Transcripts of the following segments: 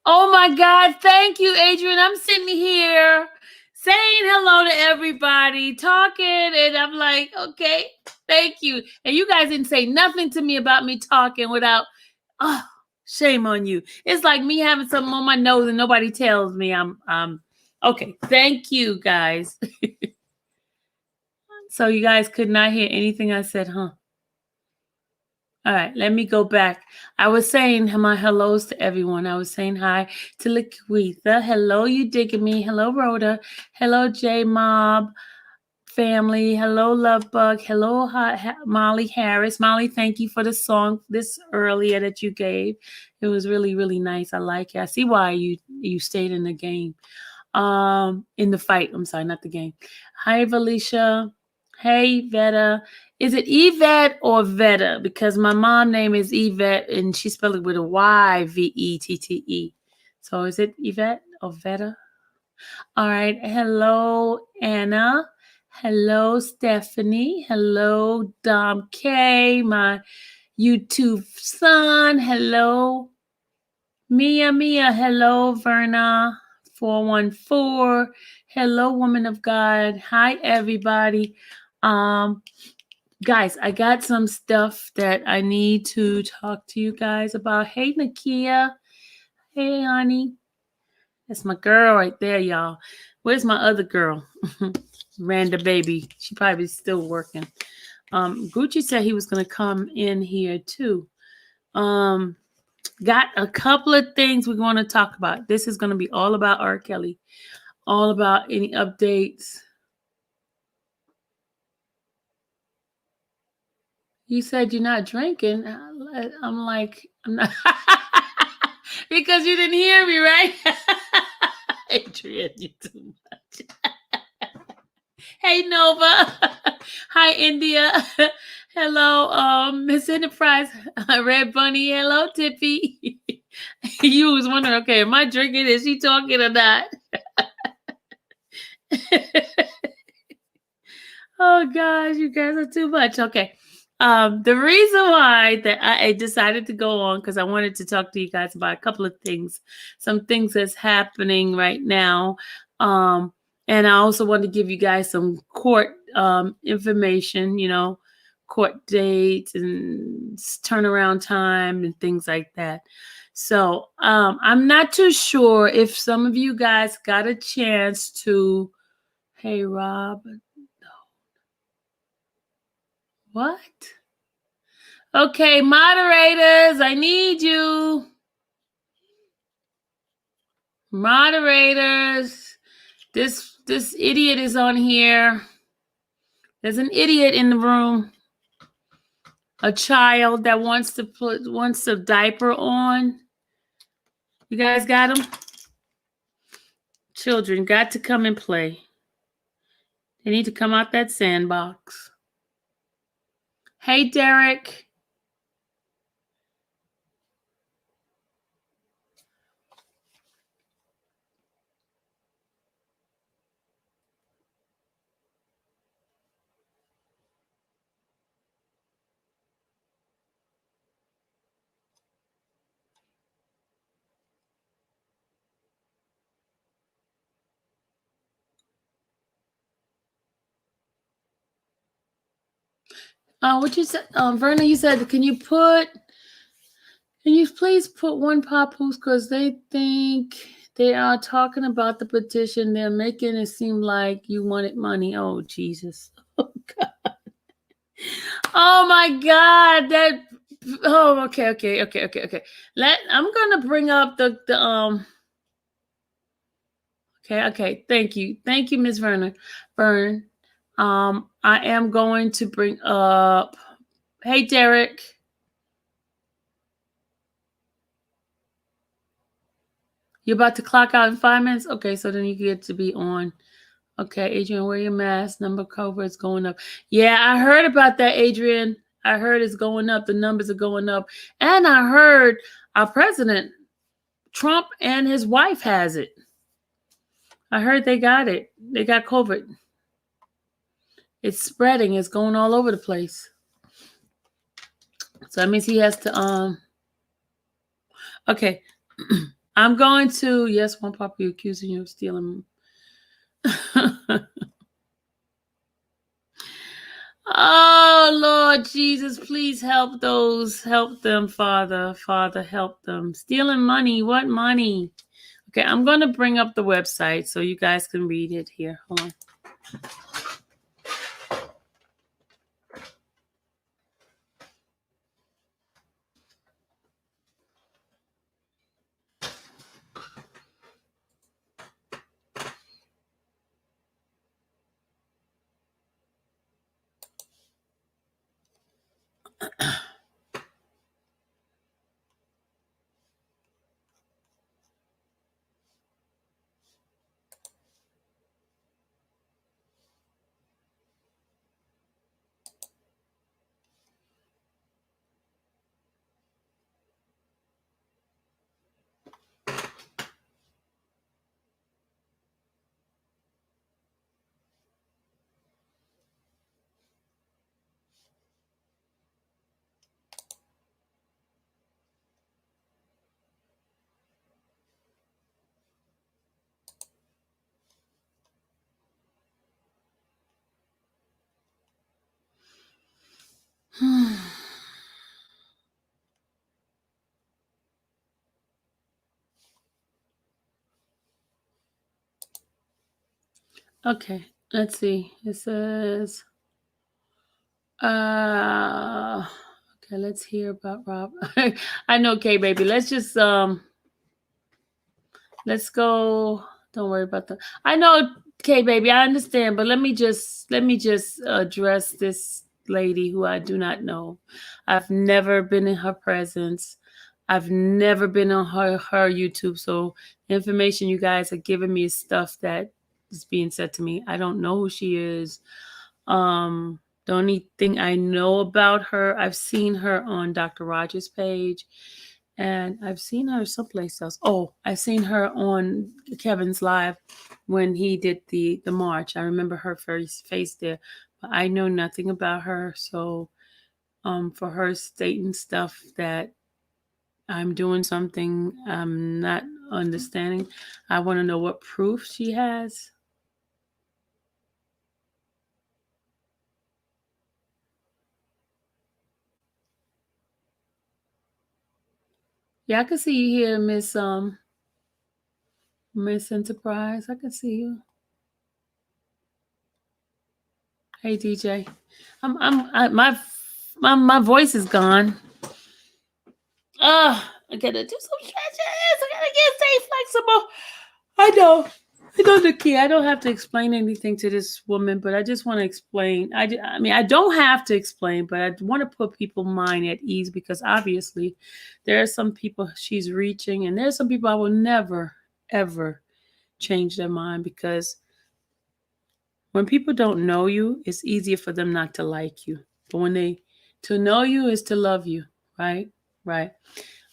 Oh my God. Thank you, Adrian. I'm sitting here saying hello to everybody, talking, and I'm like, okay, thank you. And you guys didn't say nothing to me about me talking without, oh, shame on you. It's like me having something on my nose and nobody tells me I'm okay. Thank you, guys. So you guys could not hear anything I said, huh? All right, let me go back. I was saying my hellos to everyone. I was saying hi to Laquitha. Hello, you digging me. Hello, Rhoda. Hello, J Mob family. Hello, Lovebug. Hello, Molly Harris. Molly, thank you for the song this earlier that you gave. It was really, really nice. I like it. I see why you stayed in the game. In the fight. I'm sorry, not the game. Hi, Felicia. Hey, Veta. Is it Yvette or Veta? Because my mom name is Yvette and she spelled it with a Y, Vette. So is it Yvette or Veta? All right. Hello, Anna. Hello, Stephanie. Hello, Dom K, my YouTube son. Hello, Mia. Hello, Verna. 414. Hello, woman of God. Hi, everybody. Guys, I got some stuff that I need to talk to you guys about. Hey, Nakia. Hey, honey. That's my girl right there, y'all. Where's my other girl? Randa baby. She probably still working. Gucci said he was gonna come in here too. Got a couple of things we're going to talk about. This is going to be all about R. Kelly, all about any updates. You said you're not drinking. I'm like, I'm not. Because you didn't hear me, right? Adrian, you too much. Hey, Nova. Hi, India. Hello, Miss Enterprise. Red Bunny. Hello, Tippy. You was wondering, okay, am I drinking? Is she talking or not? Oh gosh, you guys are too much. Okay. The reason why that I decided to go on because I wanted to talk to you guys about a couple of things, some things that's happening right now. And I also want to give you guys some court information, court dates and turnaround time and things like that. So I'm not too sure if some of you guys got a chance to. Hey, Rob. What? Okay, moderators, I need you. Moderators. This idiot is on here. There's an idiot in the room. A child that wants a diaper on. You guys got him? Children got to come and play. They need to come out that sandbox. Hey, Derek. What you said, Verna? You said, can you please put one papoose because they think they are talking about the petition. They're making it seem like you wanted money. Oh Jesus! Oh God! Oh my God! Okay. I'm gonna bring up the. Okay. Thank you, Miss Verna. Vern. I am going to bring up. Hey, Derek. You're about to clock out in 5 minutes? Okay, so then you get to be on. Okay, Adrian, wear your mask. Number cover is going up. Yeah, I heard about that, Adrian. I heard it's going up. The numbers are going up. And I heard our president, Trump, and his wife has it. I heard they got it. They got COVID. It's spreading. It's going all over the place. So that means he has to okay. I'm going to, yes, one puppy accusing you of stealing. Oh, Lord Jesus, please help those. Help them, Father. Father, help them. Stealing money. What money? Okay, I'm going to bring up the website so you guys can read it here. Hold on. Okay, let's see. It says, okay, let's hear about Rob. I know, K baby. Let's go. Don't worry about that. I know, K baby. I understand, but let me just address this lady who I do not know. I've never been in her presence. I've never been on her YouTube. So the information you guys are giving me is stuff that is being said to me. I don't know who she is. The only thing I know about her, I've seen her on Dr. Rogers' page, and I've seen her someplace else. Oh, I've seen her on Kevin's live when he did the march. I remember her face there, but I know nothing about her. So, for her stating stuff that I'm doing something I'm not understanding, I want to know what proof she has. Yeah, I can see you here, Miss Enterprise. I can see you. Hey, DJ. My voice is gone. I gotta do some stretches. I gotta get stay flexible. I know. I know the key. I don't have to explain anything to this woman, but I just want to explain. I mean, I don't have to explain, but I want to put people's mind at ease because obviously there are some people she's reaching, and there's some people I will never, ever change their mind because when people don't know you, it's easier for them not to like you. But when they to know you is to love you, right? Right.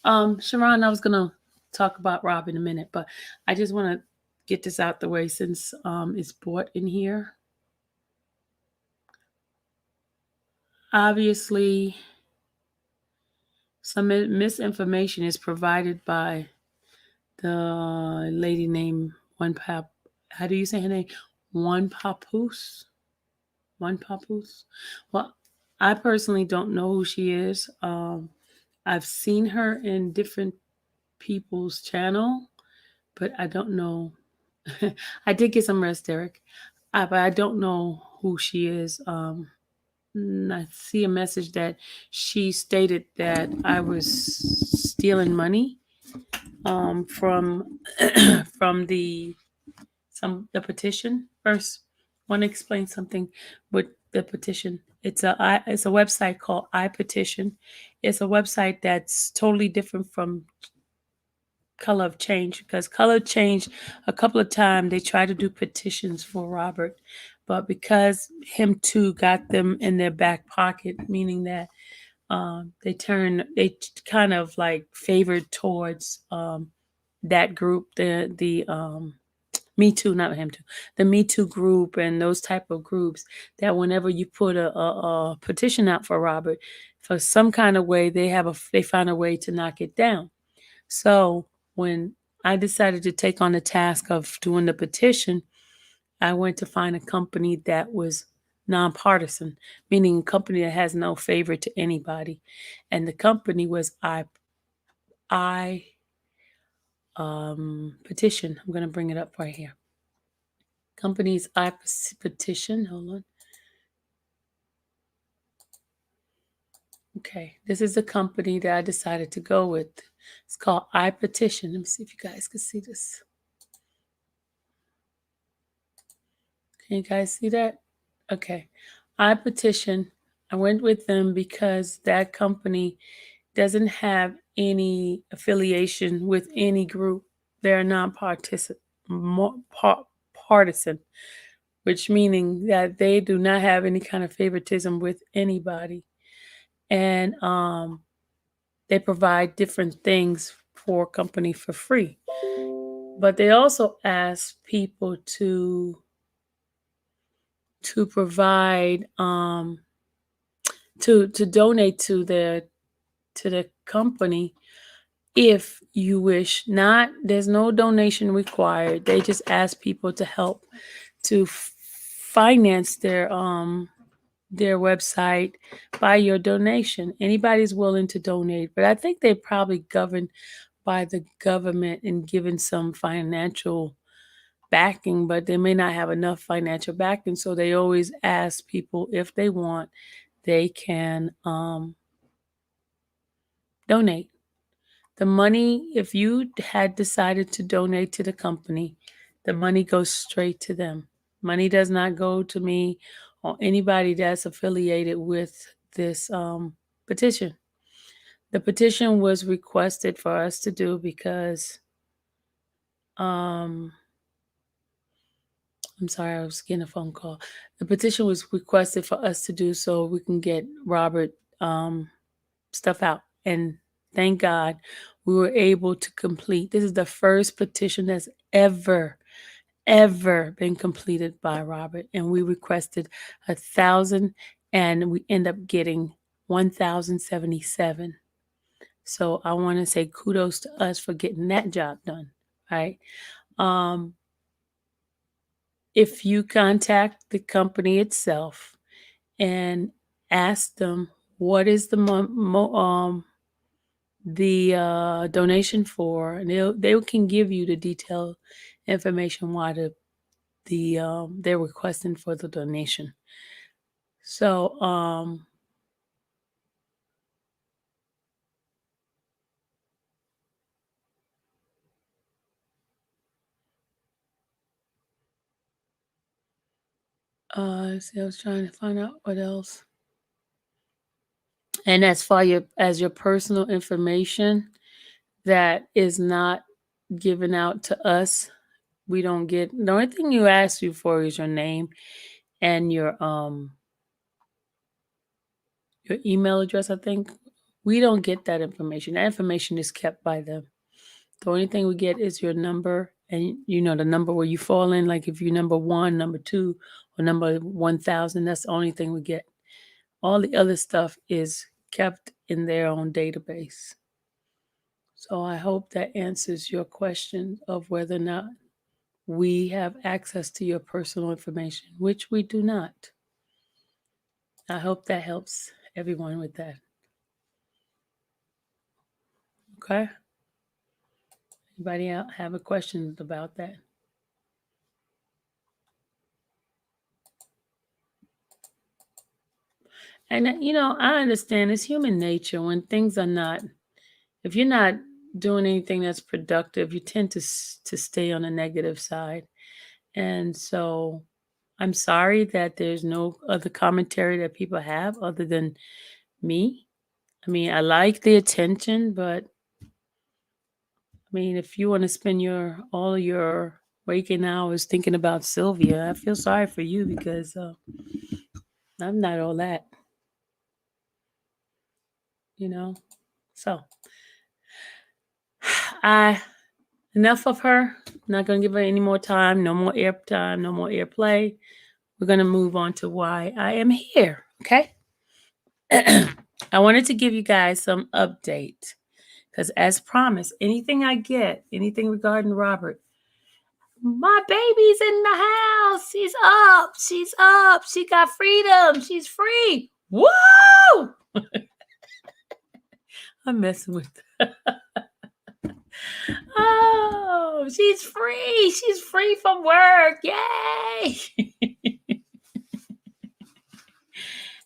Sharon, I was gonna talk about Rob in a minute, but I just want to get this out the way since it's brought in here. Obviously, some misinformation is provided by the lady named One Pap. How do you say her name? One Papoose. One Papoose. Well, I personally don't know who she is. I've seen her in different people's channel, but I don't know. I did get some rest, Derek, but I don't know who she is. I see a message that she stated that I was stealing money from from the petition. First, want to explain something with the petition. It's a website called iPetition. It's a website that's totally different from Color of Change because Color of Change a couple of times they tried to do petitions for Robert, but because him too got them in their back pocket, meaning that they kind of like favored towards that group, the Me Too, not him too, the Me Too group and those type of groups that whenever you put a petition out for Robert, for some kind of way they find a way to knock it down. So when I decided to take on the task of doing the petition, I went to find a company that was nonpartisan, meaning a company that has no favor to anybody. And the company was I petition. I'm gonna bring it up right here. Company's I petition. Hold on. Okay, this is the company that I decided to go with. It's called I petition. Let me see if you guys can see this. Can you guys see that? Okay. I petition. I went with them because that company doesn't have any affiliation with any group. They're partisan, which meaning that they do not have any kind of favoritism with anybody. And they provide different things for company for free. But they also ask people to provide to donate to the company if you wish. Not There's no donation required. They just ask people to help to finance their website by your donation. Anybody's willing to donate, but I think they're probably governed by the government and given some financial backing, but they may not have enough financial backing. So they always ask people if they want, they can donate. The money, if you had decided to donate to the company, the money goes straight to them. Money does not go to me or anybody that's affiliated with this petition. The petition was requested for us to do because I'm sorry, I was getting a phone call. The petition was requested for us to do so we can get Robert stuff out. And thank God we were able to complete. This is the first petition that's ever been completed by Robert. And we requested 1,000 and we end up getting 1,077. So I want to say kudos to us for getting that job done. Right. If you contact the company itself and ask them what is the donation for, and they can give you the detailed information why they're requesting for the donation. So see, I was trying to find out what else. And as far as your personal information that is not given out to us, we don't get. The only thing you ask you for is your name and your email address. I think we don't get that information. That information is kept by them. The only thing we get is your number and the number where you fall in. Like if you're number 1, number 2, or number 1,000, that's the only thing we get. All the other stuff is kept in their own database. So I hope that answers your question of whether or not we have access to your personal information, which we do not. I hope that helps everyone with that. Okay? Anybody else have a question about that? And I understand it's human nature when things are not. If you're not doing anything that's productive, you tend to stay on the negative side. And so I'm sorry that there's no other commentary that people have other than me. I mean, I like the attention, but I mean, if you want to spend all of your waking hours thinking about Sylvia, I feel sorry for you because I'm not all that, you know. So, enough of her. Not gonna give her any more time. No more airtime. No more airplay. We're gonna move on to why I am here. Okay. I wanted to give you guys some update. Because as promised, anything I get, anything regarding Robert, my baby's in the house. She's up. She's up. She got freedom. She's free. Woo! I'm messing with her. Oh, she's free. She's free from work. Yay!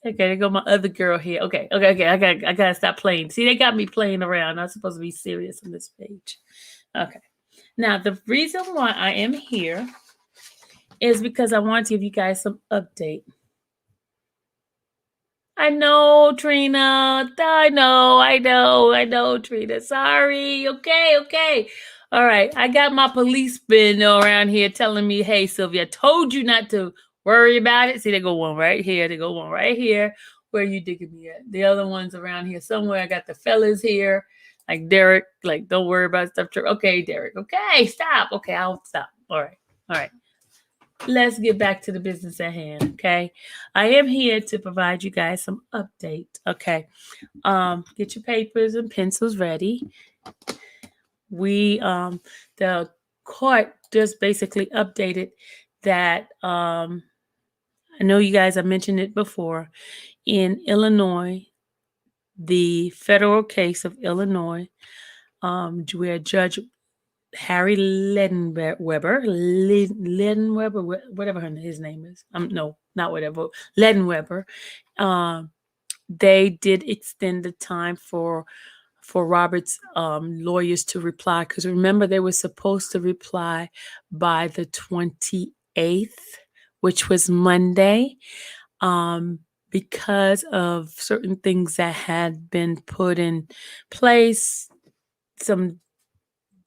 Okay, there go my other girl here. Okay. I gotta stop playing. See, they got me playing around. I'm supposed to be serious on this page. Okay. Now, the reason why I am here is because I want to give you guys some update. I know, Trina. I know, Trina. Sorry. Okay. All right. I got my policeman around here telling me, hey, Sylvia, I told you not to worry about it. See, they go one right here. They go one right here. Where are you digging me at? The other one's around here somewhere. I got the fellas here. Like Derek, like, don't worry about stuff. Okay, Derek. Okay, stop. Okay, I'll stop. All right. Let's get back to the business at hand. Okay. I am here to provide you guys some update. Okay. Get your papers and pencils ready. The court just basically updated that I know you guys, I mentioned it before. In Illinois, the federal case of Illinois, where Judge Harry Ledenweber, whatever his name is. No, not whatever. Ledenweber. They did extend the time for Robert's lawyers to reply, because remember, they were supposed to reply by the 28th, which was Monday, because of certain things that had been put in place, some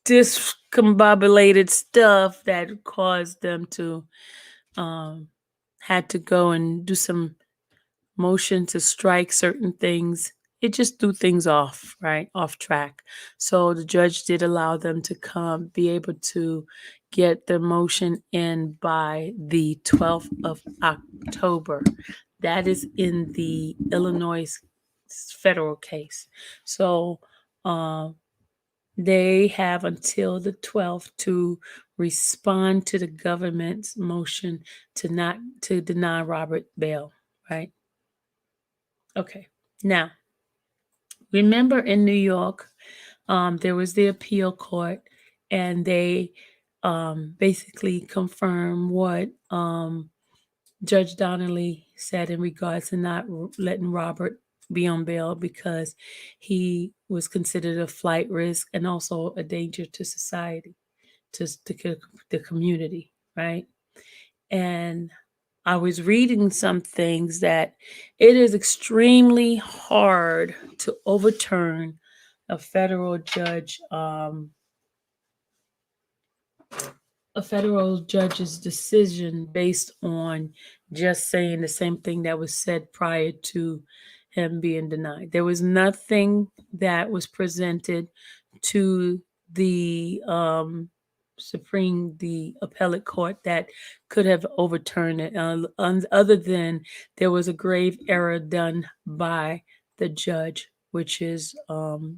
discombobulated stuff that caused them to had to go and do some motion to strike certain things. It just threw things off, right? Off track. So the judge did allow them to be able to get the motion in by the 12th of October. That is in the Illinois federal case. So they have until the 12th to respond to the government's motion to deny Robert bail, right? Okay. Now, remember in New York, there was the appeal court, and they basically confirmed what Judge Donnelly said in regards to not letting Robert be on bail because he was considered a flight risk and also a danger to society, to the community, right? And I was reading some things that it is extremely hard to overturn a federal judge's decision based on just saying the same thing that was said prior to him being denied. There was nothing that was presented to the the appellate court that could have overturned it, other than there was a grave error done by the judge, which is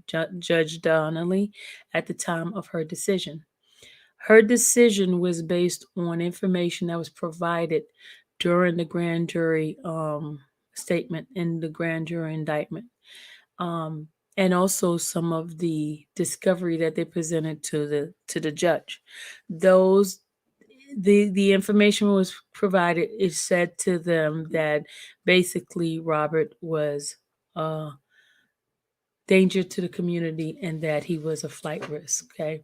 Judge Donnelly, at the time of her decision. Her decision was based on information that was provided during the grand jury statement in the grand jury indictment, and also some of the discovery that they presented to the judge. The information was provided. It said to them that basically Robert was a danger to the community and that he was a flight risk. Okay.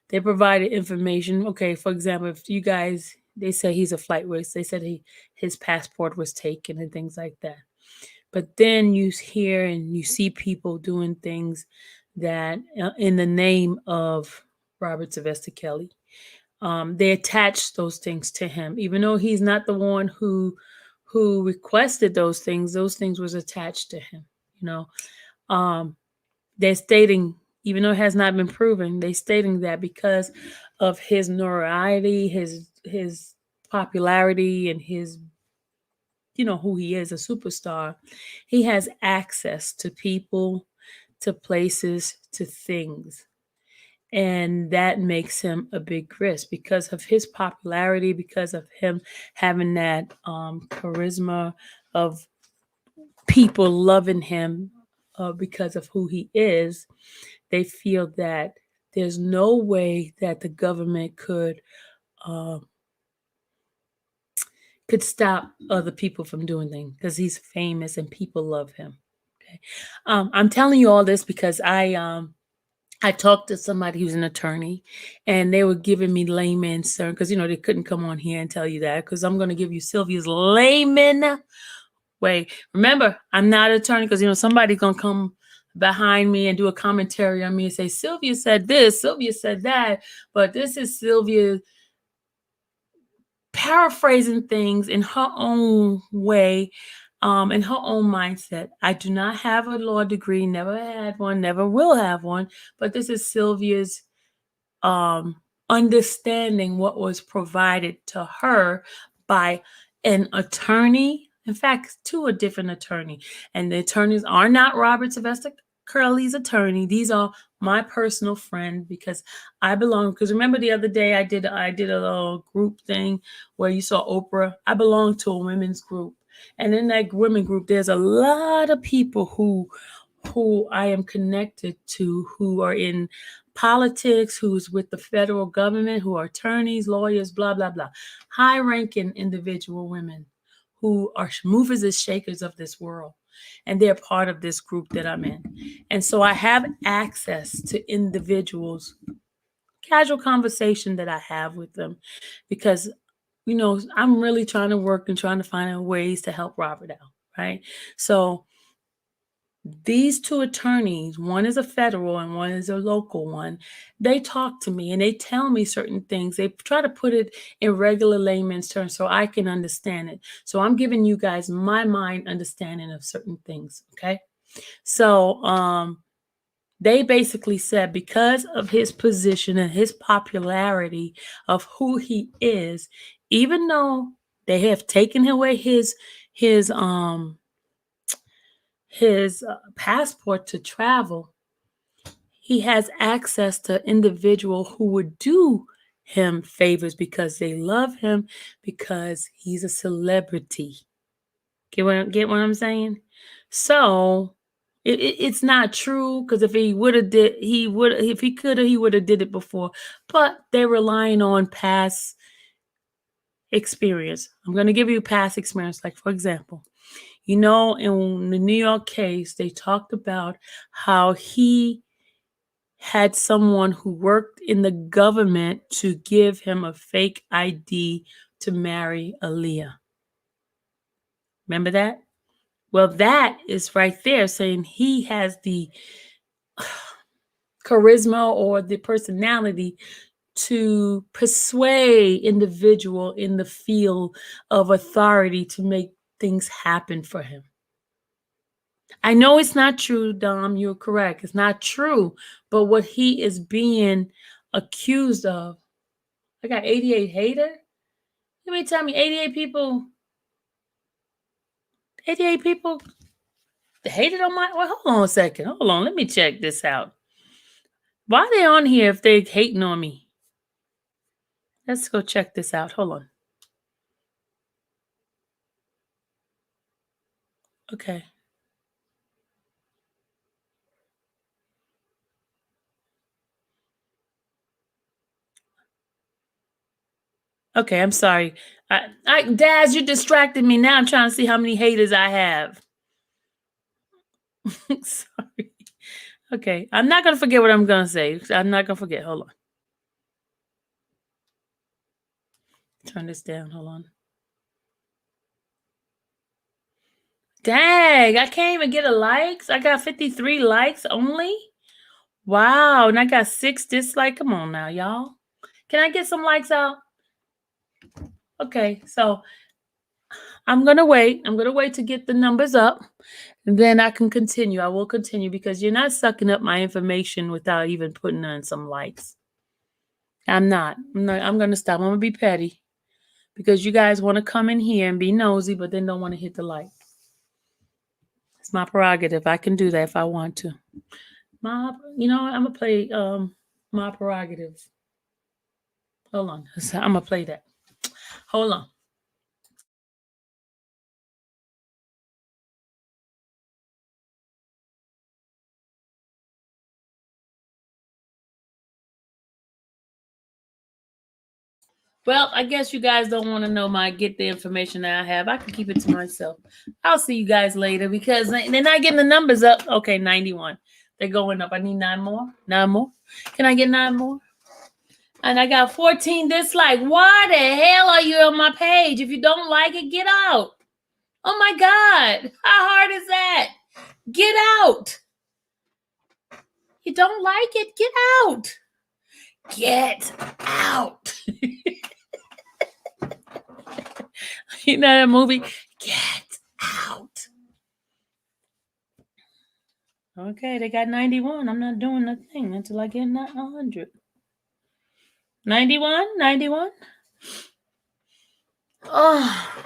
They provided information. Okay, for example, if you guys, they say he's a flight risk. They said his passport was taken and things like that. But then you hear and you see people doing things that, in the name of Robert Sylvester Kelly, they attach those things to him, even though he's not the one who requested those things. Those things was attached to him. They're stating, even though it has not been proven, they're stating that because of his notoriety, his popularity, and his, who he is, a superstar, he has access to people to places, to things. And that makes him a big risk because of his popularity, because of him having that charisma of people loving him because of who he is. They feel that there's no way that the government uh, could stop other people from doing things because he's famous and people love him. Okay, I'm telling you all this because I talked to somebody who's an attorney, and they were giving me layman's terms because they couldn't come on here and tell you that because I'm going to give you Sylvia's layman way. Remember, I'm not an attorney because somebody's going to come behind me and do a commentary on me and say Sylvia said this, Sylvia said that, but this is Sylvia paraphrasing things in her own way, in her own mindset. I do not have a law degree, never had one, never will have one, but this is Sylvia's understanding what was provided to her by an attorney. In fact, to a different attorney. And the attorneys are not Robert Sylvester Curley's attorney. These are my personal friend because I belong. Because remember the other day I did a little group thing where you saw Oprah. I belong to a women's group. And in that women group, there's a lot of people who I am connected to, who are in politics, who's with the federal government, who are attorneys, lawyers, blah, blah, blah. High-ranking individual women who are movers and shakers of this world. And they're part of this group that I'm in. And so I have access to individuals, casual conversation that I have with them because, I'm really trying to work and trying to find ways to help Robert out, right? So these two attorneys, one is a federal and one is a local one, they talk to me and they tell me certain things. They try to put it in regular layman's terms so I can understand it. So I'm giving you guys my mind understanding of certain things, okay? So they basically said because of his position and his popularity of who he is, even though they have taken away his passport to travel, he has access to individual who would do him favors because they love him because he's a celebrity. Get what I'm saying? So it's not true because if he would have did, if he could have, he would have did it before. But they're relying on past experience. I'm going to give you past experience. Like for example, in the New York case, they talked about how he had someone who worked in the government to give him a fake ID to marry Aaliyah. Remember that? Well, that is right there saying he has the charisma or the personality to persuade individual in the field of authority to make things happen for him. I know it's not true, Dom. You're correct. It's not true. But what he is being accused of, I got 88 hater. You mean tell me 88 people hated on my, well, hold on a second. Hold on. Let me check this out. Why are they on here if they hating on me? Let's go check this out. Hold on. Okay. Okay, I'm sorry. Daz, you distracted me. Now I'm trying to see how many haters I have. Sorry. Okay, I'm not going to forget what I'm going to say. I'm not going to forget. Hold on. Turn this down. Hold on. Dang, I can't even get a likes. I got 53 likes only. Wow, and I got 6 dislikes. Come on now, y'all. Can I get some likes out? Okay, so I'm going to wait. I'm going to wait to get the numbers up. And then I can continue. I will continue because you're not sucking up my information without even putting on some likes. I'm not. I'm going to stop. I'm going to be petty because you guys want to come in here and be nosy, but then don't want to hit the like. It's my prerogative. I can do that if I want to. I'm gonna play my prerogative. Hold on. I'm gonna play that. Hold on. Well, I guess you guys don't want to know get the information that I have. I can keep it to myself. I'll see you guys later because they're not getting the numbers up. Okay, 91. They're going up. I need 9 more. 9 more. Can I get 9 more? And I got 14 dislikes. Why the hell are you on my page? If you don't like it, get out. Oh my God. How hard is that? Get out. You don't like it? Get out. Get out. You know that movie? Get out. Okay, they got 91. I'm not doing nothing until I get 100. 91? 91? Oh.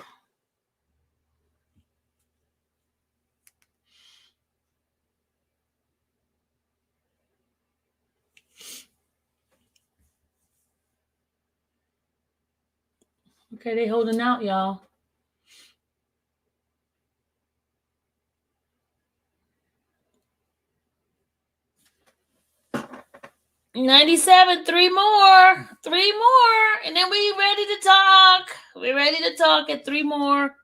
Okay, they holding out, y'all. 97, 3 more. 3 more. And then we ready to talk. We're ready to talk at 3 more.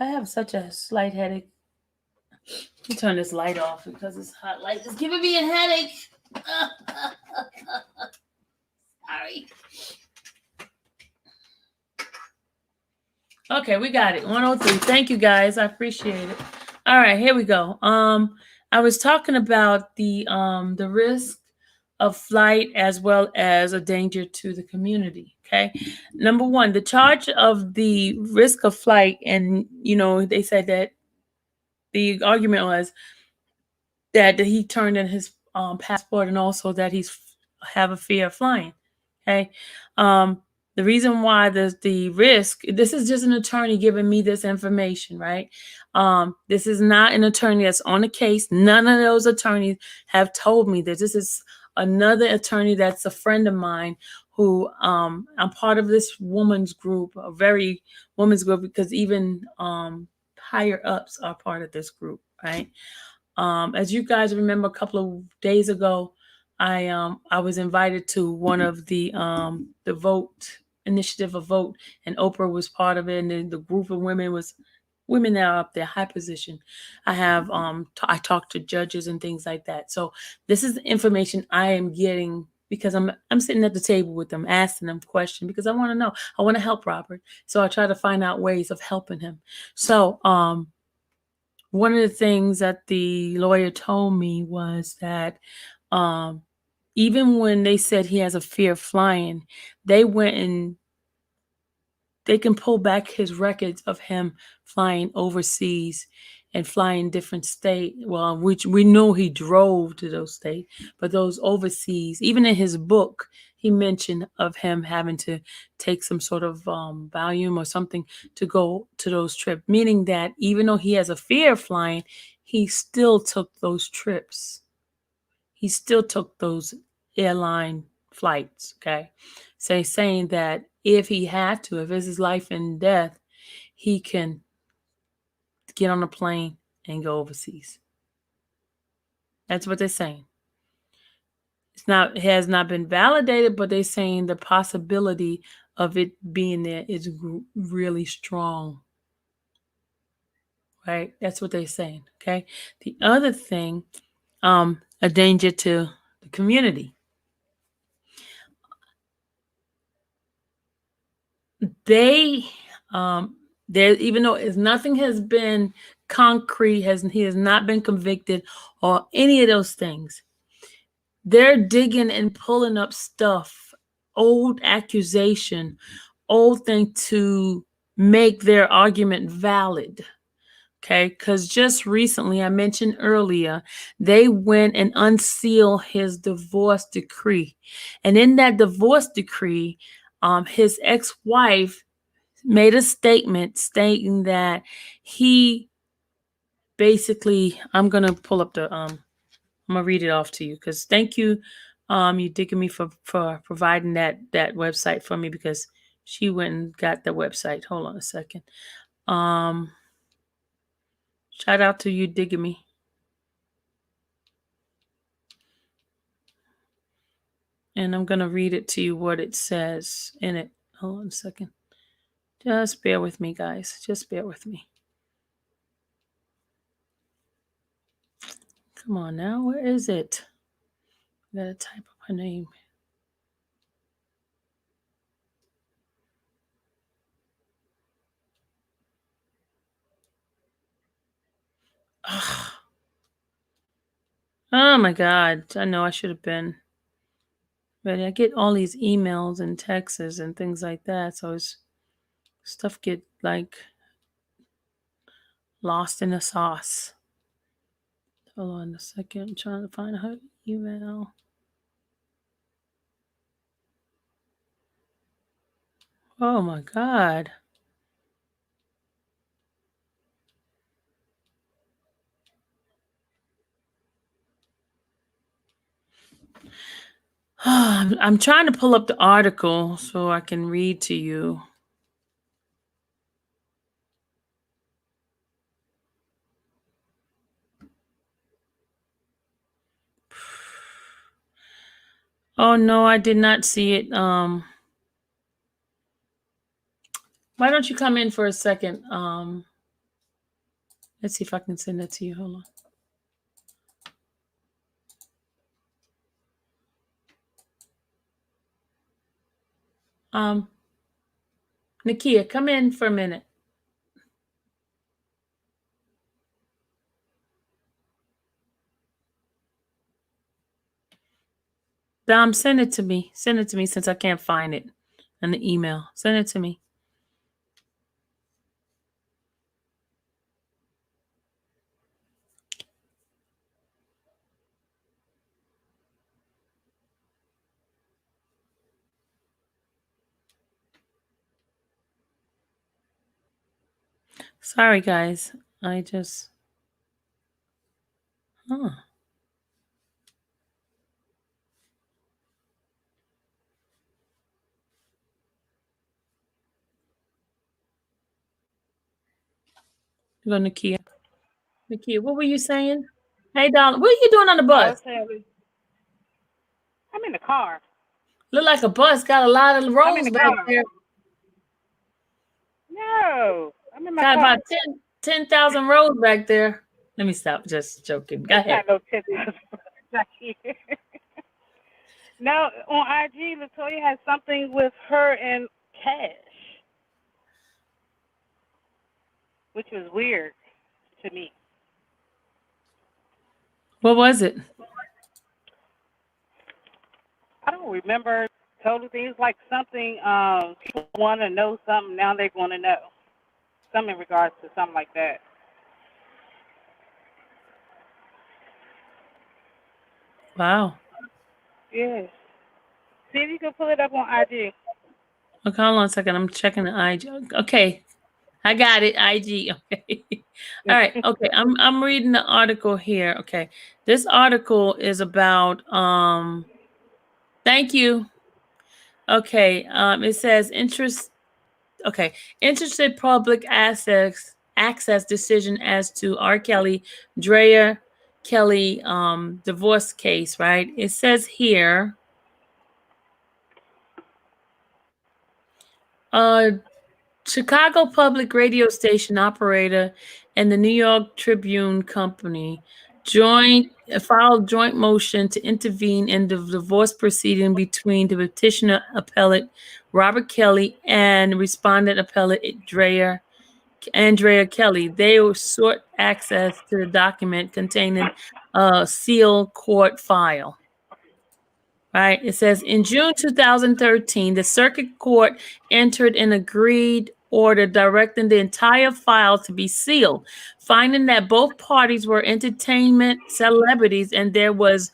I have such a slight headache. Let me turn this light off because this hot light is giving me a headache. Sorry. Okay, we got it. 103. Thank you guys. I appreciate it. All right, here we go. I was talking about the risk of flight as well as a danger to the community. Okay. Number one, the charge of the risk of flight, and they said that the argument was that he turned in his passport and also that he's have a fear of flying. Okay. The reason why there's the risk, this is just an attorney giving me this information, right? This is not an attorney that's on the case. None of those attorneys have told me this. This is another attorney that's a friend of mine who I'm part of this woman's group, a very woman's group, because even higher ups are part of this group, right? As you guys remember, a couple of days ago, I was invited to one of the vote initiative of vote, and Oprah was part of it, and then the group of women was women that are up there, high position. I have I talked to judges and things like that. So this is the information I am getting because I'm sitting at the table with them, asking them questions because I want to know. I want to help Robert, so I try to find out ways of helping him. So one of the things that the lawyer told me was that even when they said he has a fear of flying, they went and they can pull back his records of him flying overseas and flying different states. Well, which we know he drove to those states, but those overseas, even in his book, he mentioned of him having to take some sort of volume or something to go to those trips, meaning that even though he has a fear of flying, he still took those trips. He still took those airline flights, okay? So saying that if he had to, if it's his life and death, he can get on a plane and go overseas. That's what they're saying. It has not been validated, but they're saying the possibility of it being there is really strong. Right? That's what they're saying. Okay. The other thing, a danger to the community. They there, even though nothing has been concrete, he has not been convicted or any of those things, they're digging and pulling up stuff, old accusation, old thing to make their argument valid. Okay, because just recently, I mentioned earlier, they went and unsealed his divorce decree. And in that divorce decree, his ex-wife made a statement stating that he basically, I'm gonna pull up the I'm gonna read it off to you because thank you, you digging me for providing that website for me because she went and got the website. Hold on a second. Shout out to you digging me. And I'm gonna read it to you what it says in it. Hold on a second. Just bear with me, guys. Just bear with me. Come on now, where is it? I gotta type up her name. Ugh. Oh my God. I know I should have been ready. I get all these emails and texts and things like that. So stuff get like lost in the sauce. Hold on a second. I'm trying to find her email. Oh my God. I'm trying to pull up the article so I can read to you. Oh no, I did not see it. Why don't you come in for a second? Let's see if I can send it to you. Hold on. Nakia, come in for a minute. Dom, send it to me. Send it to me since I can't find it in the email. Send it to me. Sorry, guys. I just. Huh. Go, Nakia. Nakia, what were you saying? Hey, darling, what are you doing on the bus? I'm in the car. Look like a bus. Got a lot of rows back there. No, I'm in my Got car. about 10,000 rows back there. Let me stop. Just joking. Go ahead. Not no 10,000 back here. No, on IG, Latoya has something with her and Cash, which was weird to me. What was it? I don't remember total things like something. People want to know something now they want to know something in regards to something like that. Wow. Yes. See if you can pull it up on IG. Okay, hold on a second. I'm checking the IG. Okay. I got it. IG. Okay. All right. Okay. I'm reading the article here. Okay. This article is about thank you. Okay. It says interested public access decision as to R. Kelly, Drea Kelly divorce case, right? It says here Chicago public radio station operator and the New York Tribune Company filed joint motion to intervene in the divorce proceeding between the petitioner appellate Robert Kelly and respondent appellate Andrea Kelly. They sought access to the document containing a sealed court file. Right. It says in June 2013, the circuit court entered an agreed order directing the entire file to be sealed, finding that both parties were entertainment celebrities and there was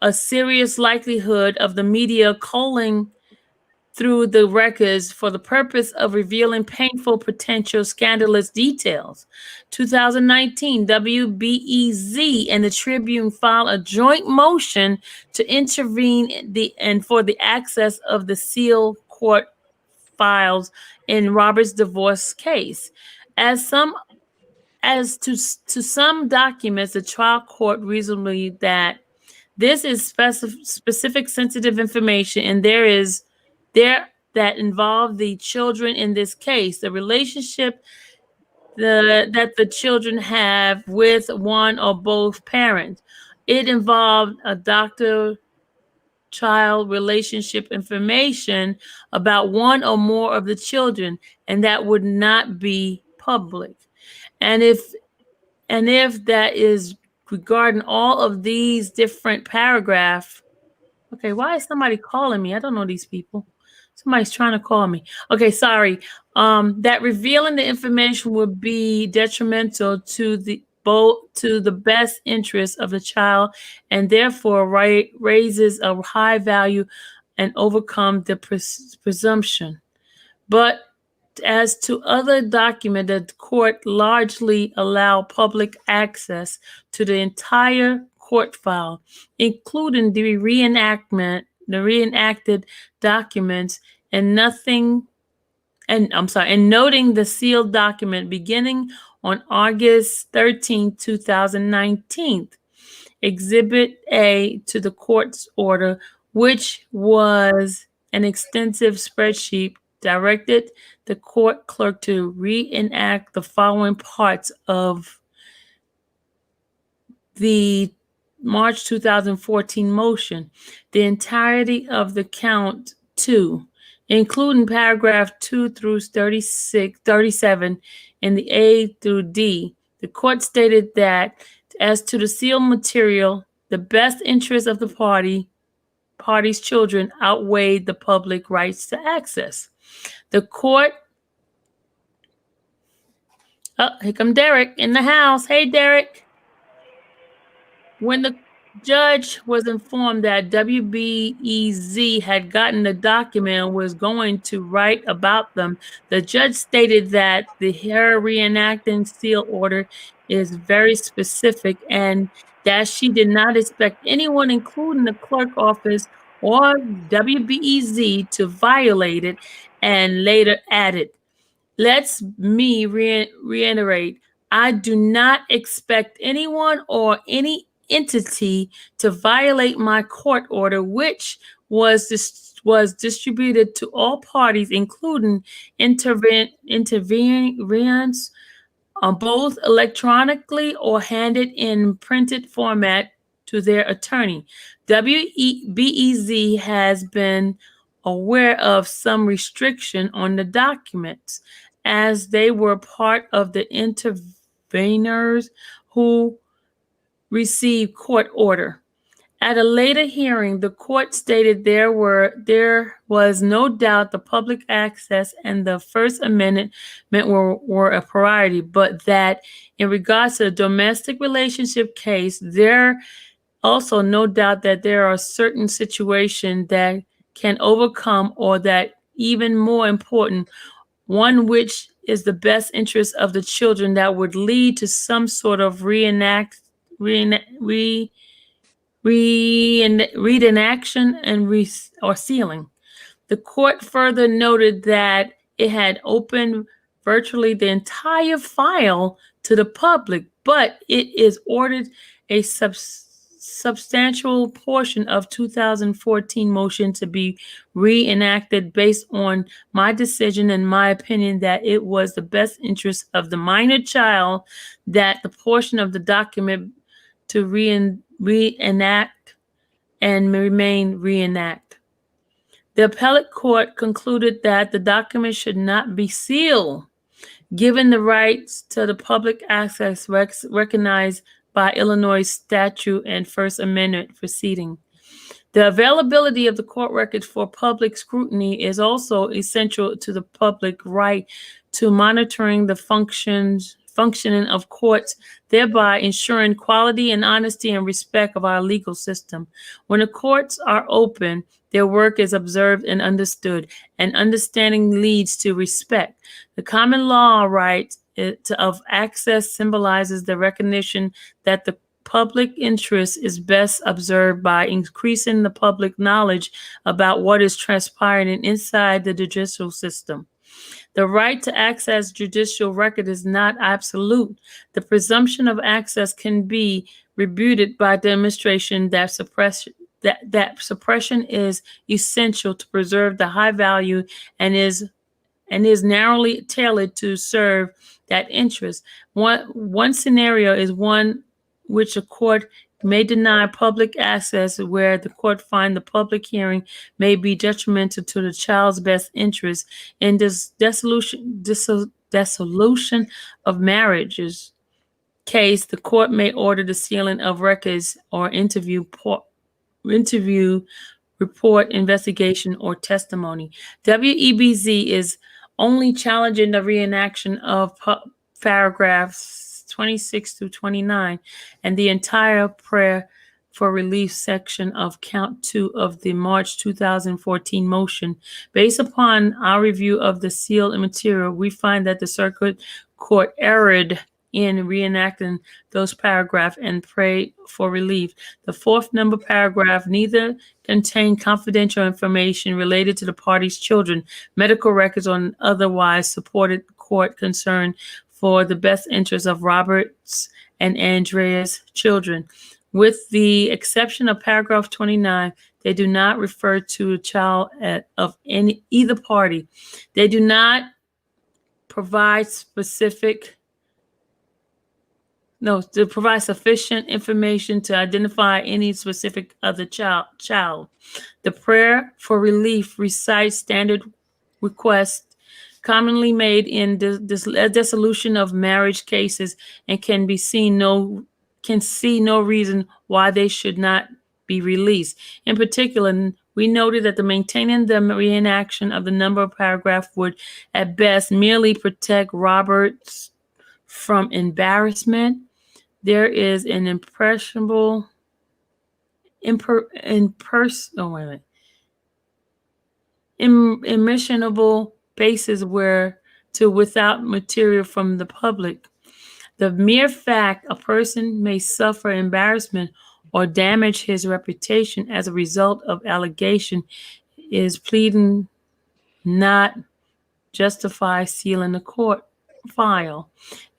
a serious likelihood of the media culling through the records for the purpose of revealing painful, potential, scandalous details. 2019, WBEZ and the Tribune filed a joint motion to intervene and for the access of the sealed court files in Robert's divorce case. To some documents, the trial court reasonably that this is specific sensitive information, and there that involve the children in this case, the relationship that the children have with one or both parents. It involved a doctor-child relationship information about one or more of the children, and that would not be public. And if that is regarding all of these different paragraphs. Okay, why is somebody calling me? I don't know these people. Somebody's trying to call me. Okay, sorry. That revealing the information would be detrimental to the best interest of the child, and therefore raises a high value and overcome the presumption. But as to other documents, the court largely allowed public access to the entire court file, including the reenacted documents, and noting the sealed document beginning on August 13, 2019. Exhibit A to the court's order, which was an extensive spreadsheet, directed the court clerk to reenact the following parts of the March 2014 motion: the entirety of the count 2, including paragraph 2 through 37 in the A through D. The court stated that as to the sealed material, the best interest of the party's children outweighed the public rights to access. The court, oh, here come Derek in the house. Hey, Derek. When the judge was informed that WBEZ had gotten the document and was going to write about them, the judge stated that her reenacting seal order is very specific and that she did not expect anyone, including the clerk office or WBEZ, to violate it, and later added, "Let's me reiterate, I do not expect anyone or any entity to violate my court order, which was distributed to all parties, including intervenants, both electronically or handed in printed format to their attorney. WBEZ has been aware of some restriction on the documents, as they were part of the interveners who received court order. At a later hearing, the court stated there was no doubt the public access and the First Amendment were a priority, but that in regards to the domestic relationship case, there also no doubt that there are certain situations that can overcome, or that even more important, one which is the best interest of the children, that would lead to some sort of reenaction or sealing. The court further noted that it had opened virtually the entire file to the public, but it is ordered a substantial portion of 2014 motion to be reenacted based on my decision and my opinion that it was the best interest of the minor child that the portion of the document to reenact and remain reenact. The appellate court concluded that the document should not be sealed, given the rights to the public access recognized by Illinois statute and First Amendment proceeding. The availability of the court records for public scrutiny is also essential to the public right to monitoring the functioning of courts, thereby ensuring quality and honesty and respect of our legal system. When the courts are open, their work is observed and understood, and understanding leads to respect. The common law right of access symbolizes the recognition that the public interest is best observed by increasing the public knowledge about what is transpiring inside the judicial system. The right to access judicial record is not absolute. The presumption of access can be rebutted by demonstration that suppression is essential to preserve the high value and is narrowly tailored to serve that interest. One scenario is one which a court may deny public access where the court find the public hearing may be detrimental to the child's best interest. In this dissolution of marriages case, the court may order the sealing of records or interview, report, investigation, or testimony. WEBZ is only challenging the reenaction of paragraphs 26 through 29 and the entire prayer for relief section of count 2 of the March 2014 motion. Based upon our review of the sealed material, we find that the circuit court erred in reenacting those paragraphs and pray for relief. The fourth number paragraph neither contain confidential information related to the party's children, medical records, or otherwise supported court concern for the best interests of Robert's and Andrea's children. With the exception of paragraph 29, they do not refer to a child of either party. They do not provide to provide sufficient information to identify any specific other child. The prayer for relief recites standard requests commonly made in dissolution of marriage cases and can see no reason why they should not be released. In particular, we noted that the maintaining the reenaction of the number of paragraph would at best merely protect Roberts from embarrassment. There is an immiscible basis without material from the public. The mere fact a person may suffer embarrassment or damage his reputation as a result of allegation is pleading not justify sealing the court file.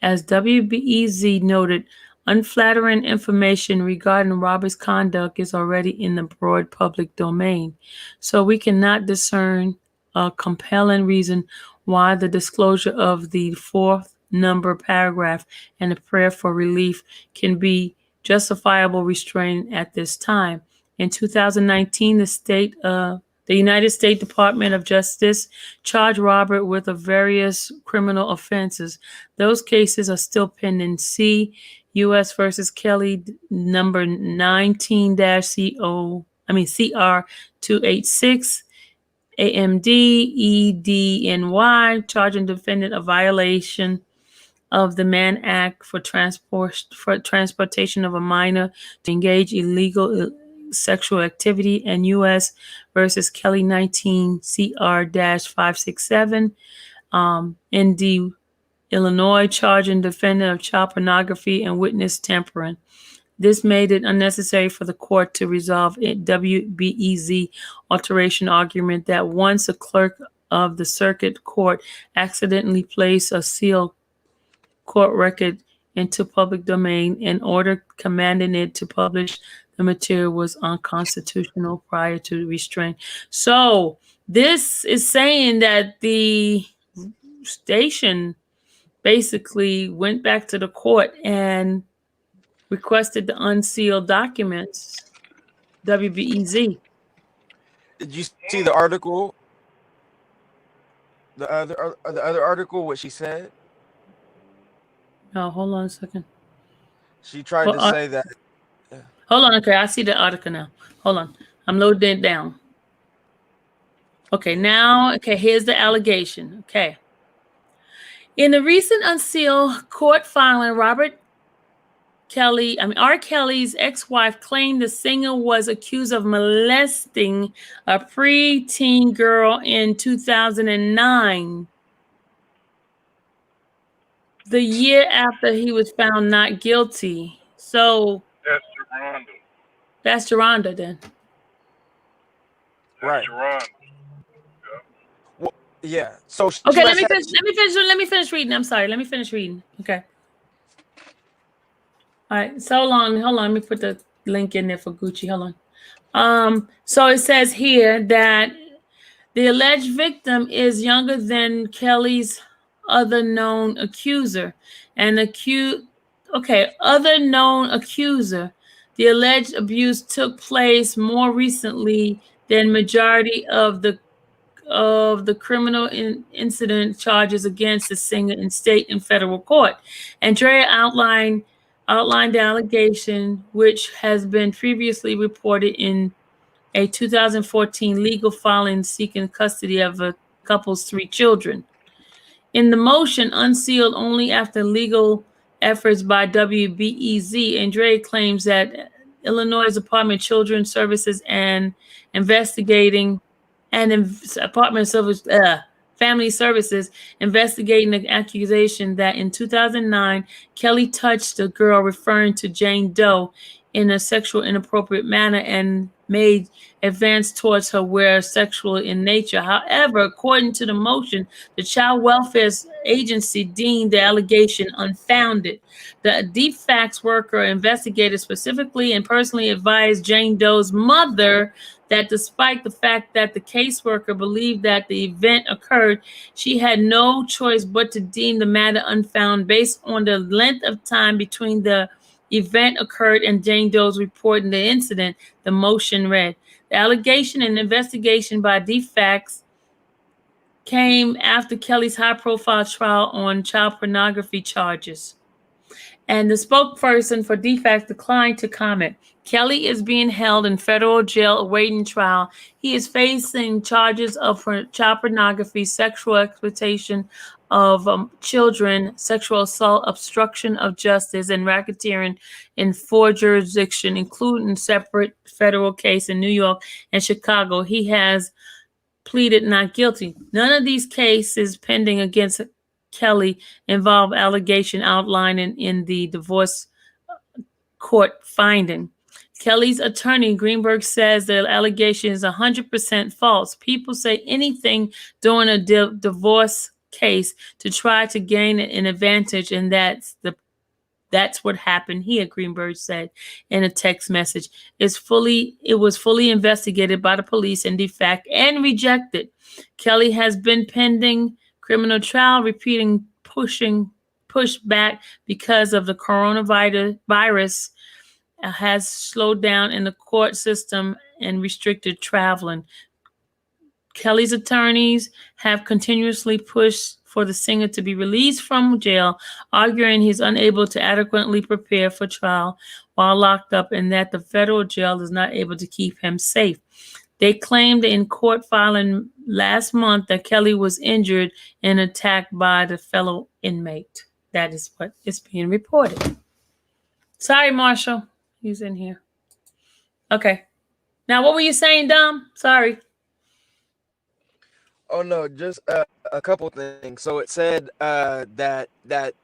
As WBEZ noted, unflattering information regarding Robert's conduct is already in the broad public domain, so we cannot discern a compelling reason why the disclosure of the fourth number paragraph and the prayer for relief can be justifiable restraint at this time. In 2019, the United States Department of Justice charged Robert with various criminal offenses. Those cases are still pending. See U.S. versus Kelly number 19-CR 286 AMD EDNY, charging defendant a violation of the Mann Act for transportation of a minor to engage illegal sexual activity, and U.S. versus Kelly 19 CR-567 in the Illinois, charging defendant of child pornography and witness tampering. This made it unnecessary for the court to resolve a WBEZ alteration argument that once a clerk of the circuit court accidentally placed a sealed court record into public domain, an order commanding it to publish the material was unconstitutional prior to restraint. So this is saying that the station basically went back to the court and requested the unsealed documents. WBEZ. Did you see the article? The other article, what she said? No, hold on a second. She tried to say that. Hold on, okay, I see the article now. Hold on. I'm loading it down. Okay, now, okay, here's the allegation. Okay. In the recent Unsealed court filing, R. Kelly's ex-wife claimed the singer was accused of molesting a preteen girl in 2009, the year after he was found not guilty. So That's Geronda. that's Geronda then. That's Right. Geronda. Well, yeah. So she Okay, let must me have- finish. Let me finish reading. I'm sorry. Let me finish reading. Okay. All right. So long. Hold on. Let me put the link in there for Gucci. Hold on. So it says here that the alleged victim is younger than Kelly's other known accuser. Other known accuser. The alleged abuse took place more recently than majority of the criminal incident charges against the singer in state and federal court. Andrea outlined the allegation, which has been previously reported in a 2014 legal filing seeking custody of a couple's 3 children. In the motion, unsealed only after legal efforts by WBEZ, Andre claims that Illinois Department of Children's Services and Department of Family Services investigating the accusation that in 2009, Kelly touched a girl, referring to Jane Doe, in a sexual inappropriate manner and made advance towards her where sexual in nature. However, according to the motion, the Child Welfare Agency deemed the allegation unfounded. The deep facts worker investigated specifically and personally advised Jane Doe's mother that despite the fact that the caseworker believed that the event occurred, she had no choice but to deem the matter unfound based on the length of time between the event occurred and Jane Doe's reporting the incident. The motion read, the allegation and investigation by DFACS came after Kelly's high-profile trial on child pornography charges. And the spokesperson for DFACS declined to comment. Kelly is being held in federal jail awaiting trial. He is facing charges of child pornography, sexual exploitation of children, sexual assault, obstruction of justice, and racketeering in 4 jurisdictions, including separate federal case in New York and Chicago. He has pleaded not guilty. None of these cases pending against Kelly involve allegation outlined in the divorce court finding. Kelly's attorney, Greenberg, says the allegation is 100% false. People say anything during a divorce case to try to gain an advantage, and that's what happened here, Greenberg said in a text message. It was fully investigated by the police and DFAC and rejected. Kelly has been pending criminal trial, pushed back because of the coronavirus has slowed down in the court system and restricted traveling. Kelly's attorneys have continuously pushed for the singer to be released from jail, arguing he's unable to adequately prepare for trial while locked up and that the federal jail is not able to keep him safe. They claimed in court filing last month that Kelly was injured and attacked by the fellow inmate. That is what is being reported. Sorry, Marshall. He's in here. Okay. Now, what were you saying, Dom? Sorry. Oh no, just a couple things. So it said that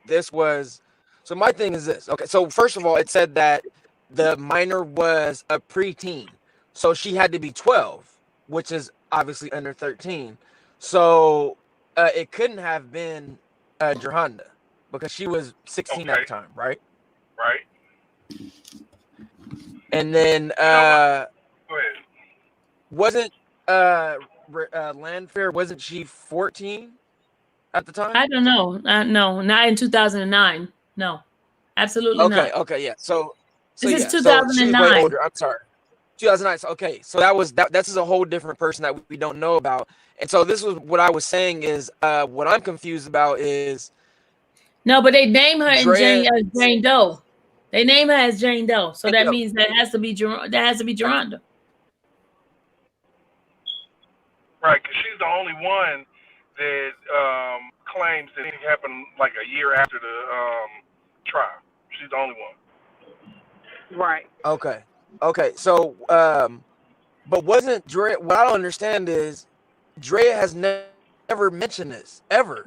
this was. So my thing is this. Okay, so first of all, it said that the minor was a preteen, so she had to be 12, which is obviously under 13. So it couldn't have been Johanna because she was 16 at the time, right? Right. And then Go ahead. wasn't Landfair, wasn't she 14 at the time? I don't know. No, not in 2009. No, absolutely not. Okay, yeah. So This is yeah, so she was 2009. way older. I'm sorry. 2009. So, okay, so this is a whole different person that we don't know about. And so this was what I was saying is what I'm confused about is No, but they name her Drea- as Jane Doe. They name her as Jane Doe, so Jane that Doe. means that has to be Geronda. Right, because she's the only one that claims that it happened like a year after the trial. She's the only one. Right. Okay. So, but wasn't Drea? What I don't understand is Drea has never mentioned this ever.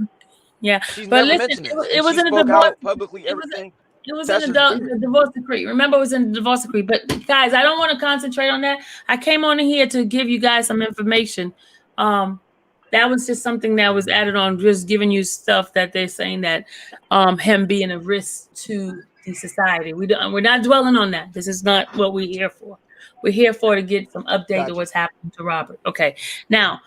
Yeah, She's but never listen, mentioned this, it and was she in a spoke divorce. out publicly. It was Everything. it was in That's just the weird. divorce decree. Remember, it was in the divorce decree. But guys, I don't want to concentrate on that. I came on here to give you guys some information. That was just something that was added on, just giving you stuff that they're saying that him being a risk to the society. We're not dwelling on that. This is not what we're here for. We're here for to get some update to Gotcha. what's happening to Robert. Okay. Now,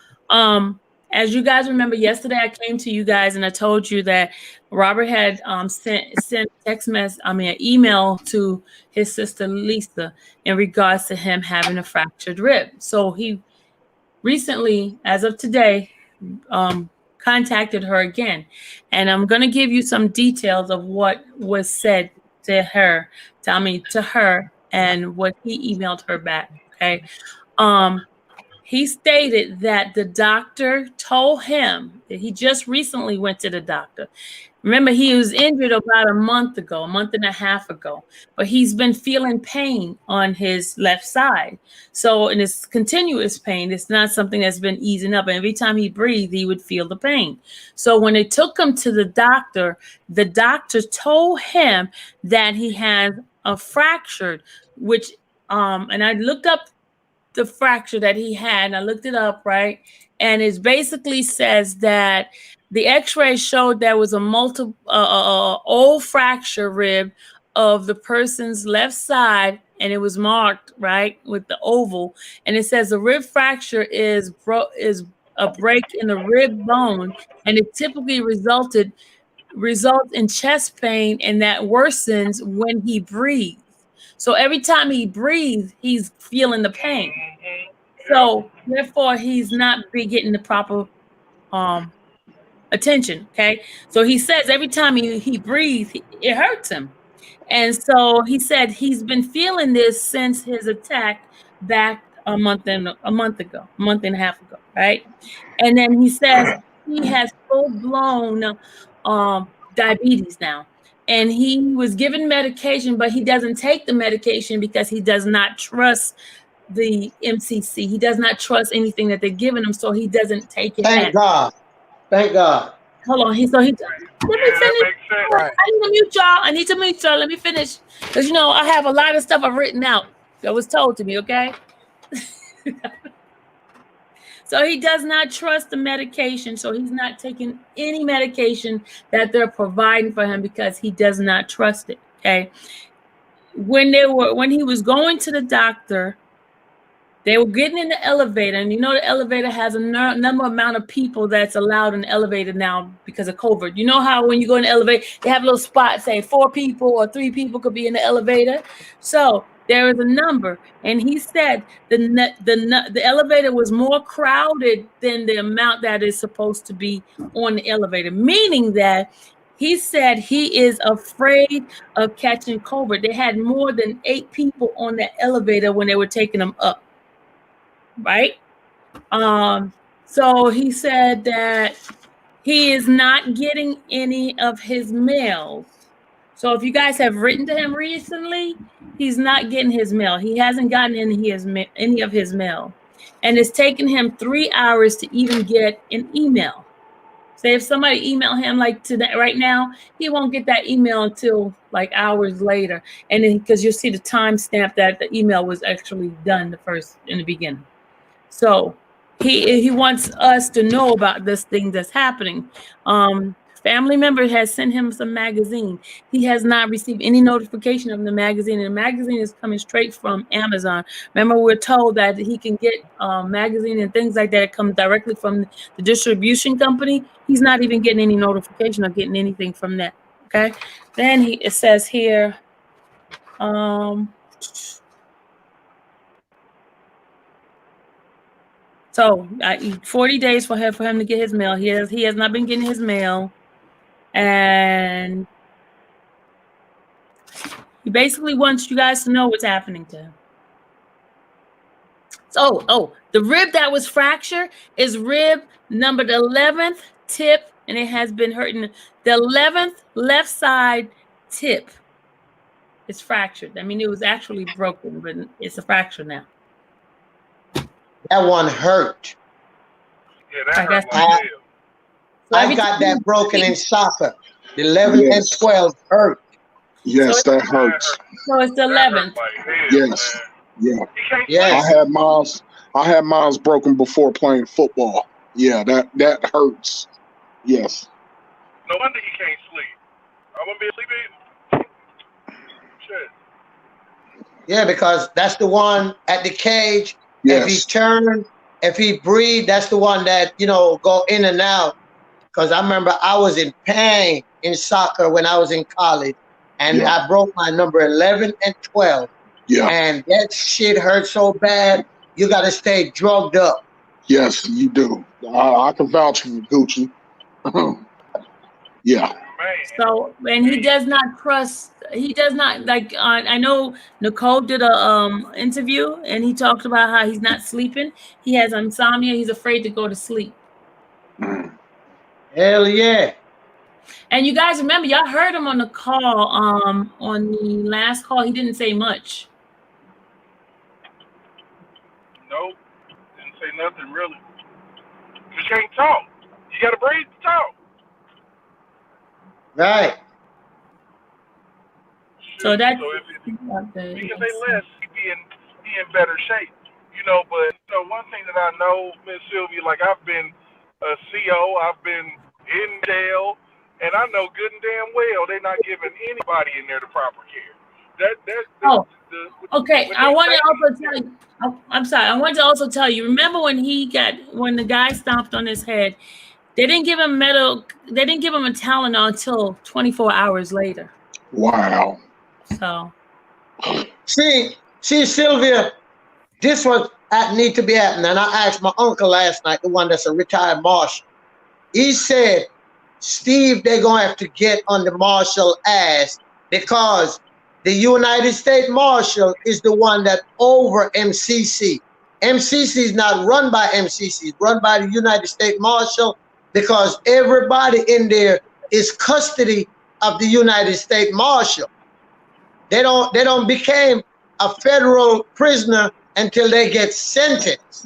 as you guys remember, yesterday I came to you guys and I told you that Robert had sent an email to his sister Lisa in regards to him having a fractured rib. So he recently, as of today, contacted her again, and I'm going to give you some details of what was said to her. To her, and what he emailed her back. Okay. He stated that the doctor told him that he just recently went to the doctor. Remember, he was injured about a month and a half ago, but he's been feeling pain on his left side. So, and it's continuous pain. It's not something that's been easing up. And every time he breathed, he would feel the pain. So when they took him to the doctor told him that he has a fractured, which, and I looked up the fracture that he had, and I looked it up, right? And it basically says that the x-ray showed there was a multiple old fracture rib of the person's left side, and it was marked, right, with the oval, and it says the rib fracture is a break in the rib bone, and it typically results in chest pain, and that worsens when he breathes. So every time he breathes, he's feeling the pain. So therefore, he's not be getting the proper attention. Okay. So he says every time he breathes, it hurts him. And so he said he's been feeling this since his attack back a month and a half ago, right? And then he says he has full-blown diabetes now. And he was given medication, but he doesn't take the medication because he does not trust the MCC. He does not trust anything that they're giving him, so he doesn't take it Thank back. God. Thank God. Hold on. Let me Yeah, finish. that makes sense. Right. I need to mute y'all. Let me finish. Because, I have a lot of stuff I've written out that was told to me, okay? So he does not trust the medication. So he's not taking any medication that they're providing for him because he does not trust it, okay? When he was going to the doctor, they were getting in the elevator, and the elevator has a number amount of people that's allowed in the elevator now because of COVID. You know how when you go in the elevator, they have a little spot, say 4 people or 3 people could be in the elevator. So there is a number, and he said the elevator was more crowded than the amount that is supposed to be on the elevator, meaning that he said he is afraid of catching COVID. They had more than 8 people on the elevator when they were taking him up. Right? So he said that he is not getting any of his mails. So if you guys have written to him recently, he's not getting his mail. He hasn't gotten any of his mail. And it's taken him 3 hours to even get an email. Say if somebody email him like today, right now, he won't get that email until like hours later. And then because you'll see the timestamp that the email was actually done in the beginning. So he wants us to know about this thing that's happening. Family member has sent him some magazine. He has not received any notification of the magazine, and the magazine is coming straight from Amazon. Remember, we're told that he can get magazine and things like that come directly from the distribution company. He's not even getting any notification or getting anything from that. Okay. Then it says here, so 40 days for him to get his mail. He has not been getting his mail, and he basically wants you guys to know what's happening to him. So, the rib that was fractured is rib number 11th tip, and it has been hurting. The 11th left side tip is fractured. I mean, it was actually broken, but it's a fracture now. That one hurt. Yeah, that Right, hurt like hell. I got that broken in soccer. The 11 and 12 hurt. Yes, So that hurts. So it's the That 11th. hurt like hell, Yes. man. Yeah. He can't Yes. I had miles broken before playing football. Yeah, that hurts. Yes. No wonder he can't sleep. I wouldn't be asleep either. Shit. Yeah, because that's the one at the cage. If he Yes. turn, if he breathe, that's the one that, go in and out. Because I remember I was in pain in soccer when I was in college, and Yeah. I broke my number 11 and 12. Yeah. And that shit hurt so bad, you got to stay drugged up. Yes, you do. I can vouch for you, Gucci. Yeah. Man. So, and he does not trust. He does not like. I know Nicole did a interview, and he talked about how he's not sleeping. He has insomnia. He's afraid to go to sleep. Mm. Hell yeah. And you guys remember, y'all heard him on the call. On the last call, he didn't say much. Nope. Didn't say nothing really. You can't talk. You gotta breathe to talk. Right. So that's if he can say less, he'd be in better shape. But one thing that I know, Miss Sylvia, like I've been a CO, I've been in jail, and I know good and damn well they're not giving anybody in there the proper care. Okay. I want to also tell you. I'm sorry. I want to also tell you. Remember when the guy stomped on his head? They didn't give him They didn't give him a Tylenol until 24 hours later. Wow. So. See, Sylvia, this was need to be happening. And I asked my uncle last night, the one that's a retired marshal. He said, Steve, they're going to have to get on the marshal ass because the United States Marshal is the one that over MCC. MCC is not run by MCC, it's run by the United States Marshal because everybody in there is custody of the United States Marshal. They don't become a federal prisoner until they get sentenced.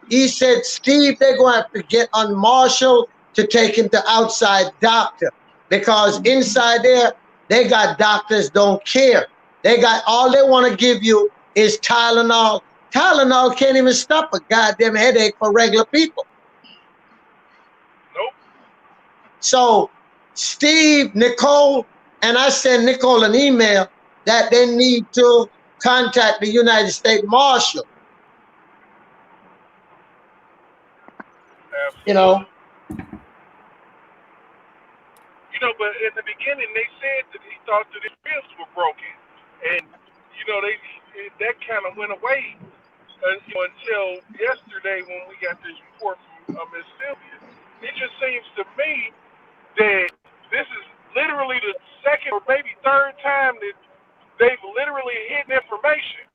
He said, Steve, they're going to have to get on Marshall to take him to outside doctor because inside there, they got doctors don't care. All they want to give you is Tylenol. Tylenol can't even stop a goddamn headache for regular people. Nope. So Steve, Nicole, and I sent Nicole an email that they need to contact the United States Marshal. Absolutely. But in the beginning, they said that he thought that his ribs were broken. And, that kind of went away until yesterday when we got this report from Miss Sylvia. It just seems to me that this is literally the second or maybe third time that they've literally hidden information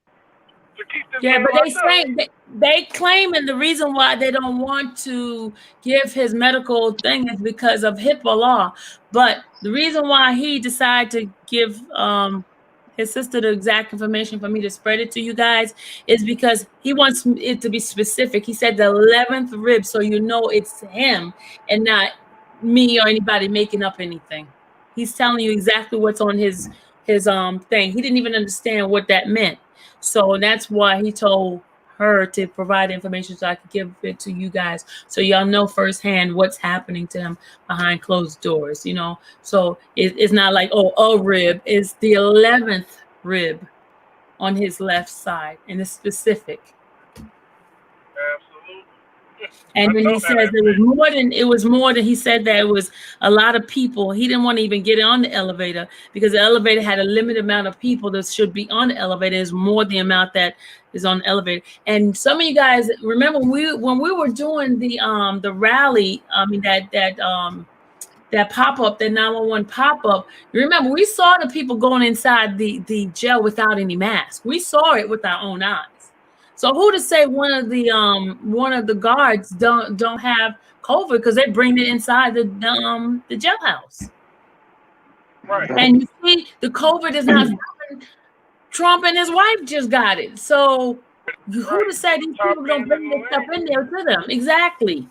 to keep this man but they claim, and the reason why they don't want to give his medical thing is because of HIPAA law. But the reason why he decided to give his sister the exact information for me to spread it to you guys is because he wants it to be specific. He said the 11th rib, so it's him and not me or anybody making up anything. He's telling you exactly what's on his thing. He didn't even understand what that meant. So that's why he told her to provide information so I could give it to you guys so y'all know firsthand what's happening to him behind closed doors, So it's not like, a rib. It's the 11th rib on his left side, and it's specific. Absolutely. And then he says it was more than he said that it was a lot of people. He didn't want to even get on the elevator because the elevator had a limited amount of people that should be on the elevator. It's more the amount that is on the elevator. And some of you guys remember when we were doing the rally, that pop-up, that 911 pop-up, you remember we saw the people going inside the jail without any mask. We saw it with our own eyes. So who to say one of the guards don't have COVID because they bring it inside the jailhouse. Right. And you see, the COVID is not stopping. Trump and his wife just got it. So who Right. to say these Top people don't men in bring the this stuff land. in there to them? Exactly.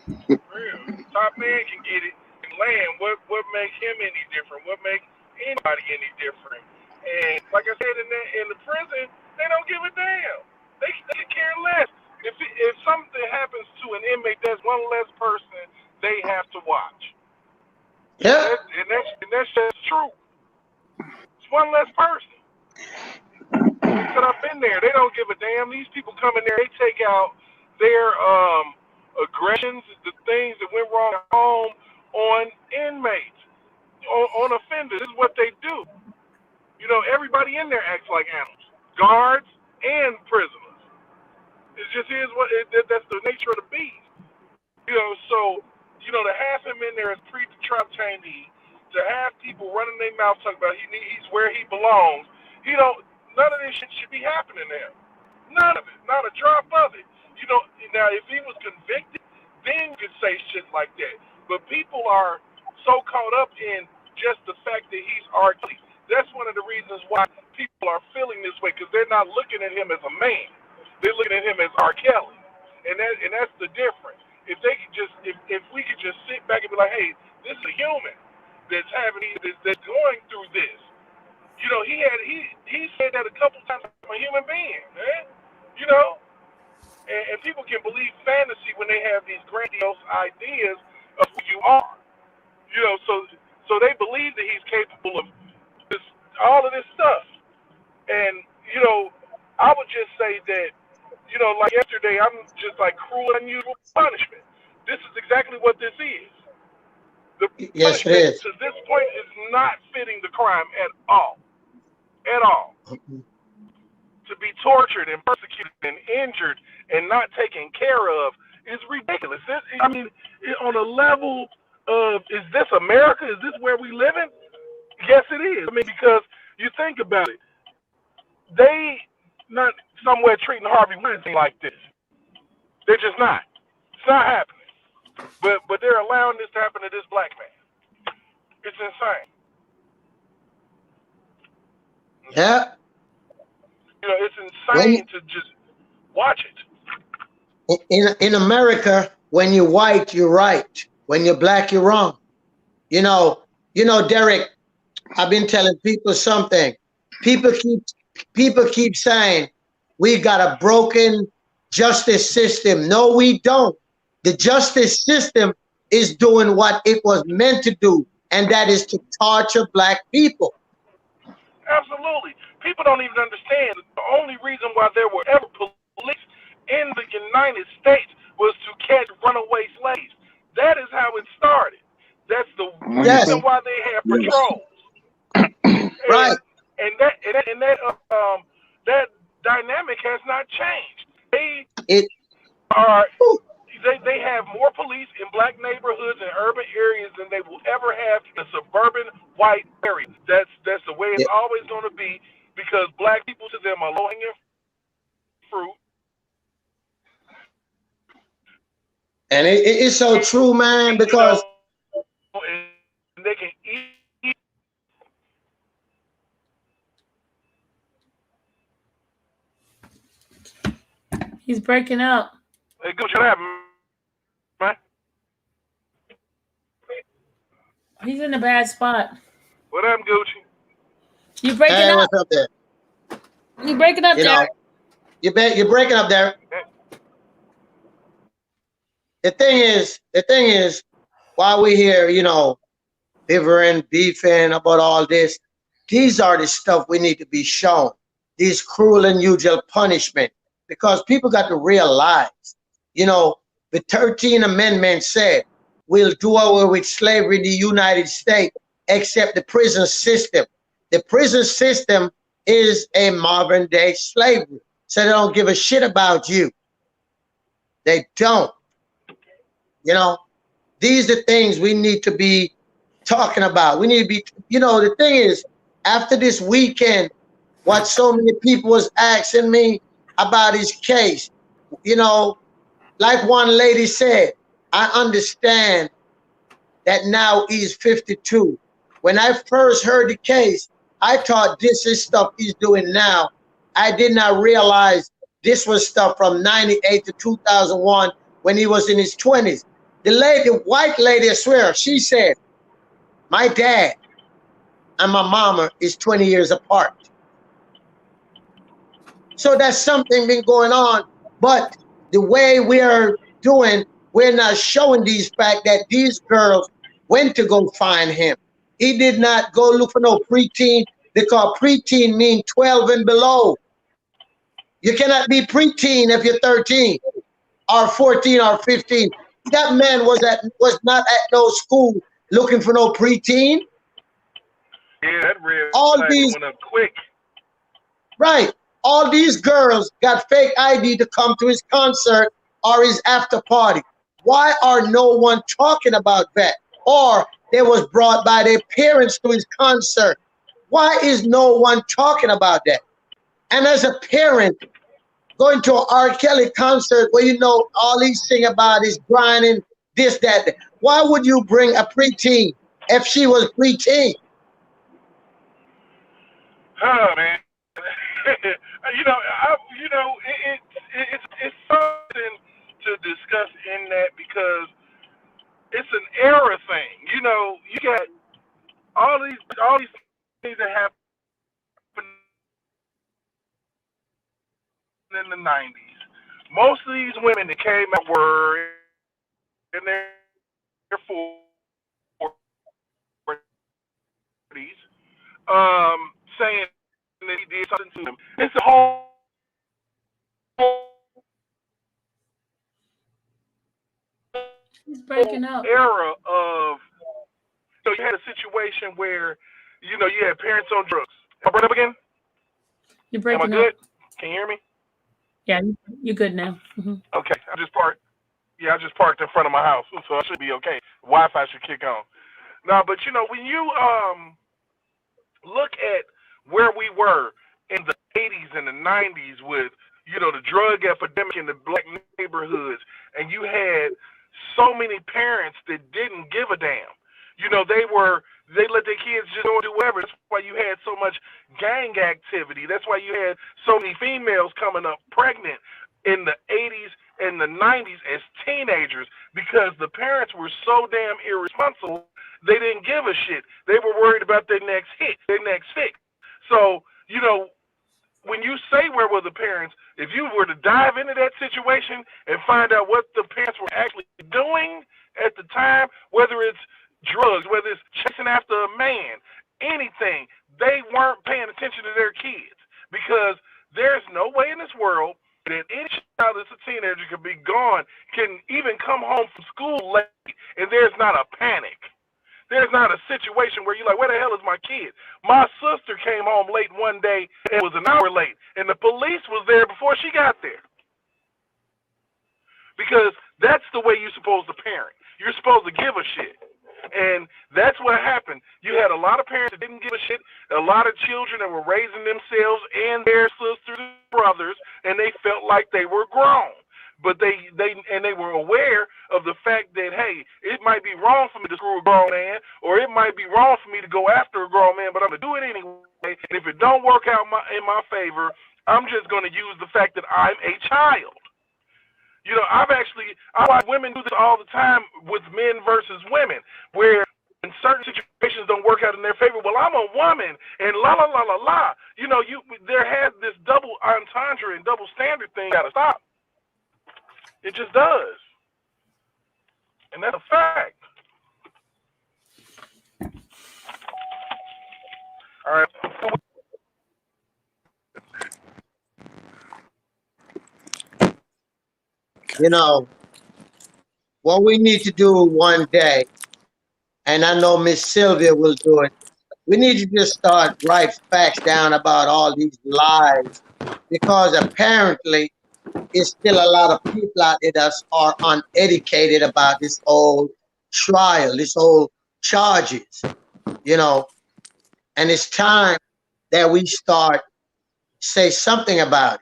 Real. Top man can get it and land. What makes him any different? What makes anybody any different? And like I said, in the prison, they don't give a damn. They care less. If something happens to an inmate, there's one less person they have to watch. Yeah. And that's just true. It's one less person. But I've been there. They don't give a damn. These people come in there, they take out their aggressions, the things that went wrong at home on inmates, on offenders. This is what they do. You know, everybody in there acts like animals, guards and prisoners. It just is that's the nature of the beast. You know, so you know to have him in there as pre-trial trainee, to have people running their mouth talking about he's where he belongs. None of this shit should be happening there. None of it. Not a drop of it. You know, now if he was convicted, then you could say shit like that. But people are so caught up in just the fact that he's R. Kelly. That's one of the reasons why people are feeling this way, because they're not looking at him as a man. They're looking at him as R. Kelly. And that's the difference. If they could just if we could just sit back and be like, hey, this is a human that's that's going through this. You know, he said that a couple times. I'm a human being, man. You know, and people can believe fantasy when they have these grandiose ideas of who you are. You know, so they believe that he's capable of all of this stuff. And you know, I would just say that, you know, like yesterday, I'm just like cruel and unusual punishment. This is exactly what this is. The Yes, it punishment is. to this point is not fitting the crime at all. At all. To be tortured and persecuted and injured and not taken care of is ridiculous. I mean, on a level of, is this America? Is this where we live in? Yes, it is. I mean, because you think about it, they not somewhere treating Harvey Weinstein like this. They're just not. It's not happening. But they're allowing this to happen to this black man. It's insane. Yeah. You know, it's insane to just watch it. In America, when you're white, you're right. When you're black, you're wrong. You know, Derek, I've been telling people something. People keep saying we got a broken justice system. No, we don't. The justice system is doing what it was meant to do, and that is to torture black people. Absolutely. People don't even understand the only reason why there were ever police in the United States was to catch runaway slaves. That is how it started. That's the reason why they have patrols. Right. And that dynamic has not changed. They have more police in black neighborhoods and urban areas than they will ever have in a suburban white area. That's the way it's always going to be, because black people to them are low-hanging fruit. And it's so true, man, because and they can eat. He's breaking up. Hey, good, what happened, man? He's in a bad spot. What happened, Gucci? You breaking up. What's up there? You breaking up there. You're breaking up there. The thing is, while we hear, you know, beefing about all this, these are the stuff we need to be shown. These cruel and unusual punishment, because people got to realize, you know, the 13th Amendment said we'll do away with slavery in the United States, except the prison system. The prison system is a modern day slavery. So they don't give a shit about you. They don't. You know, these are things we need to be talking about. We need to be, you know, the thing is, after this weekend, what so many people was asking me, about his case. You know, like one lady said, I understand that now he's 52. When I first heard the case, I thought this is stuff he's doing now. I did not realize this was stuff from 98 to 2001 when he was in his 20s. The lady, the white lady, I swear, she said, my dad and my mama is 20 years apart. So that's something been going on. But the way we are doing, we're not showing these facts that these girls went to go find him. He did not go look for no preteen, because preteen means 12 and below. You cannot be preteen if you're 13 or 14 or 15. That man was not at no school looking for no preteen. Yeah, that red All flag these, went up quick. right. All these girls got fake ID to come to his concert or his after party. Why are no one talking about that? Or they was brought by their parents to his concert. Why is no one talking about that? And as a parent, going to an R. Kelly concert where you know all he sing about is grinding, this, that. Why would you bring a preteen if she was preteen? Oh man, it's something to discuss in that, because it's an era thing. You know, you got all these things that happened in the 90s. Most of these women that came out were in their 40s, saying that he did something to them. It's a whole He's breaking up. era of, so you had a situation where, you had parents on drugs. Am I bring up again? You're Am I breaking good? up. Can you hear me? Yeah, you're good now. Okay, I just parked in front of my house, so I should be okay. Wi-Fi should kick on. No, but when you look at where we were in the 80s and the 90s with, the drug epidemic in the black neighborhoods, and you had so many parents that didn't give a damn. They let their kids just go and do whatever. That's why you had so much gang activity. That's why you had so many females coming up pregnant in the 80s and the 90s as teenagers, because the parents were so damn irresponsible, they didn't give a shit. They were worried about their next hit, their next fix. So, when you say where were the parents, if you were to dive into that situation and find out what the parents were actually doing at the time, whether it's drugs, whether it's chasing after a man, anything, they weren't paying attention to their kids, because there's no way in this world that any child that's a teenager can even come home from school late, and there's not a panic. There's not a situation where you're like, where the hell is my kid? My sister came home late one day and was an hour late, and the police was there before she got there. Because that's the way you're supposed to parent. You're supposed to give a shit. And that's what happened. You had a lot of parents that didn't give a shit, a lot of children that were raising themselves and their sisters and brothers, and they felt like they were grown. But they were aware of the fact that, hey, it might be wrong for me to screw a grown man, or it might be wrong for me to go after a grown man, but I'm going to do it anyway. And if it don't work out in my favor, I'm just going to use the fact that I'm a child. I watch women do this all the time with men versus women, where in certain situations don't work out in their favor. Well, I'm a woman, and la la la la la. There has this double entendre and double standard thing got to stop. It just does, and that's a fact. All right. What we need to do one day, and I know Miss Sylvia will do it, we need to just start write facts down about all these lies, because apparently it's still a lot of people out there that are uneducated about this whole trial, this whole charges, and it's time that we start say something about it.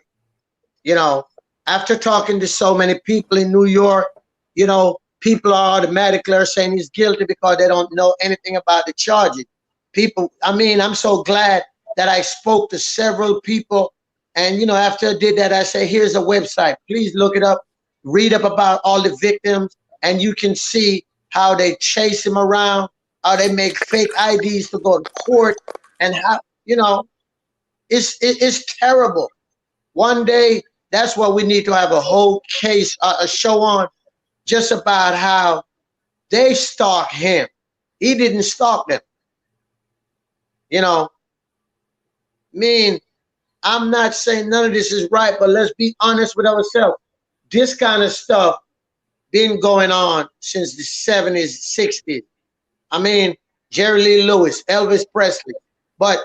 You know, after talking to so many people in New York, you know, people are automatically saying he's guilty because they don't know anything about the charges. People, I mean, I'm so glad that I spoke to several people. And, you know, after I did that, I said, here's a website. Please look it up, read up about all the victims, and you can see how they chase him around, how they make fake IDs to go to court, and how, you know, it's terrible. One day, that's what we need to have a whole case, a show on, just about how they stalk him. He didn't stalk them. You know, I mean, I'm not saying none of this is right, but let's be honest with ourselves. This kind of stuff been going on since the 70s, 60s. I mean, Jerry Lee Lewis, Elvis Presley. But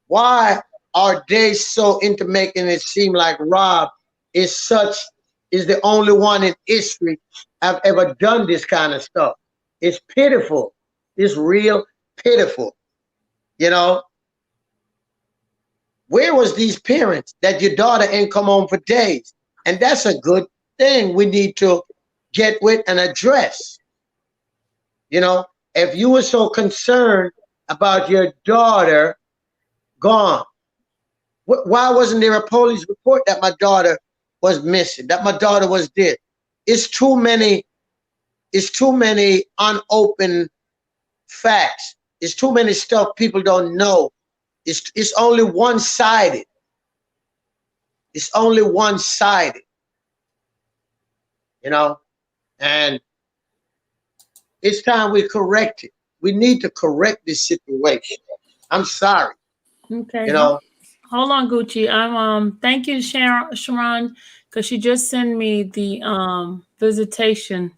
why are they so into making it seem like Rob is the only one in history I've ever done this kind of stuff? It's pitiful. It's real pitiful. You know, where was these parents that your daughter ain't come home for days? And that's a good thing we need to get with and address. You know, if you were so concerned about your daughter gone, why wasn't there a police report that my daughter was missing, that my daughter was dead? It's too many unopened facts. It's too many stuff people don't know. It's only one-sided. It's only one-sided. You know, and it's time we correct it. We need to correct this situation. I'm sorry. Okay. You know. Hold on, Gucci. I'm thank you, Sharon, because she just sent me the visitation.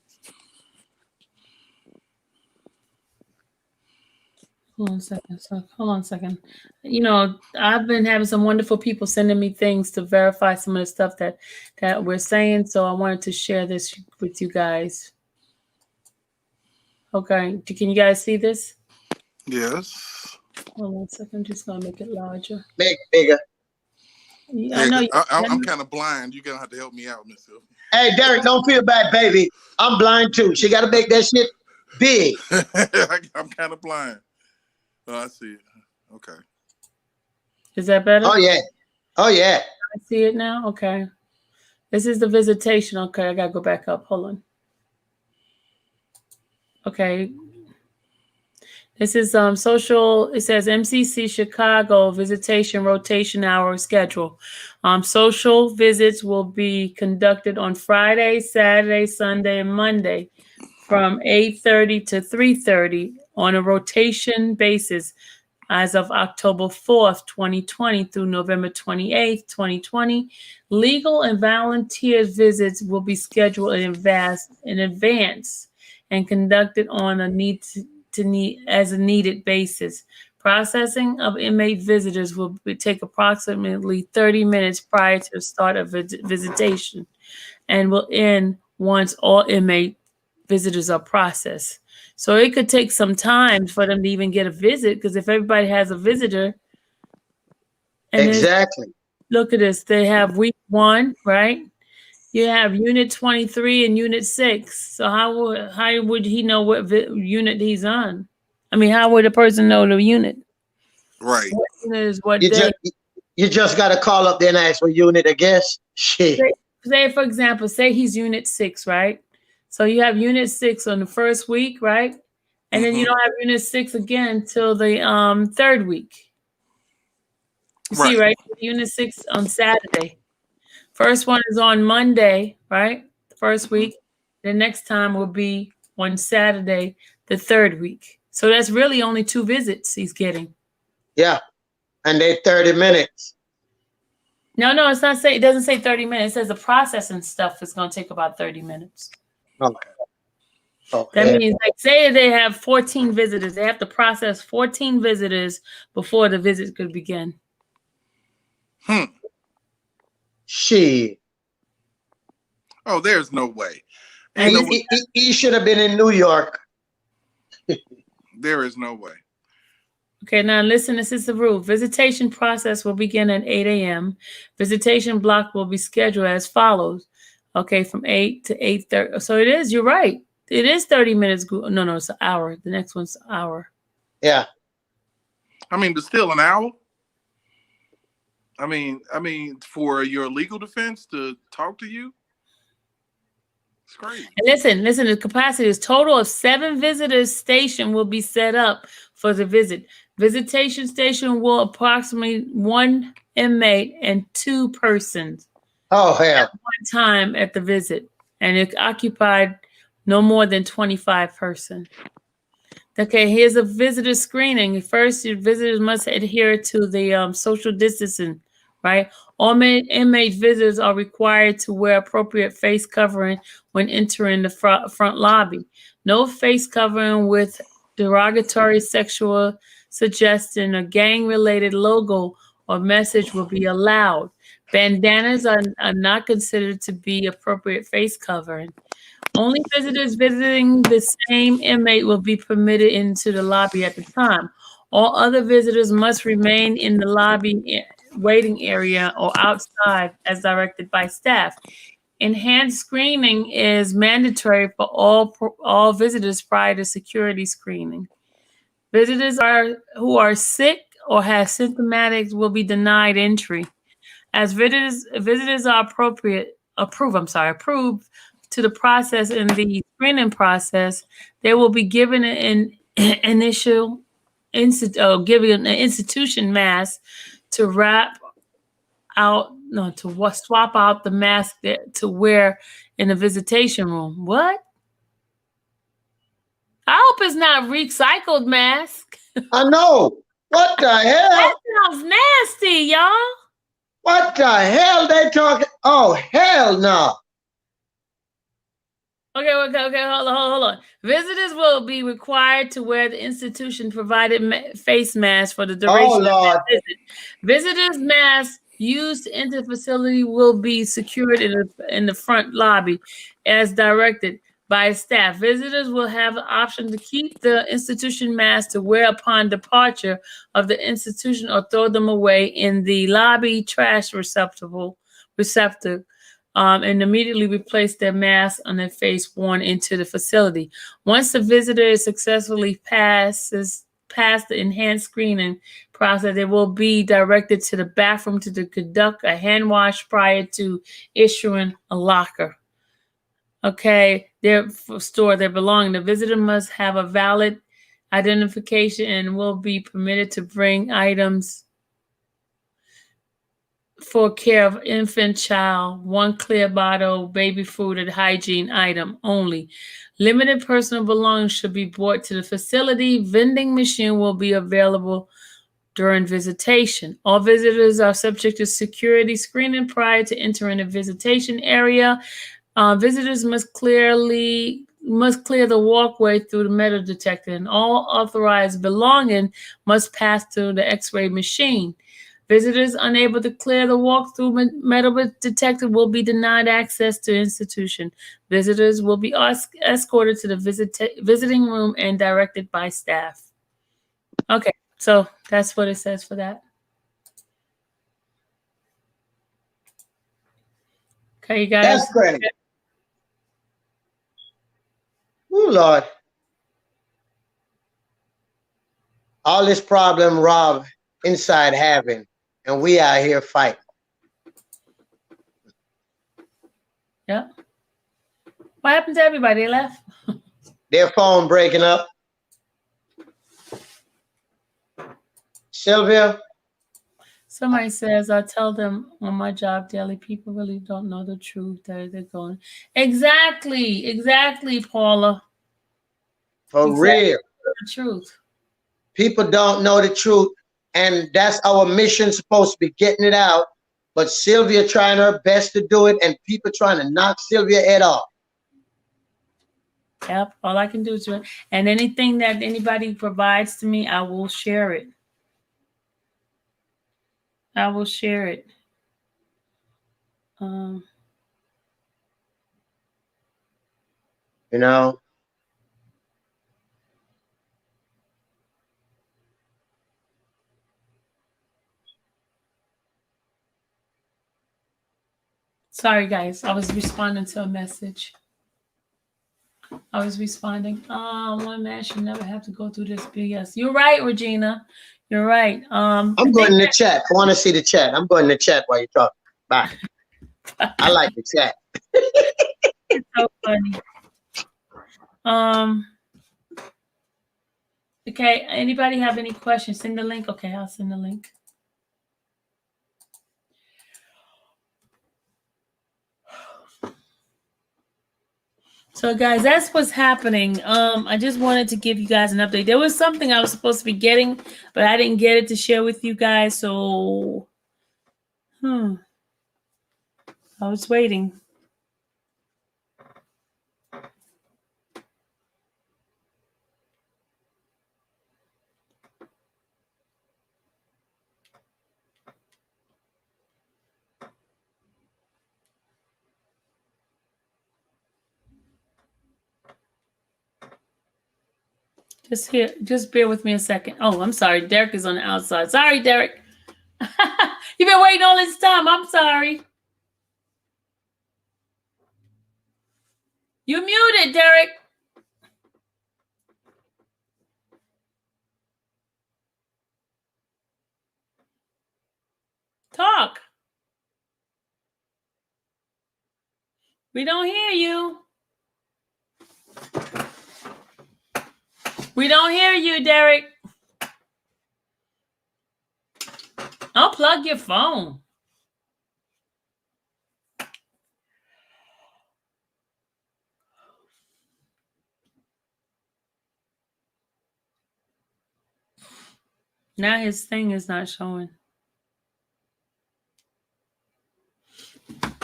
Hold on a second. Hold on a second. You know, I've been having some wonderful people sending me things to verify some of the stuff that we're saying. So I wanted to share this with you guys. Okay. Can you guys see this? Yes. Hold on a second. I'm just gonna make it larger. Make it bigger. Yeah, I know. I'm kind of blind. You're gonna have to help me out, Miss Sylvia. Hey, Derek, don't feel bad, baby. I'm blind too. She got to make that shit big. I'm kind of blind. Oh, I see it. Okay. Is that better? Oh yeah. Oh yeah. I see it now. Okay. This is the visitation. Okay, I gotta go back up. Hold on. Okay. This is social. It says MCC Chicago visitation rotation hour schedule. Social visits will be conducted on Friday, Saturday, Sunday, and Monday from 8:30 to 3:30 on a rotation basis as of October 4th, 2020 through November 28th, 2020. Legal and volunteer visits will be scheduled in advance and conducted on a as a needed basis. Processing of inmate visitors will take approximately 30 minutes prior to the start of visitation and will end once all inmate visitors are processed. So it could take some time for them to even get a visit, because if everybody has a visitor, and exactly. Look at this, they have week 1, right? You have unit 23 and unit 6. So how would he know what unit he's on? I mean, how would a person know the unit? Right. What unit is what You day? you just got to call up there and ask for unit, I guess. Shit. Say, for example, say he's unit 6, right? So you have unit 6 on the first week, right? And then you don't have unit 6 again till the 3rd week. You see, right? Unit 6 on Saturday. First one is on Monday, right? The first week. The next time will be on Saturday, the 3rd week. So that's really only 2 visits he's getting. Yeah. And they 30 minutes. No, it's not it doesn't say 30 minutes. It says the processing stuff is going to take about 30 minutes. Okay. That means, like, say they have 14 visitors. They have to process 14 visitors before the visit could begin. Shit. Oh, there's no way. He should have been in New York. There is no way. Okay, now listen, this is the rule. Visitation process will begin at 8 a.m. Visitation block will be scheduled as follows. Okay, from 8 to 8:30. So it is, you're right. It is 30 minutes. No, it's an hour. The next one's an hour. Yeah. I mean, but still an hour. I mean, for your legal defense to talk to you, it's crazy. And listen, the capacity is total of 7 visitors station will be set up for the visit. Visitation station will approximately 1 inmate and 2 persons Oh hell. at one time at the visit, and it occupied no more than 25 persons. Okay, here's a visitor screening. First, your visitors must adhere to the social distancing, right? All inmate visitors are required to wear appropriate face covering when entering the front lobby. No face covering with derogatory sexual suggestion or gang-related logo or message will be allowed. Bandanas are not considered to be appropriate face covering. Only visitors visiting the same inmate will be permitted into the lobby at the time. All other visitors must remain in the lobby waiting area or outside as directed by staff. Enhanced screening is mandatory for all visitors prior to security screening. Visitors who are sick or have symptomatics will be denied entry. As visitors are approved to the process in the screening process, they will be given an institution mask to swap out the mask to wear in the visitation room. What? I hope it's not recycled mask. I know. What the hell? That sounds nasty, y'all. What the hell they talking? Oh hell no. Okay, hold on. Visitors will be required to wear the institution provided face mask for the duration of the visit. Visitors' masks used to enter the facility will be secured in the front lobby as directed by staff. Visitors will have the option to keep the institution mask to wear upon departure of the institution or throw them away in the lobby trash receptacle. And immediately replace their mask on their face worn into the facility. Once the visitor successfully passes the enhanced screening process, they will be directed to the bathroom to conduct a hand wash prior to issuing a locker. Okay, store their belongings. The visitor must have a valid identification and will be permitted to bring items for care of infant child, 1 clear bottle, baby food, and hygiene item only. Limited personal belongings should be brought to the facility. Vending machine will be available during visitation. All visitors are subject to security screening prior to entering the visitation area. Visitors must clear the walkway through the metal detector, and all authorized belonging must pass through the X-ray machine. Visitors unable to clear the walk-through metal detector will be denied access to institution. Visitors will be escorted to the visiting room and directed by staff. Okay, so that's what it says for that. Okay, you guys. That's great. Oh Lord. All this problem Rob inside having, and we out here fighting. Yeah. What happened to everybody? They left? Their phone breaking up. Sylvia? Somebody says, I tell them on my job daily, people really don't know the truth. They're going. Exactly, Paula. For real. The truth. People don't know the truth, and that's our mission, supposed to be getting it out. But Sylvia trying her best to do it, and people trying to knock Sylvia head off. Yep, all I can do is, and anything that anybody provides to me, I will share it. I will share it. You know, Sorry, guys. I was responding to a message. I was responding. One man should never have to go through this BS. You're right, Regina. You're right. I'm going in the chat. I want to see the chat. I'm going in the chat while you're talking. Bye. I like the chat. It's so funny. Okay. Anybody have any questions? Send the link. Okay, I'll send the link. So, guys, that's what's happening. I just wanted to give you guys an update. There was something I was supposed to be getting, but I didn't get it to share with you guys. So, I was waiting. Just bear with me a second. Oh, I'm sorry. Derek is on the outside. Sorry, Derek. You've been waiting all this time. I'm sorry. You muted, Derek. Talk. We don't hear you. We don't hear you, Derek. Unplug your phone. Now his thing is not showing.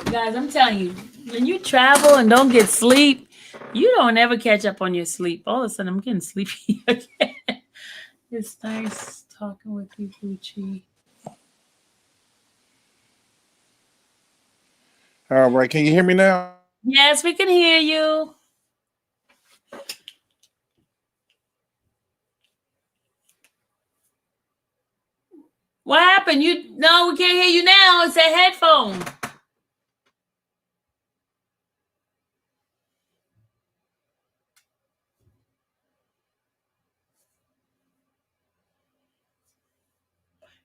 Guys, I'm telling you, when you travel and don't get sleep, you don't ever catch up on your sleep. All of a sudden, I'm getting sleepy again. It's nice talking with you, Gucci. All right, can you hear me now? Yes, we can hear you. What happened? No, we can't hear you now. It's a headphone.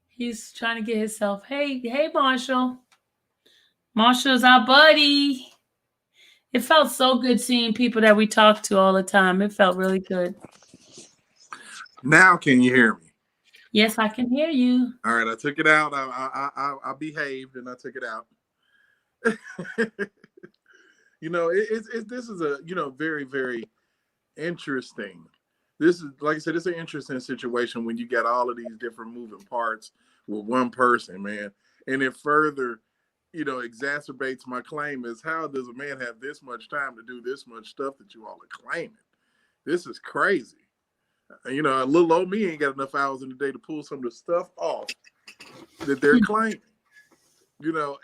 He's trying to get himself. Hey, Marshall. Marshall's our buddy. It felt so good seeing people that we talk to all the time. It felt really good. Now can you hear me? Yes, I can hear you. All right, I took it out. I behaved and I took it out. This is a very, very interesting. This is, like I said, it's an interesting situation when you got all of these different moving parts with one person, man. And it further, exacerbates my claim is, how does a man have this much time to do this much stuff that you all are claiming? This is crazy. A little old me ain't got enough hours in the day to pull some of the stuff off that they're claiming. One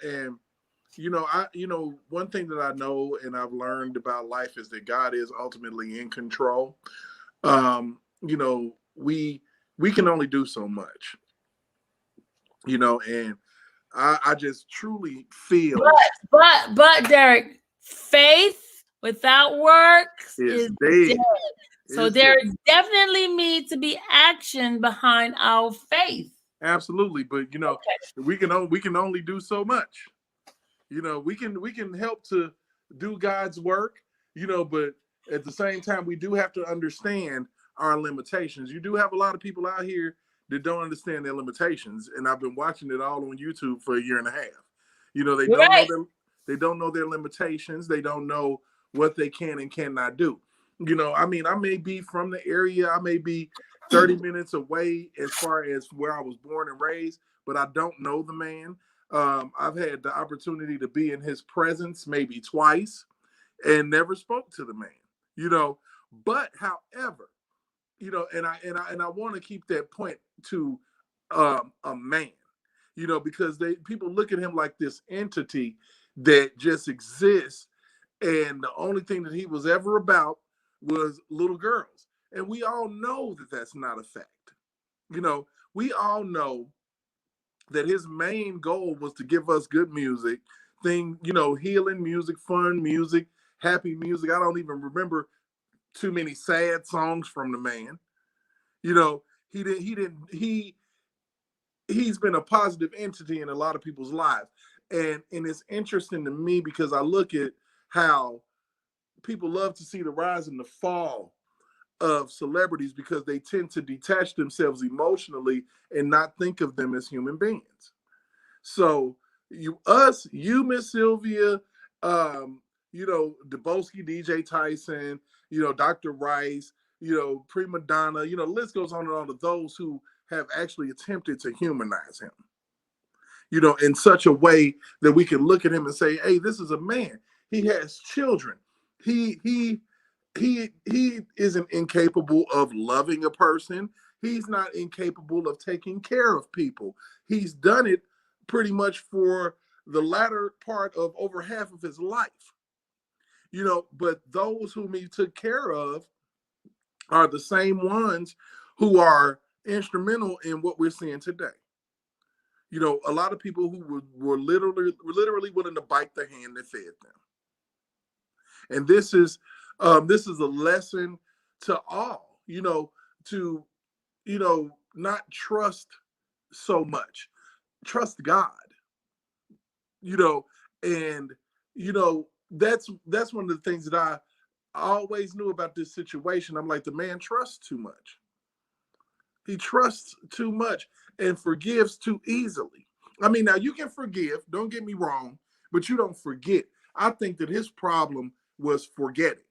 thing that I know and I've learned about life is that God is ultimately in control. We can only do so much, and I just truly feel. But Derek, faith without works is dead. So there definitely needs to be action behind our faith. Absolutely, but we can only do so much. We can help to do God's work, but at the same time, we do have to understand our limitations. You do have a lot of people out here that don't understand their limitations, and I've been watching it all on YouTube for a year and a half. They don't know their limitations. They don't know what they can and cannot do. I may be from the area. I may be 30 minutes away as far as where I was born and raised, but I don't know the man. I've had the opportunity to be in his presence maybe twice and never spoke to the man, but however, and I want to keep that point to a man, because people look at him like this entity that just exists. And the only thing that he was ever about was little girls. And we all know that that's not a fact. We all know that his main goal was to give us good music, thing, you know, healing music, fun music, happy music. I don't even remember too many sad songs from the man. You know, he's been a positive entity in a lot of people's lives. And it's interesting to me because I look at how people love to see the rise and the fall of celebrities because they tend to detach themselves emotionally and not think of them as human beings. So you, Miss Sylvia, you know, Debosky, DJ Tyson, you know, Dr. Rice, you know, Prima Donna, you know, the list goes on and on of those who have actually attempted to humanize him, you know, in such a way that we can look at him and say, hey, this is a man. He has children. He isn't incapable of loving a person. He's not incapable of taking care of people. He's done it pretty much for the latter part of over half of his life. You know, but those whom he took care of are the same ones who are instrumental in what we're seeing today. You know, a lot of people who were literally willing to bite the hand that fed them. And this is a lesson to all, you know, to, you know, not trust so much. Trust God, you know, and, you know, that's one of the things that I always knew about this situation. I'm like, the man trusts too much. He trusts too much and forgives too easily. I mean, now you can forgive, don't get me wrong, but you don't forget. I think that his problem was forgetting.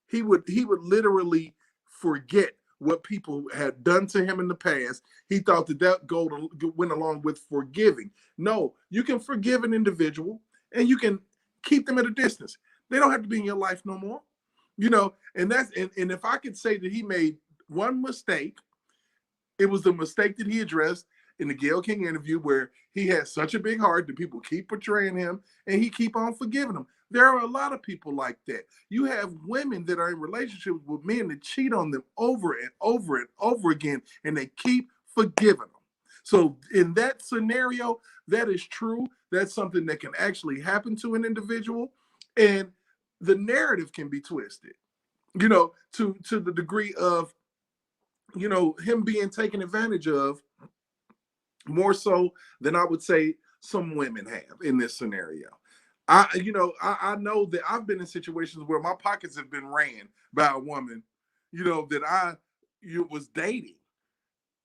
He would literally forget what people had done to him in the past. He thought that went along with forgiving. No, you can forgive an individual and you can keep them at a distance. They don't have to be in your life no more. You know, and if I could say that he made one mistake, it was the mistake that he addressed in the Gayle King interview, where he has such a big heart that people keep portraying him and he keep on forgiving them. There are a lot of people like that. You have women that are in relationships with men that cheat on them over and over and over again, and they keep forgiving them. So in that scenario, that is true. That's something that can actually happen to an individual, and the narrative can be twisted, you know, to the degree of, you know, him being taken advantage of more so than I would say some women have in this scenario. I know that I've been in situations where my pockets have been ran by a woman, you know, that I was dating,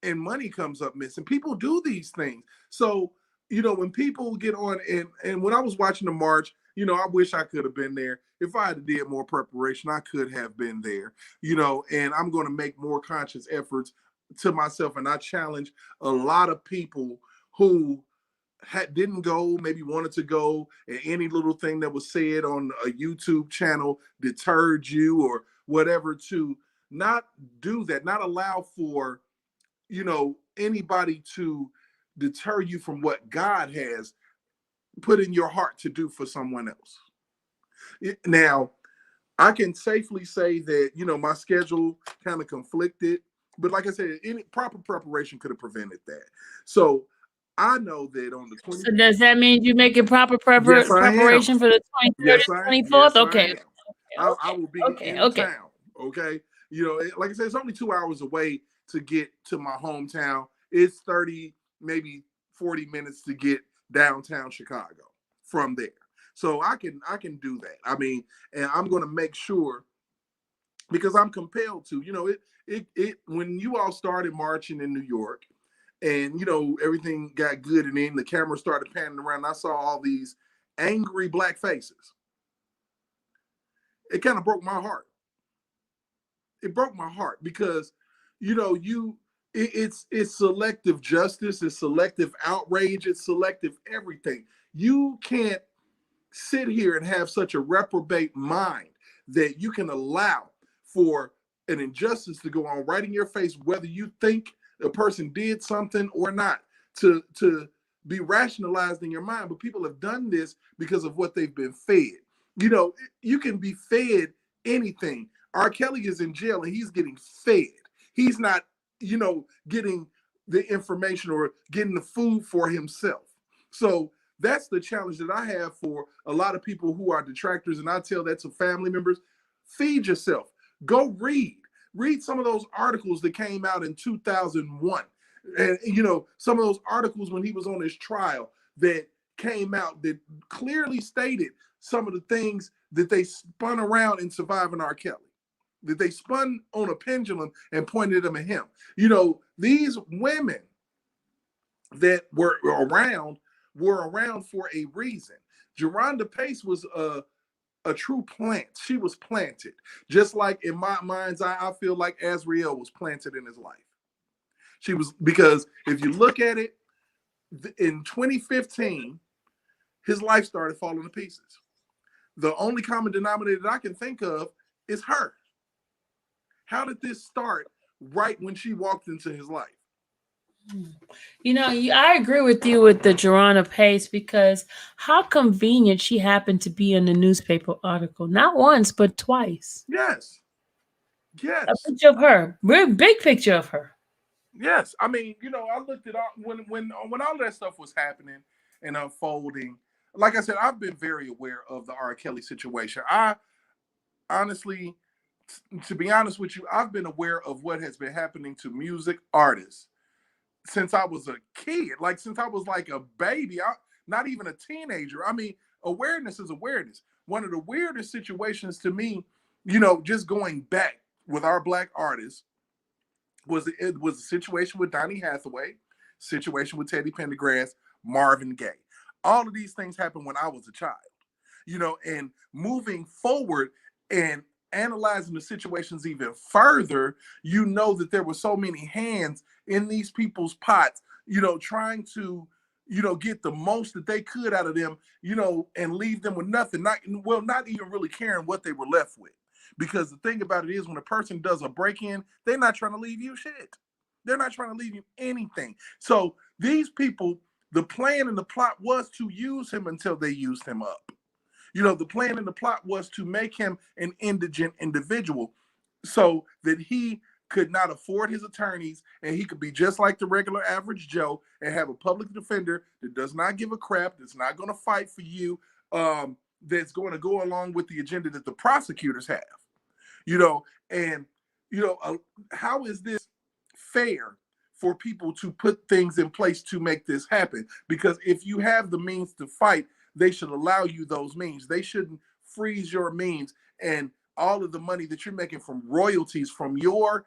and money comes up missing. People do these things. So, you know, when people get on, and when I was watching the march, you know, I wish I could have been there. If I had did more preparation, I could have been there, you know, and I'm going to make more conscious efforts to myself. And I challenge a lot of people who didn't go, maybe wanted to go, and any little thing that was said on a YouTube channel deterred you or whatever, to not do that, not allow for, you know, anybody to deter you from what God has put in your heart to do for someone else. Now, I can safely say that, you know, my schedule kind of conflicted, but like I said, any proper preparation could have prevented that. So I know that on the 20th. So does that mean you making proper Yes, I am. preparation for the 23rd and 24th? Okay. I will be in town. Okay. You know, like I said, it's only 2 hours away to get to my hometown. It's 30, maybe 40 minutes to get downtown Chicago from there. So I can do that. I mean, and I'm going to make sure, because I'm compelled to. You know, it when you all started marching in New York, and, you know, everything got good, and then the camera started panning around, I saw all these angry black faces. It kind of broke my heart. It broke my heart because, you know, it's selective justice, it's selective outrage, it's selective everything. You can't sit here and have such a reprobate mind that you can allow for an injustice to go on right in your face, whether you think a person did something or not, to be rationalized in your mind. But people have done this because of what they've been fed. You know, you can be fed anything. R. Kelly is in jail and he's getting fed. He's not, you know, getting the information or getting the food for himself. So that's the challenge that I have for a lot of people who are detractors, and I tell that to family members. Feed yourself. Go read. Read some of those articles that came out in 2001. And, you know, some of those articles when he was on his trial that came out that clearly stated some of the things that they spun around in Surviving R. Kelly, that they spun on a pendulum and pointed them at him. You know, these women that were around for a reason. Geronda Pace was a true plant. She was planted. Just like in my mind's eye, I feel like Azriel was planted in his life. She was, because if you look at it, in 2015, his life started falling to pieces. The only common denominator that I can think of is her. How did this start right when she walked into his life? You know, I agree with you with the Geronda Pace, because how convenient she happened to be in the newspaper article. Not once, but twice. Yes. Yes. A picture of her. Real big picture of her. Yes. I mean, you know, I looked at all, when all that stuff was happening and unfolding. Like I said, I've been very aware of the R. Kelly situation. I honestly, to be honest with you, I've been aware of what has been happening to music artists since I was a kid, like since I was like a baby, not even a teenager. I mean, awareness is awareness. One of the weirdest situations to me, you know, just going back with our Black artists, was a situation with Donny Hathaway, situation with Teddy Pendergrass, Marvin Gaye. All of these things happened when I was a child, you know, and moving forward and analyzing the situations even further, you know that there were so many hands in these people's pots, you know, trying to, you know, get the most that they could out of them, you know, and leave them with nothing, not even really caring what they were left with. Because the thing about it is, when a person does a break-in, they're not trying to leave you shit. They're not trying to leave you anything. So these people, the plan and the plot was to use him until they used him up. You know, the plan and the plot was to make him an indigent individual so that he could not afford his attorneys and he could be just like the regular average Joe and have a public defender that does not give a crap, that's not going to fight for you, that's going to go along with the agenda that the prosecutors have. You know, and, you know, how is this fair for people to put things in place to make this happen? Because if you have the means to fight, they should allow you those means. They shouldn't freeze your means and all of the money that you're making from royalties from your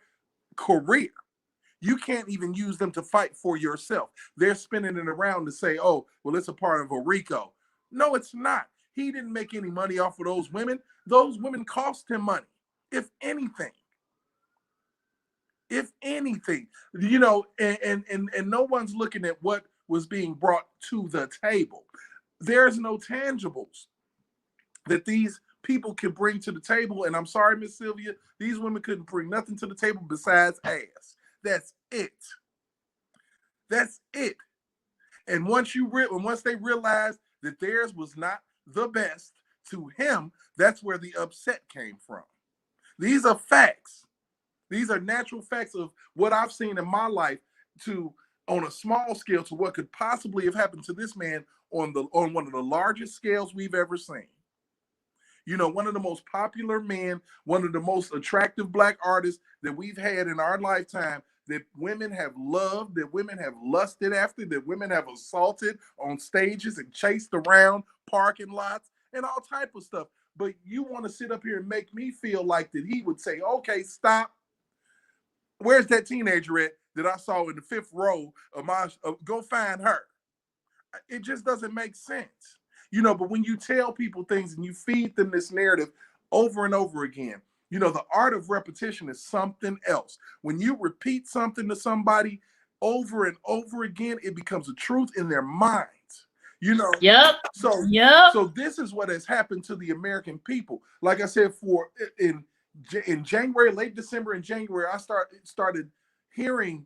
career. You can't even use them to fight for yourself. They're spinning it around to say, oh, well, it's a part of a RICO. No, it's not. He didn't make any money off of those women. Those women cost him money, if anything. If anything, you know, and no one's looking at what was being brought to the table. There's no tangibles that these people can bring to the table. And I'm sorry, Miss Sylvia, these women couldn't bring nothing to the table besides ass. That's it. That's it. And once they realized that theirs was not the best to him, that's where the upset came from. These are facts. These are natural facts of what I've seen in my life, on a small scale, to what could possibly have happened to this man on one of the largest scales we've ever seen. You know, one of the most popular men, one of the most attractive Black artists that we've had in our lifetime, that women have loved, that women have lusted after, that women have assaulted on stages and chased around parking lots and all type of stuff. But you want to sit up here and make me feel like that he would say, okay, stop. Where's that teenager at that I saw in the 5th row of my, go find her? It just doesn't make sense. You know, but when you tell people things and you feed them this narrative over and over again, you know, the art of repetition is something else. When you repeat something to somebody over and over again, it becomes a truth in their minds. You know, So this is what has happened to the American people. Like I said, in January, late December and January, I started hearing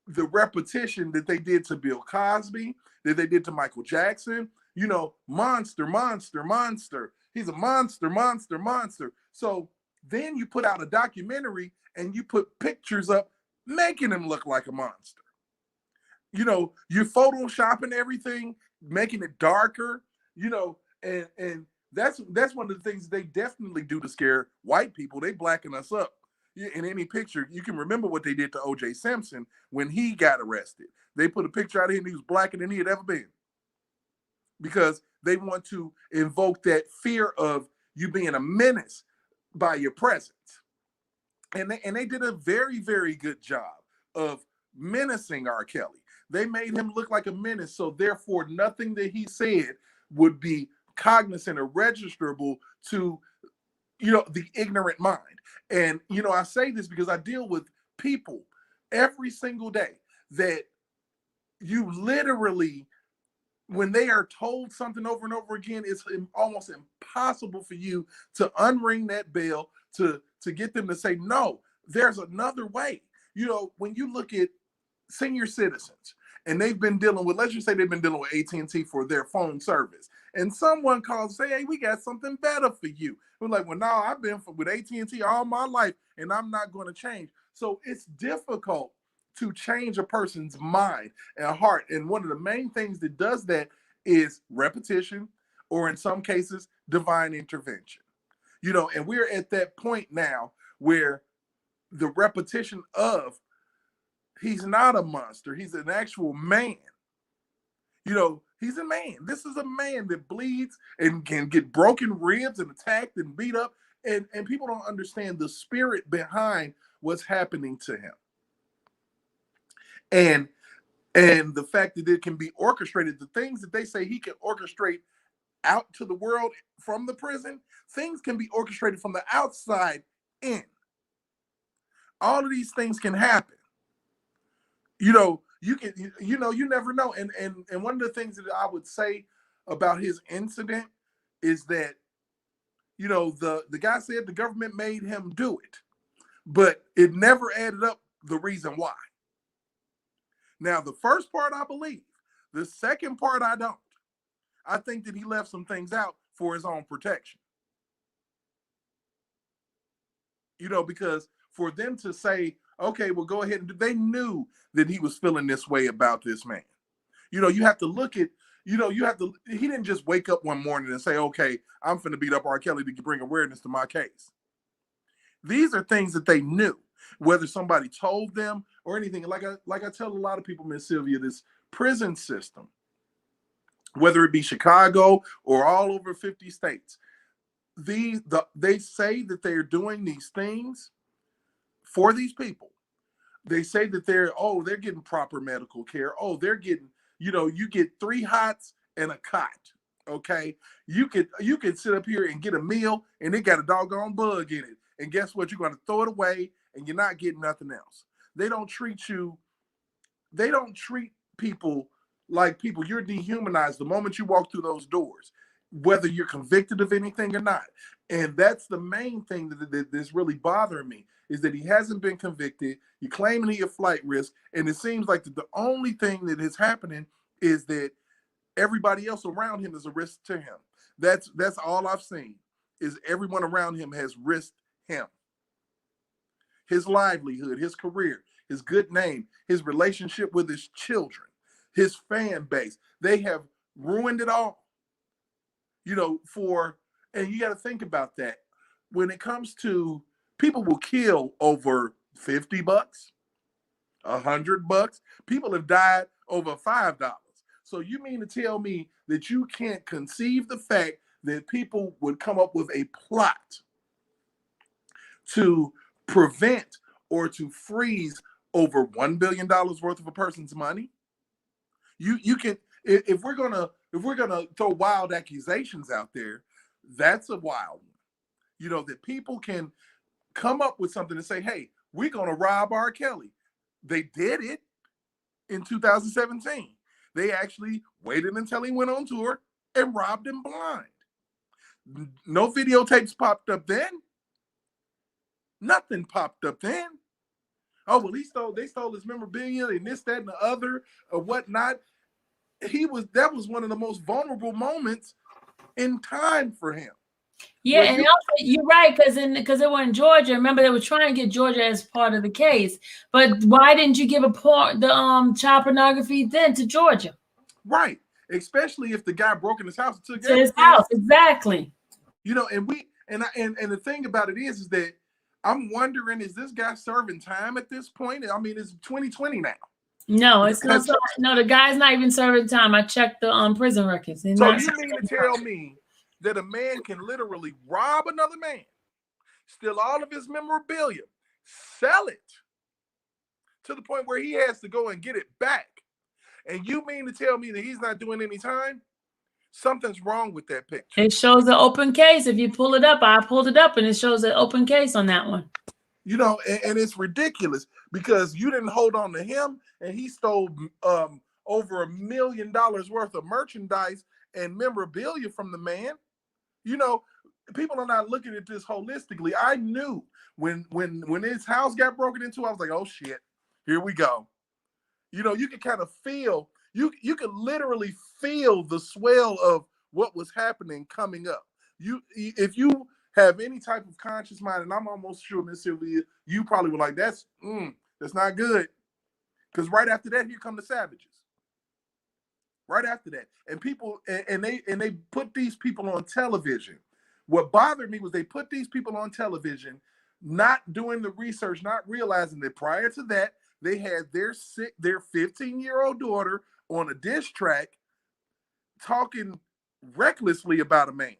the repetition that they did to Bill Cosby, that they did to Michael Jackson. You know, monster, monster, monster. He's a monster, monster, monster. So then you put out a documentary and you put pictures up making him look like a monster. You know, you're photoshopping everything making it darker, you know, and that's one of the things they definitely do to scare white people. They blacken us up. In any picture, you can remember what they did to O.J. Simpson when he got arrested. They put a picture out of him, and he was blacker than he had ever been, because they want to invoke that fear of you being a menace by your presence. And they did a very, very good job of menacing R. Kelly. They made him look like a menace, so therefore nothing that he said would be cognizant or registerable to, you know, the ignorant mind. And, you know, I say this because I deal with people every single day that you literally, when they are told something over and over again, it's almost impossible for you to unring that bell, to get them to say, no, there's another way. You know, when you look at senior citizens, and they've been dealing with, let's just say they've been dealing with AT&T for their phone service, and someone calls and say, hey, we got something better for you. We're like, well, no, I've been with AT&T all my life, and I'm not going to change. So it's difficult to change a person's mind and heart. And one of the main things that does that is repetition, or in some cases, divine intervention. You know, and we're at that point now where the repetition of, he's not a monster, he's an actual man. You know, he's a man. This is a man that bleeds and can get broken ribs and attacked and beat up. And people don't understand the spirit behind what's happening to him. And the fact that it can be orchestrated, the things that they say he can orchestrate out to the world from the prison, things can be orchestrated from the outside in. All of these things can happen. You know, you can, you know, you never know. And one of the things that I would say about his incident is that, you know, the guy said the government made him do it, but it never added up the reason why. Now, the first part I believe, the second part I don't. I think that he left some things out for his own protection. You know, because for them to say, okay, well, go ahead and they knew that he was feeling this way about this man. You know, you have to look at, you know, he didn't just wake up one morning and say, okay, I'm finna beat up R. Kelly to bring awareness to my case. These are things that they knew, whether somebody told them or anything. Like I tell a lot of people, Miss Sylvia, this prison system, whether it be Chicago or all over 50 states, they say that they're doing these things for these people. They say that they're getting proper medical care. Oh, they're getting, you know, you get 3 hots and a cot. Okay. You could sit up here and get a meal and it got a doggone bug in it. And guess what? You're going to throw it away and you're not getting nothing else. They don't treat people like people. You're dehumanized the moment you walk through those doors, whether you're convicted of anything or not. And that's the main thing that's really bothering me, is that he hasn't been convicted. You're claiming he a flight risk. And it seems like the only thing that is happening is that everybody else around him is a risk to him. That's all I've seen, is everyone around him has risked him. His livelihood, his career, his good name, his relationship with his children, his fan base. They have ruined it all. You know, and you got to think about that. When it comes to, people will kill over $50, $100. People have died over $5. So you mean to tell me that you can't conceive the fact that people would come up with a plot to prevent or to freeze over $1 billion worth of a person's money? You can, if we're gonna throw wild accusations out there, that's a wild one. You know, that people can come up with something and say, hey, we're gonna rob R. Kelly. They did it in 2017. They actually waited until he went on tour and robbed him blind. No videotapes popped up then. Nothing popped up then. Oh, well, they stole his memorabilia and this, that, and the other, or whatnot. That was one of the most vulnerable moments in time for him. Yeah, and also, you're right, because they were in Georgia. Remember, they were trying to get Georgia as part of the case. But why didn't you give the child pornography then to Georgia? Right. especially if the guy broke in his house and took To his everything. house, exactly. You know, and the thing about it is that I'm wondering, is this guy serving time at this point? I mean, it's 2020 now. No, it's not. No, the guy's not even serving time. I checked the prison records. So you mean to tell me that a man can literally rob another man, steal all of his memorabilia, sell it to the point where he has to go and get it back, and you mean to tell me that he's not doing any time? Something's wrong with that picture. It shows an open case. If you pull it up, I pulled it up, and it shows an open case on that one. You know, and it's ridiculous because you didn't hold on to him, and he stole over $1 million worth of merchandise and memorabilia from the man. You know, people are not looking at this holistically. I knew when his house got broken into, I was like, oh shit, here we go. You know, you could kind of feel, you could literally feel the swell of what was happening coming up. If you have any type of conscious mind, and I'm almost sure, Miss Sylvia, you probably were like, that's not good. Because right after that, here come the savages. Right after that. And people, and they put these people on television. What bothered me was they put these people on television, not doing the research, not realizing that prior to that, they had their 15-year-old daughter on a diss track talking recklessly about a man.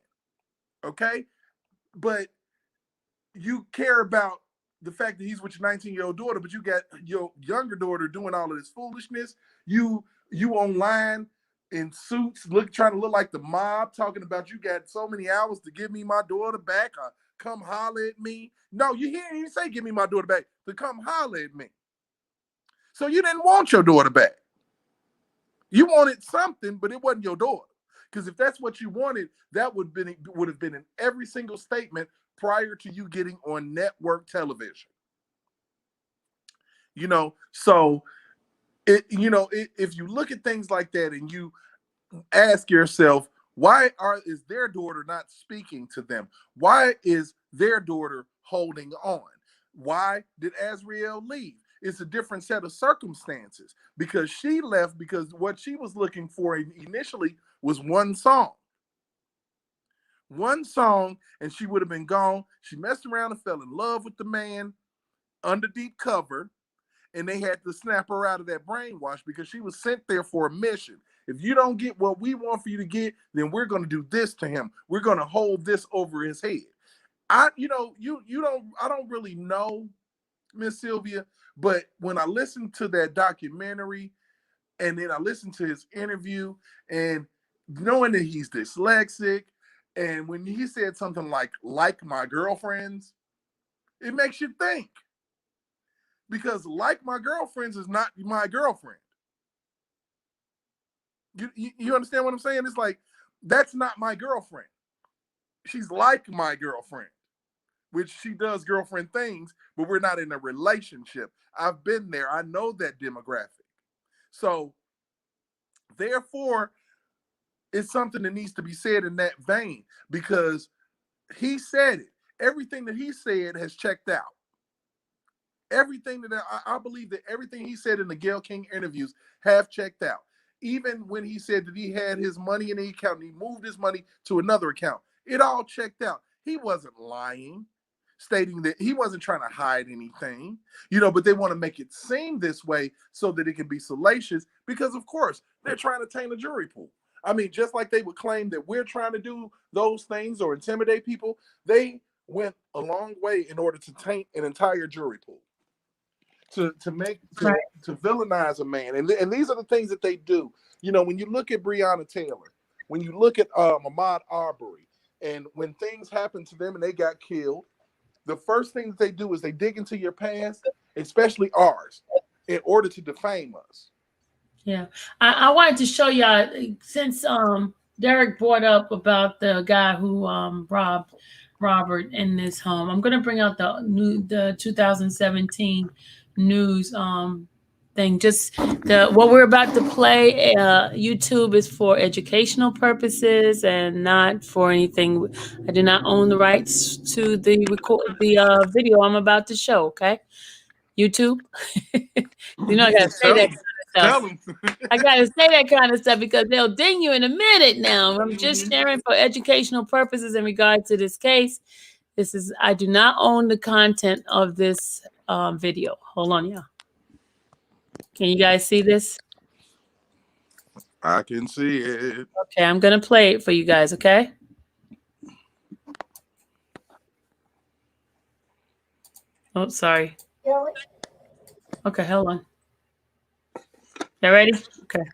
Okay? But you care about the fact that he's with your 19-year-old daughter, but you got your younger daughter doing all of this foolishness. You online in suits, trying to look like the mob, talking about you got so many hours to give me my daughter back, or come holler at me. No, you hear him say, give me my daughter back, to come holler at me. So you didn't want your daughter back. You wanted something, but it wasn't your daughter. Because if that's what you wanted, that would have been in every single statement prior to you getting on network television. You know, so if you look at things like that and you ask yourself, why is their daughter not speaking to them? Why is their daughter holding on? Why did Azriel leave? It's a different set of circumstances, because she left because what she was looking for initially was one song, and she would have been gone. She messed around and fell in love with the man under deep cover, and they had to snap her out of that brainwash because she was sent there for a mission. If you don't get what we want for you to get, then we're going to do this to him. We're going to hold this over his head. I don't really know, Miss Sylvia, but when I listened to that documentary and then I listened to his interview, and knowing that he's dyslexic, and when he said something like my girlfriends, it makes you think. Because like my girlfriends is not my girlfriend. You understand what I'm saying? It's like, that's not my girlfriend. She's like my girlfriend, which she does girlfriend things, but we're not in a relationship. I've been there. I know that demographic. So therefore, it's something that needs to be said in that vein, because he said it. Everything that he said has checked out. Everything that I believe that everything he said in the Gayle King interviews have checked out. Even when he said that he had his money in the account and he moved his money to another account, it all checked out. He wasn't lying, stating that he wasn't trying to hide anything, but they want to make it seem this way so that it can be salacious, because of course they're trying to taint a jury pool. I mean, just like they would claim that we're trying to do those things or intimidate people, they went a long way in order to taint an entire jury pool. To villainize a man. And these are the things that they do. When you look at Breonna Taylor, when you look at Ahmaud Arbery, and when things happen to them and they got killed, the first thing that they do is they dig into your past, especially ours, in order to defame us. Yeah. I wanted to show y'all, since Derek brought up about the guy who robbed Robert in this home, I'm going to bring out the 2017 news thing. Just what we're about to play. YouTube is for educational purposes and not for anything. I do not own the rights to the video I'm about to show. Okay, YouTube. I gotta say that. stuff. Tell them. I gotta say that kind of stuff because they'll ding you in a minute now. I'm just sharing for educational purposes in regard to this case. I do not own the content of this video. Hold on, y'all. Can you guys see this? I can see it. Okay, I'm gonna play it for you guys, okay? Oh, sorry. Okay, hold on. You ready? Okay.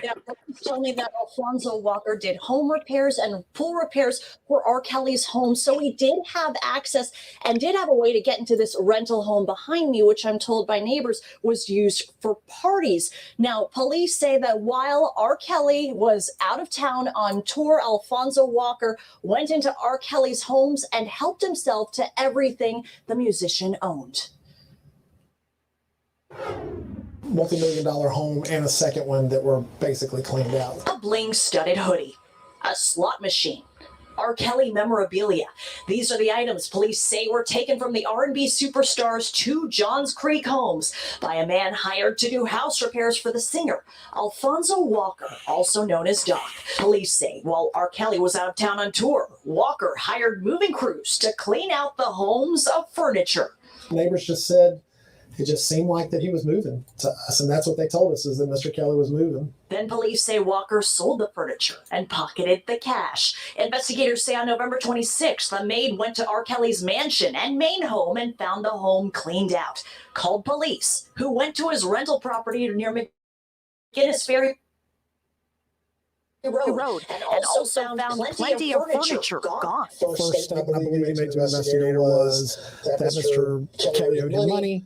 Yeah, police tell me that Alfonso Walker did home repairs and full repairs for R. Kelly's home. So he did have access and did have a way to get into this rental home behind me, which I'm told by neighbors was used for parties. Now, police say that while R. Kelly was out of town on tour, Alfonso Walker went into R. Kelly's homes and helped himself to everything the musician owned. Multi-million-dollar home and a second one that were basically cleaned out. A bling-studded hoodie, a slot machine, R. Kelly memorabilia. These are the items police say were taken from the R&B superstar's two Johns Creek homes by a man hired to do house repairs for the singer, Alfonso Walker, also known as Doc. Police say while R. Kelly was out of town on tour, Walker hired moving crews to clean out the homes of furniture. Neighbors just said it just seemed like that he was moving to us, and that's what they told us, is that Mr. Kelly was moving. Then police say Walker sold the furniture and pocketed the cash. Investigators say on November 26th, the maid went to R. Kelly's mansion and main home and found the home cleaned out. Called police, who went to his rental property near McGinnis Ferry Road and also found plenty of furniture gone. First step I believe he made to investigator was that Mr. Kelly owed him money.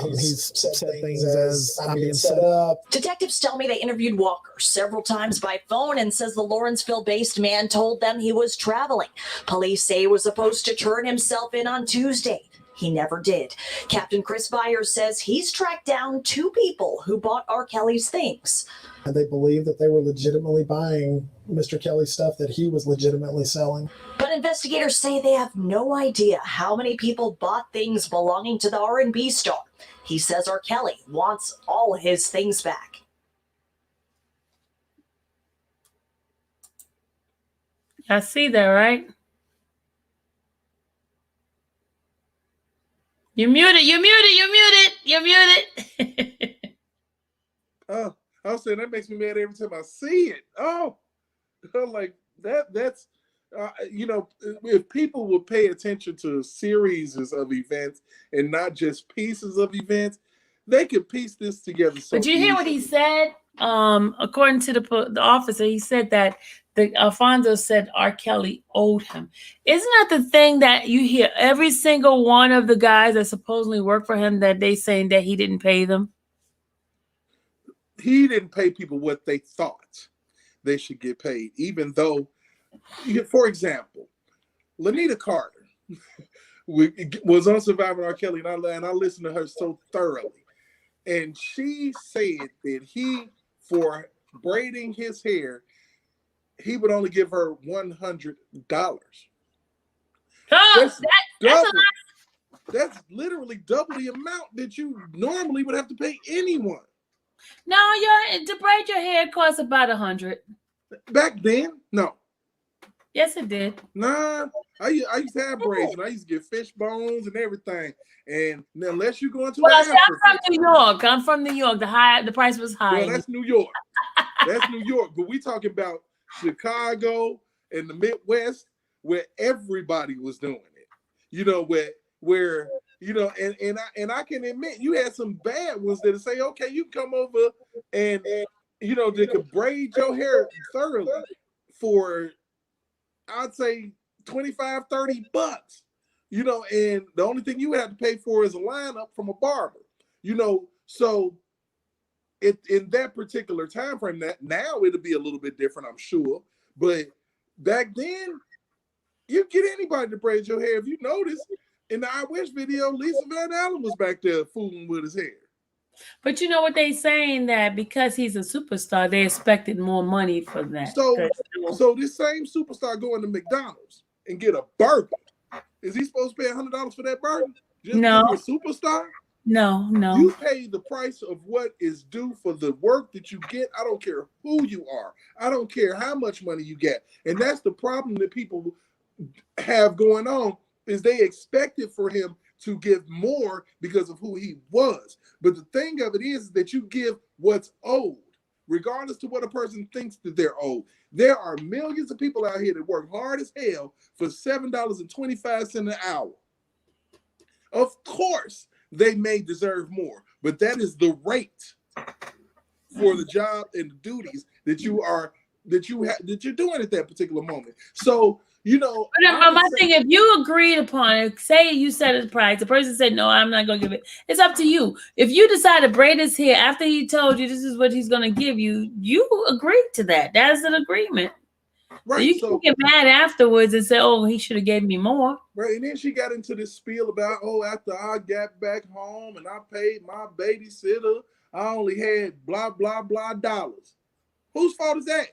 He's said things as I'm being set up. Detectives tell me they interviewed Walker several times by phone and says the Lawrenceville-based man told them he was traveling. Police say he was supposed to turn himself in on Tuesday. He never did. Captain Chris Byers says he's tracked down two people who bought R. Kelly's things. And they believe that they were legitimately buying Mr. Kelly's stuff that he was legitimately selling. But investigators say they have no idea how many people bought things belonging to the R&B star. He says R. Kelly wants all his things back. I see that, right? You're muted. Oh, I was saying that makes me mad every time I see it. Oh, like that's if people would pay attention to series of events and not just pieces of events, they could piece this together. But you hear what he said? According to the officer, he said that Alfonso said R. Kelly owed him. Isn't that the thing that you hear every single one of the guys that supposedly work for him that they saying that he didn't pay them? He didn't pay people what they thought they should get paid, even though, for example, Lanita Carter was on Surviving R. Kelly, and I listened to her so thoroughly. And she said that for braiding his hair, he would only give her $100. That's literally double the amount that you normally would have to pay anyone. No, to braid your hair costs about $100. Back then, no. Yes, it did. Nah, I used to have braids, and I used to get fish bones and everything. And unless you go into Africa, I'm from New York. I'm from New York. The price was high. Well, that's New York. That's New York. But we talking about Chicago and the Midwest, where everybody was doing it. You know, where you know, and I can admit you had some bad ones that say, okay, you come over and you know, they could braid your hair thoroughly for, I'd say, $25-$30. You know, and the only thing you have to pay for is a lineup from a barber. You know, so in that particular time frame, that now it'll be a little bit different, I'm sure. But back then, you get anybody to braid your hair. If you notice, in the I Wish video, Lisa Van Allen was back there fooling with his hair. But you know what they saying, that because he's a superstar, they expected more money for that. So this same superstar going to McDonald's and get a burger. Is he supposed to pay $100 for that burger? Just no. a superstar? No, no. You pay the price of what is due for the work that you get. I don't care who you are. I don't care how much money you get. And that's the problem that people have going on, is they expected for him to give more because of who he was. But the thing of it is that you give what's owed, regardless to what a person thinks that they're owed. There are millions of people out here that work hard as hell for $7.25 an hour. Of course, they may deserve more, but that is the rate for the job and the duties that you're doing at that particular moment. So, you know, but my thing, if you agreed upon it, say you set a price, the person said, no, I'm not going to give it. It's up to you. If you decide to braid his hair after he told you this is what he's going to give you, you agreed to that. That's an agreement. Right. So you can get mad afterwards and say, oh, he should have gave me more. Right. And then she got into this spiel about, oh, after I got back home and I paid my babysitter, I only had blah, blah, blah dollars. Whose fault is that?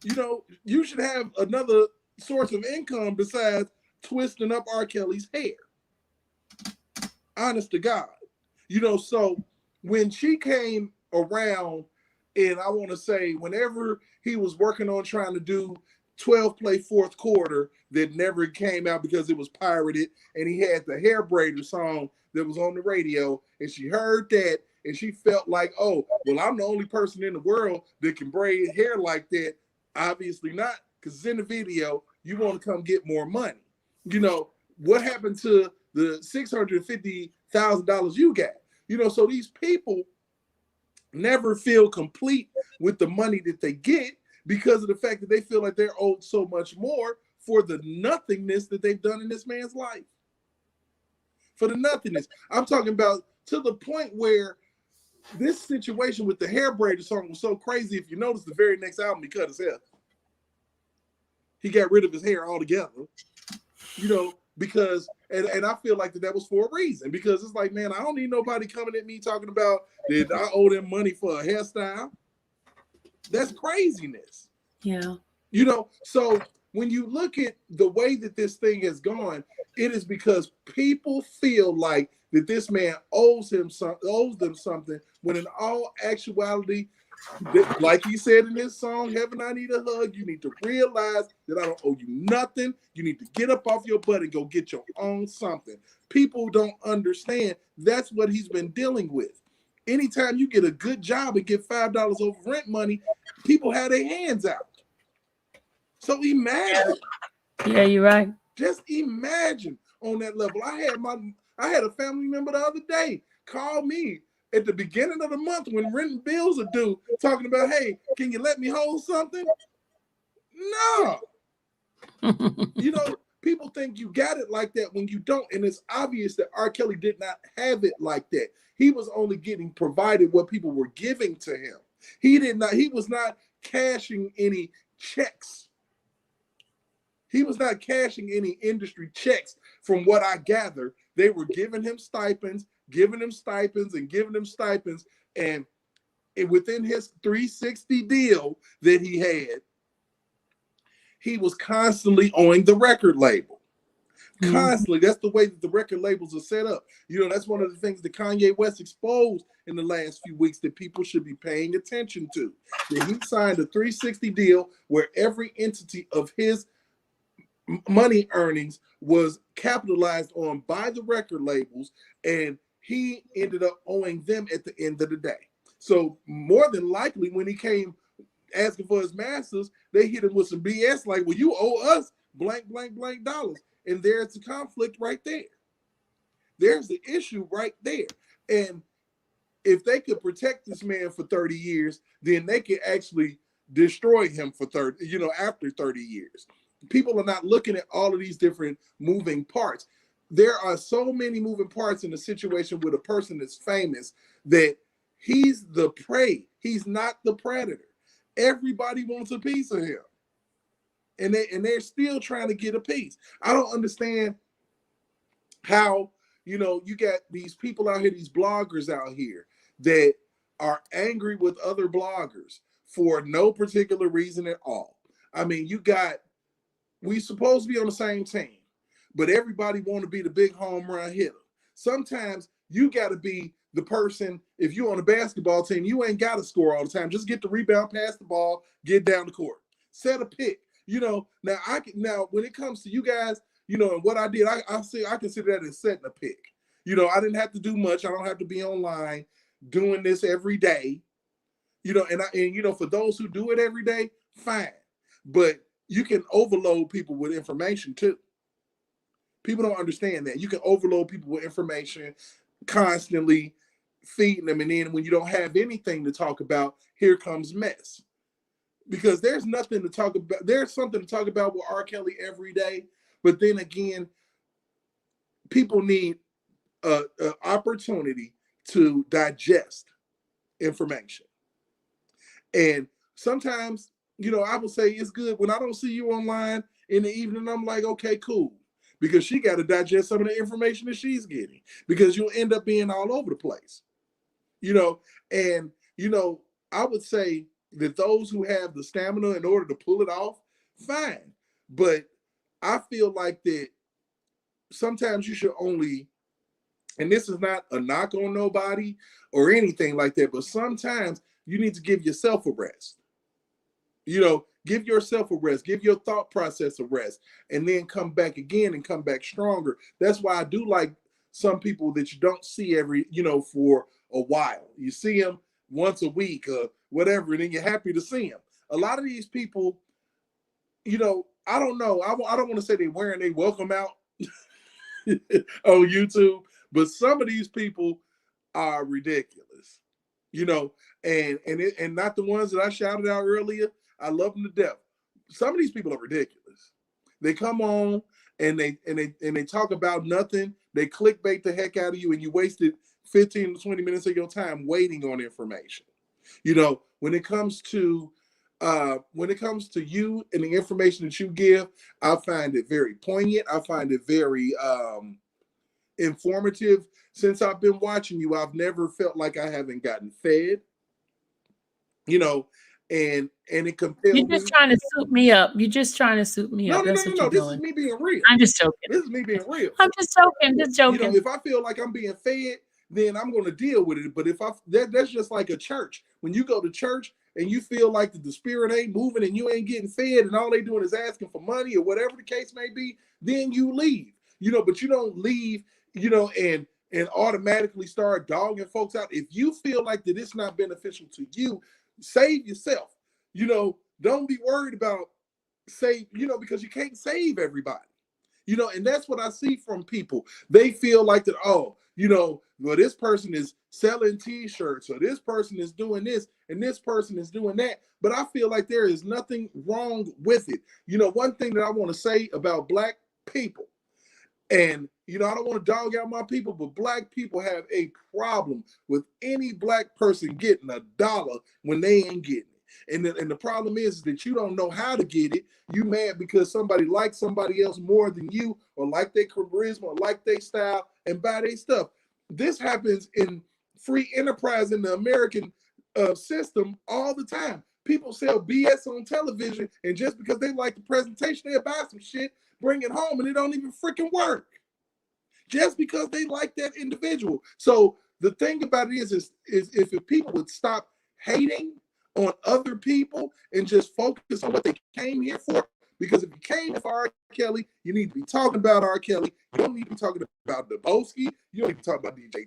You know, you should have another source of income besides twisting up R. Kelly's hair. Honest to God. You know, so when she came around, and I want to say whenever he was working on trying to do 12-play fourth quarter that never came out because it was pirated, and he had the hair braider song that was on the radio, and she heard that, and she felt like, oh, well, I'm the only person in the world that can braid hair like that. Obviously not, because in the video, you want to come get more money. You know, what happened to the $650,000 you got? You know, so these people never feel complete with the money that they get because of the fact that they feel like they're owed so much more for the nothingness that they've done in this man's life. For the nothingness. I'm talking about to the point where this situation with the hair braider song was so crazy. If you notice, the very next album, he cut his hair. He got rid of his hair altogether, you know, because, and I feel like that was for a reason, because it's like, man, I don't need nobody coming at me talking about that I owe them money for a hairstyle. That's craziness. Yeah. You know, so when you look at the way that this thing has gone, it is because people feel like that this man owes them something, when in all actuality, like he said in his song, Heaven I Need a Hug, you need to realize that I don't owe you nothing. You need to get up off your butt and go get your own something. People don't understand that's what he's been dealing with. Anytime you get a good job and get $5 over rent money, people have their hands out. So imagine. Yeah, you're right. Just imagine on that level. I had a family member the other day call me at the beginning of the month when rent and bills are due, talking about, hey, can you let me hold something? No. You know, people think you got it like that when you don't. And it's obvious that R. Kelly did not have it like that. He was only getting provided what people were giving to him. He was not cashing any checks. He was not cashing any industry checks from what I gather. They were giving him stipends, and within his 360 deal that he had, he was constantly owing the record label. Constantly. That's the way that the record labels are set up. You know, that's one of the things that Kanye West exposed in the last few weeks that people should be paying attention to. That he signed a 360 deal where every entity of his money earnings was capitalized on by the record labels, and he ended up owing them at the end of the day. So more than likely, when he came asking for his masters, they hit him with some BS like, well, you owe us blank, blank, blank dollars. And there's the conflict right there. There's the issue right there. And if they could protect this man for 30 years, then they could actually destroy him for 30, after 30 years. People are not looking at all of these different moving parts. There are so many moving parts in a situation with a person that's famous that he's the prey. He's not the predator. Everybody wants a piece of him. And they're still trying to get a piece. I don't understand how, you got these people out here, these bloggers out here that are angry with other bloggers for no particular reason at all. I mean, we supposed to be on the same team, but everybody want to be the big home run hitter. Sometimes you got to be the person. If you're on a basketball team, you ain't got to score all the time. Just get the rebound, pass the ball, get down the court, set a pick. Now when it comes to you guys, and what I did, I consider that as setting a pick. I didn't have to do much. I don't have to be online doing this every day. And for those who do it every day, fine. But you can overload people with information too. People don't understand that. You can overload people with information, constantly feeding them, and then when you don't have anything to talk about, here comes mess. Because there's nothing to talk about. There's something to talk about with R. Kelly every day, but then again, people need an opportunity to digest information. And sometimes, I would say it's good when I don't see you online in the evening. I'm like, okay, cool. Because she got to digest some of the information that she's getting, because you'll end up being all over the place. And I would say that those who have the stamina in order to pull it off, fine. But I feel like that sometimes you should only, and this is not a knock on nobody or anything like that, but sometimes you need to give yourself a rest. Give yourself a rest, give your thought process a rest, and then come back again and come back stronger. That's why I do like some people that you don't see for a while. You see them once a week or whatever, and then you're happy to see them. A lot of these people, I don't know. I don't want to say they're wearing their welcome out on YouTube, but some of these people are ridiculous, and not the ones that I shouted out earlier. I love them to death. Some of these people are ridiculous. They come on and they talk about nothing. They clickbait the heck out of you, and you wasted 15 to 20 minutes of your time waiting on information. When it comes to you and the information that you give, I find it very poignant. I find it very informative. Since I've been watching you, I've never felt like I haven't gotten fed. And it compels me. You're just trying to suit me up. You're just trying to suit me up. No. That's what you're This doing. is me being real. I'm just joking. This is me being real. I'm just joking. Just joking. If I feel like I'm being fed, then I'm going to deal with it. But if that's just like a church. When you go to church and you feel like the spirit ain't moving and you ain't getting fed, and all they doing is asking for money or whatever the case may be, then you leave. But you don't leave, and automatically start dogging folks out. If you feel like that it's not beneficial to you, save yourself. Don't be worried about because you can't save everybody. And that's what I see from people. They feel like that, well, this person is selling t-shirts, or this person is doing this, and this person is doing that. But I feel like there is nothing wrong with it. One thing that I want to say about Black people, and I don't want to dog out my people, but Black people have a problem with any Black person getting $1 when they ain't getting it. And the problem is that you don't know how to get it. You mad because somebody likes somebody else more than you, or like their charisma, or like their style, and buy their stuff. This happens in free enterprise in the American system all the time. People sell BS on television, and just because they like the presentation, they'll buy some shit, bring it home, and it don't even freaking work. Just because they like that individual. So the thing about it is if people would stop hating on other people and just focus on what they came here for. Because if you came here for R. Kelly, you need to be talking about R. Kelly. You don't need to be talking about Debosky. You don't need to be talking about DJ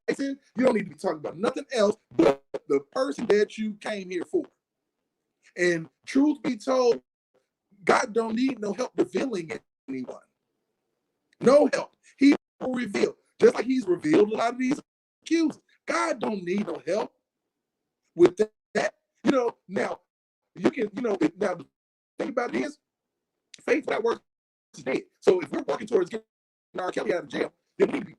Tyson. You don't need to be talking about nothing else but the person that you came here for. And truth be told, God don't need no help revealing anyone. No help. He will reveal. Just like he's revealed a lot of these accusers. God don't need no help with that. Now you can, now the thing about it is, faith without works is dead. So if we're working towards getting R. Kelly out of jail, then we need to be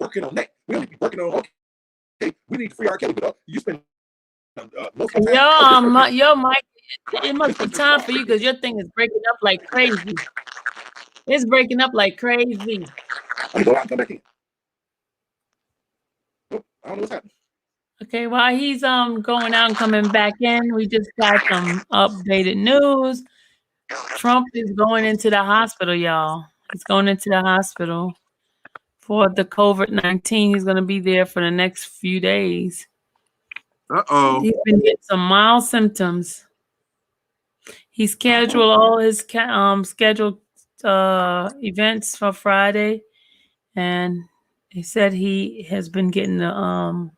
working on that. We don't need to be working on, okay, we need to free R. Kelly, but you spend most of the time. Yo, Mike, it must be time for you because your thing is breaking up like crazy. It's breaking up like crazy. Go out and come back in. I don't know what's happening. Okay, while he's going out and coming back in, we just got some updated news. Trump is going into the hospital, y'all. He's going into the hospital for the COVID-19. He's going to be there for the next few days. Uh-oh. He's been getting some mild symptoms. He scheduled all his scheduled events for Friday, and he said he has been getting the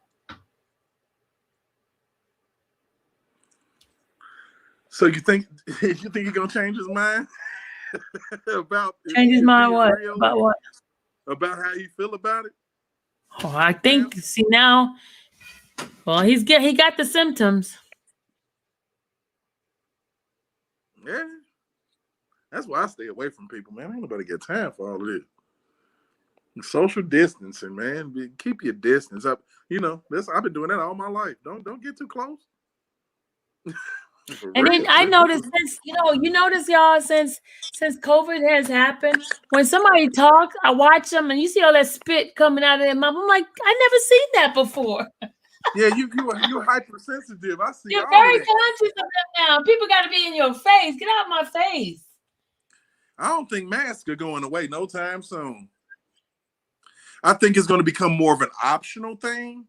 So you think he's gonna change his mind about change his mind? What real, about what? About how you feel about it? Oh, I think. See now, well, he got the symptoms. Yeah, that's why I stay away from people, man. Ain't nobody got time for all of this. Social distancing, man. Keep your distance up. You know, I've been doing that all my life. Don't get too close. And then I noticed since you notice y'all since COVID has happened, when somebody talks, I watch them and you see all that spit coming out of their mouth. I'm like, I never seen that before. Yeah, you're hypersensitive. I see. You're very conscious of that now. People got to be in your face. Get out of my face. I don't think masks are going away no time soon. I think it's going to become more of an optional thing,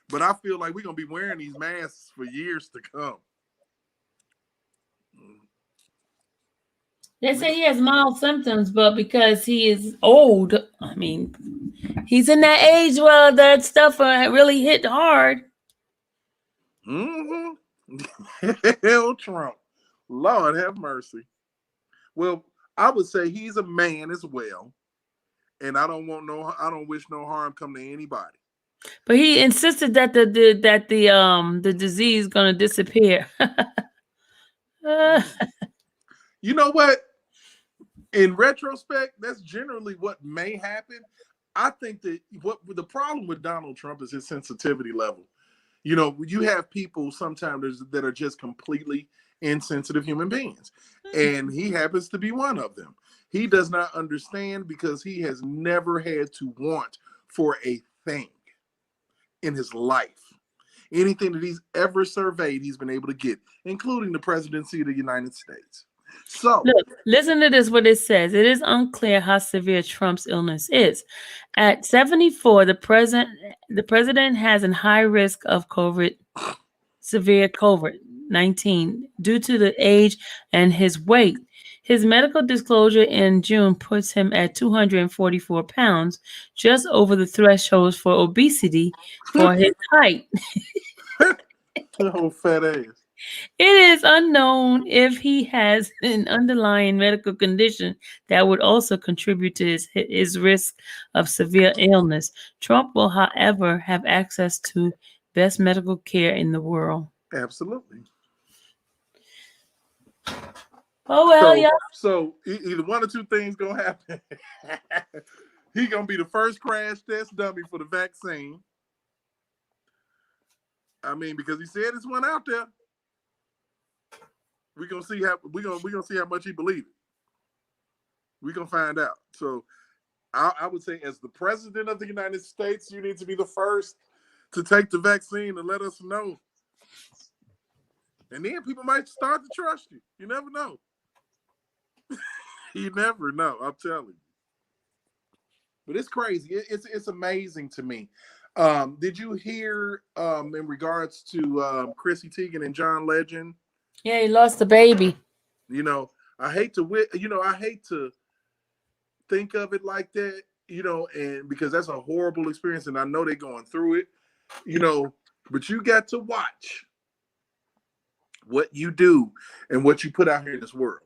but I feel like we're going to be wearing these masks for years to come. They say he has mild symptoms, but because he is old, I mean, he's in that age where that stuff really hit hard. Hell, Trump. Lord have mercy. Well, I would say he's a man as well, and I don't wish no harm come to anybody. But he insisted that the disease is going to disappear. You know what? In retrospect, that's generally what may happen. I think that what the problem with Donald Trump is his sensitivity level. You know, you have people sometimes that are just completely insensitive human beings, and he happens to be one of them. He does not understand because he has never had to want for a thing in his life. Anything that he's ever surveyed, he's been able to get, including the presidency of the United States. So, look, listen to this, what it says. It is unclear how severe Trump's illness is. At 74, the president has a high risk of severe COVID-19 due to the age and his weight. His medical disclosure in June puts him at 244 pounds, just over the threshold for obesity for his height. Oh, fat ass. It is unknown if he has an underlying medical condition that would also contribute to his risk of severe illness. Trump will, however, have access to best medical care in the world. Absolutely. Oh, well, yeah. So either one or two things going to happen. He's going to be the first crash test dummy for the vaccine. I mean, because he said it's one out there. We're gonna see how much he believes it. We're gonna find out. So I would say, as the president of the United States, you need to be the first to take the vaccine and let us know. And then people might start to trust you. You never know. You never know, I'm telling you. But it's crazy. It's amazing to me. Did you hear in regards to Chrissy Teigen and John Legend? Yeah, he lost the baby. You know, I hate to think of it like that, you know, and because that's a horrible experience, and I know they're going through it, you know, but you got to watch what you do and what you put out here in this world.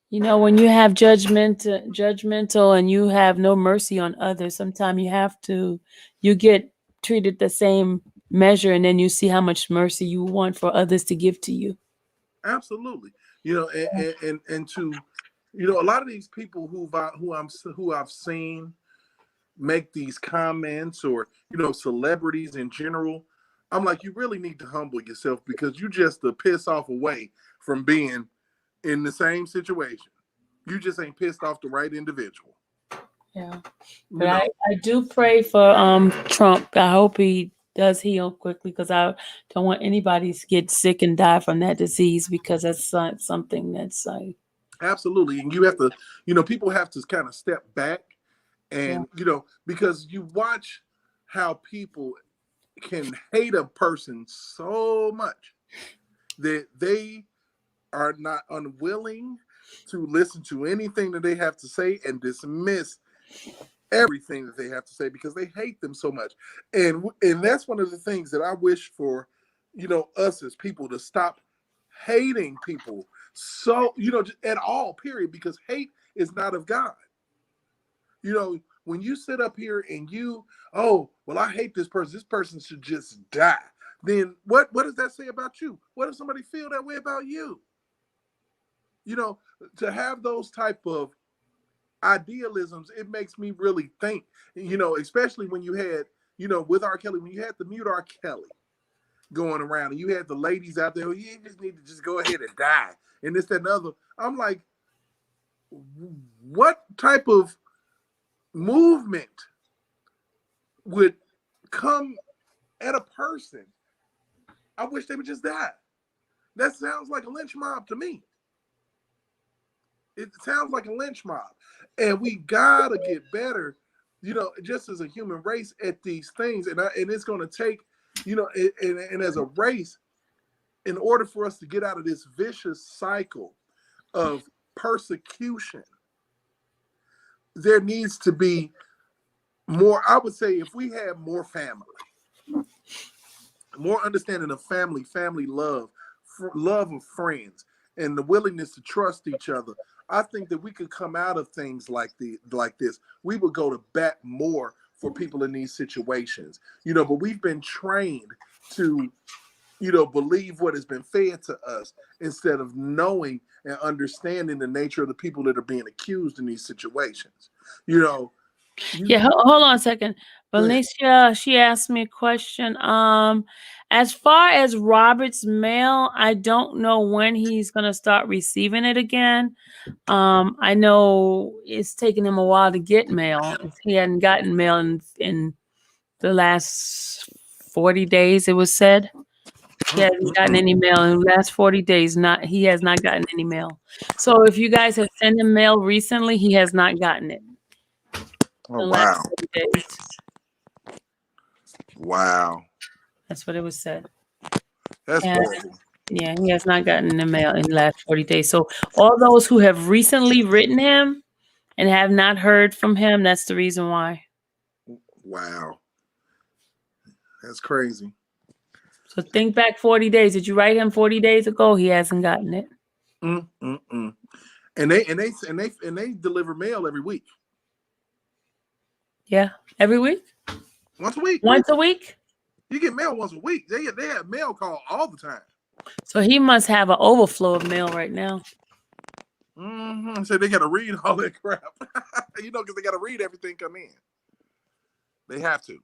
You know, when you have judgmental and you have no mercy on others, sometimes you get treated the same measure, and then you see how much mercy you want for others to give to you. Absolutely. You know, and to, you know, a lot of these people who I've seen make these comments, or, you know, celebrities in general, I'm like, you really need to humble yourself, because you just a piss off away from being in the same situation. You just ain't pissed off the right individual. Yeah. But I do pray for Trump. I hope he does heal quickly, because I don't want anybody to get sick and die from that disease, because that's something that's like. Absolutely. And you have to, you know, people have to kind of step back And, because you watch how people can hate a person so much that they are not unwilling to listen to anything that they have to say and dismiss everything that they have to say because they hate them so much. And that's one of the things that I wish for, us as people to stop hating people so, at all, period, because hate is not of God. When you sit up here and I hate this person should just die. Then what does that say about you? What if somebody feel that way about you? To have those type of idealisms, it makes me really think, especially when you had, with R. Kelly, when you had the mute R. Kelly going around and you had the ladies out there, you just need to just go ahead and die. And this, that, and the other. I'm like, what type of movement would come at a person? I wish they would just die. That sounds like a lynch mob to me. It sounds like a lynch mob. And we gotta get better, just as a human race at these things. And it's gonna take, and as a race, in order for us to get out of this vicious cycle of persecution, there needs to be more. I would say if we had more family, more understanding of family love, love of friends, and the willingness to trust each other, I think that we could come out of things like this. We would go to bat more for people in these situations, but we've been trained to, believe what has been fed to us instead of knowing and understanding the nature of the people that are being accused in these situations. Yeah, hold on a second. Valencia, she asked me a question. As far as Robert's mail, I don't know when he's gonna start receiving it again. I know it's taken him a while to get mail. He hadn't gotten mail in the last 40 days, it was said. He hasn't gotten any mail in the last 40 days. He has not gotten any mail. So if you guys have sent him mail recently, he has not gotten it. Oh, wow. Days. Wow. That's what it was said. That's horrible. Yeah, he has not gotten the mail in the last 40 days. So all those who have recently written him and have not heard from him, that's the reason why. Wow. That's crazy. So think back 40 days. Did you write him 40 days ago? He hasn't gotten it. And they deliver mail every week. Yeah, every week? Once a week. Once a week? You get mail once a week. They have mail call all the time. So he must have an overflow of mail right now. So they got to read all that crap. Because they got to read everything come in. They have to.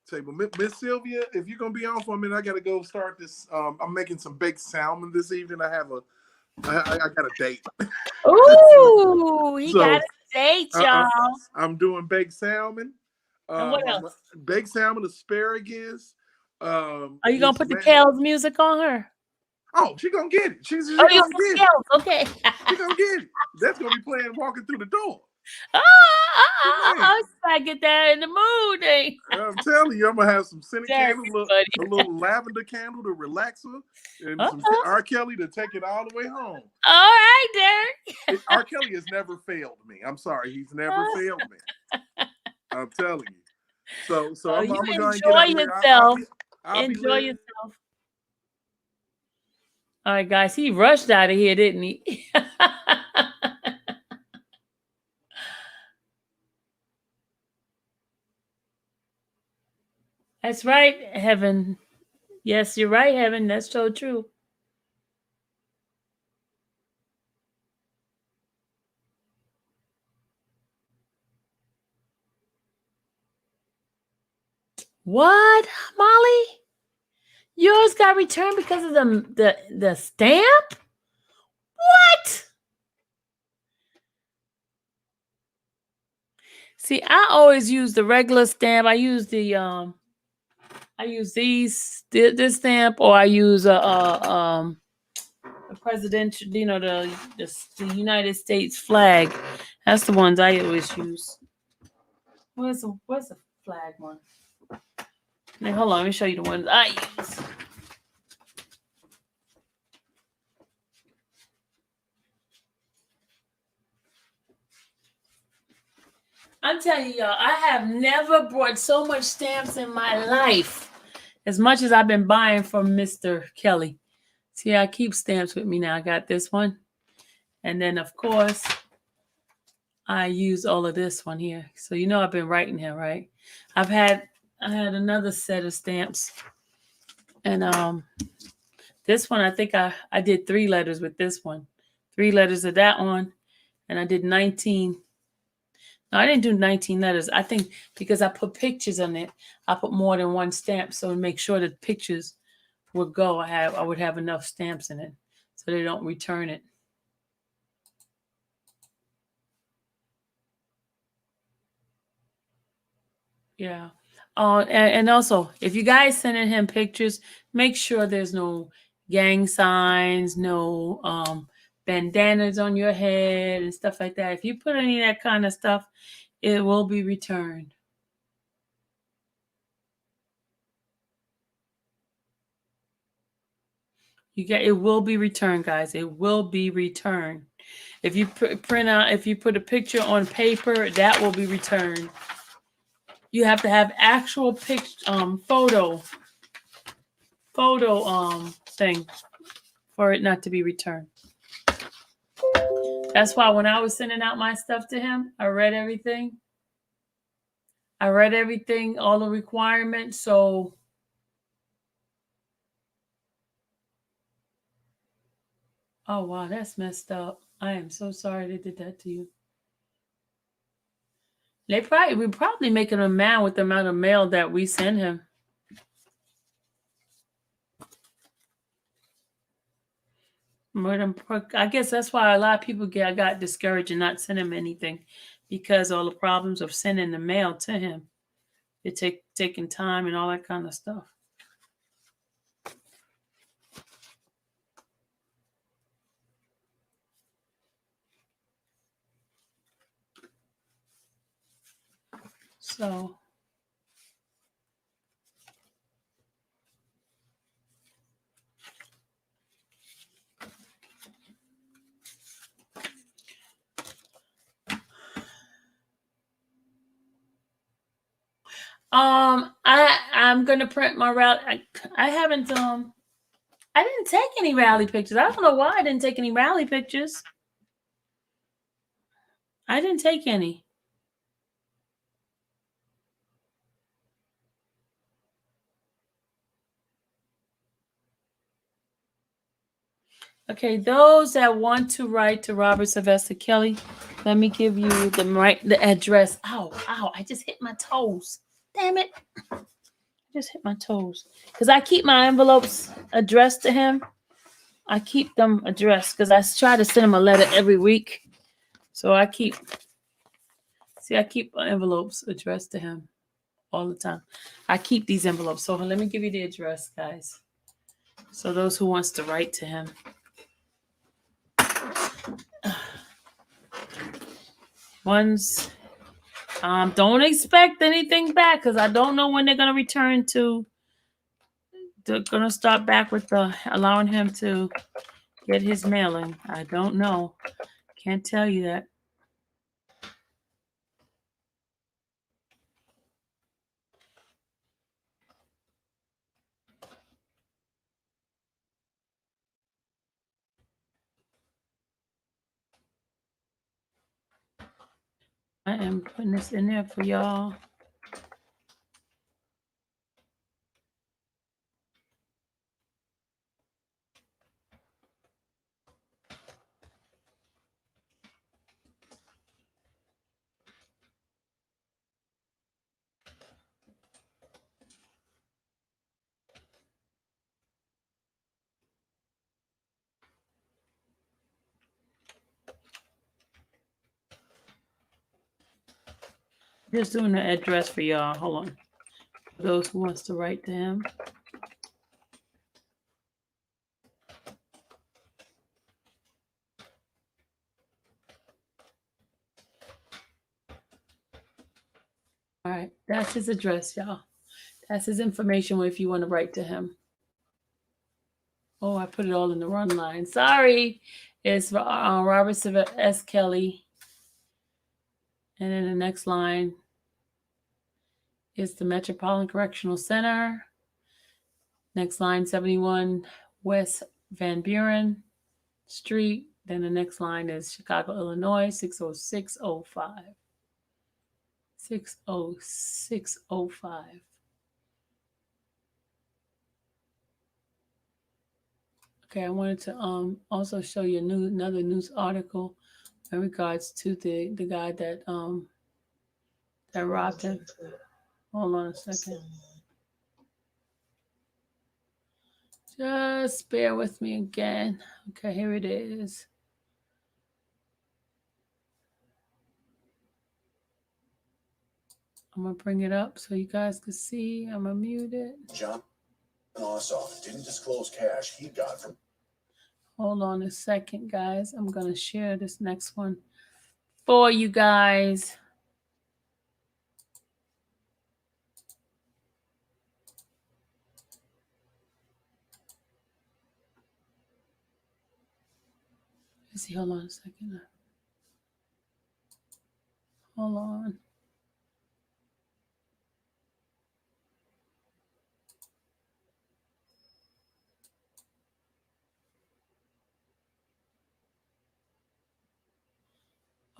Say, but Miss Sylvia, if you're going to be on for a minute, I got to go start this. I'm making some baked salmon this evening. I got a date. Ooh, he got a date, y'all. I'm doing baked salmon. And what else? Baked salmon, asparagus. Are you gonna put the Kale's music on her? Oh, she gonna get it. She's gonna get it. Okay. She gonna get it. That's gonna be playing walking through the door. I get that in the mood. Eh? I'm telling you, I'm gonna have some scented candle, a little lavender candle to relax her, and some R. Kelly to take it all the way home. All right, Derek. R. Kelly has never failed me. I'm sorry, he's never failed me. I'm telling you. So I'm gonna go and enjoy yourself. Enjoy yourself. All right, guys. He rushed out of here, didn't he? That's right, Heaven. Yes, you're right, Heaven. That's so true. What, Molly? Yours got returned because of the stamp? What? See, I always use the regular stamp. I use this stamp, or I use a presidential, the United States flag. That's the ones I always use. Where's the flag one? Now, hold on, let me show you the ones I use. I'm telling y'all, I have never bought so much stamps in my life as much as I've been buying from Mr. Kelly. See, I keep stamps with me now. I got this one. And then, of course, I use all of this one here. So you know I've been writing here, right? I had another set of stamps. And this one, I think I did 3 letters with this one. 3 letters of that one. And I did 19. No, I didn't do 19 letters. I think because I put pictures on it, I put more than one stamp. So to make sure that pictures would go, I would have enough stamps in it so they don't return it. Yeah. And also, if you guys sending him pictures, make sure there's no gang signs, no bandanas on your head and stuff like that. If you put any of that kind of stuff, it will be returned. It will be returned, guys. It will be returned. If you if you put a picture on paper, that will be returned. You have to have actual photo thing for it not to be returned. That's why when I was sending out my stuff to him, I read everything. All the requirements. So oh wow, that's messed up. I am so sorry they did that to you. We're probably making him mad with the amount of mail that we send him. I guess that's why a lot of people got discouraged and not sending him anything, because all the problems of sending the mail to him. It taking time and all that kind of stuff. So I'm gonna print my rally. I haven't I didn't take any rally pictures. I don't know why I didn't take any rally pictures. I didn't take any. Okay, those that want to write to Robert Sylvester Kelly, let me give you the address. Ow, I just hit my toes. Damn it. I just hit my toes. Because I keep my envelopes addressed to him. I keep them addressed because I try to send him a letter every week. So I keep envelopes addressed to him all the time. I keep these envelopes. So let me give you the address, guys. So those who wants to write to him. Don't expect anything back because I don't know when they're going to return to. They're going to start back with allowing him to get his mailing. I don't know. Can't tell you that. I am putting this in there for y'all. Just doing the address for y'all. Hold on. For those who wants to write to him. All right, that's his address, y'all. That's his information if you want to write to him. Oh, I put it all in the wrong line. Sorry. It's Robert S. Kelly. And then the next line is the Metropolitan Correctional Center. Next line, 71 West Van Buren Street. Then the next line is Chicago, Illinois, 60605. 60605. Okay, I wanted to also show you another news article in regards to the guy that robbed him. Hold on a second. Just bear with me again. Okay, here it is. I'm gonna bring it up so you guys can see. I'm gonna mute it. John Ossoff didn't disclose cash he got from. Hold on a second, guys. I'm gonna share this next one for you guys. Let's see. Hold on a second. Hold on.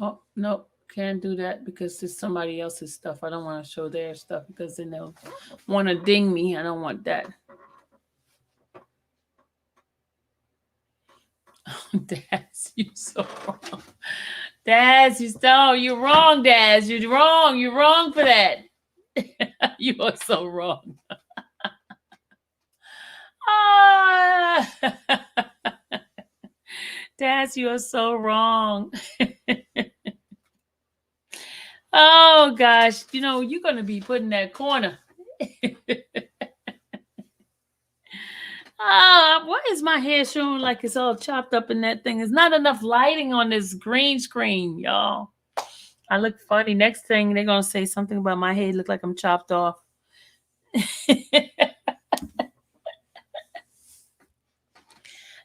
Oh, no, can't do that because it's somebody else's stuff. I don't want to show their stuff because then they'll want to ding me. I don't want that. Oh, Daz, you're so wrong. Daz, you're wrong, Daz. You're wrong. You're wrong for that. You are so wrong. Daz, you are so wrong. Oh, gosh. You know, you're going to be put in that corner. Why is my hair showing like it's all chopped up in that thing? There's not enough lighting on this green screen, y'all. I look funny. Next thing, they're going to say something about my hair look like I'm chopped off.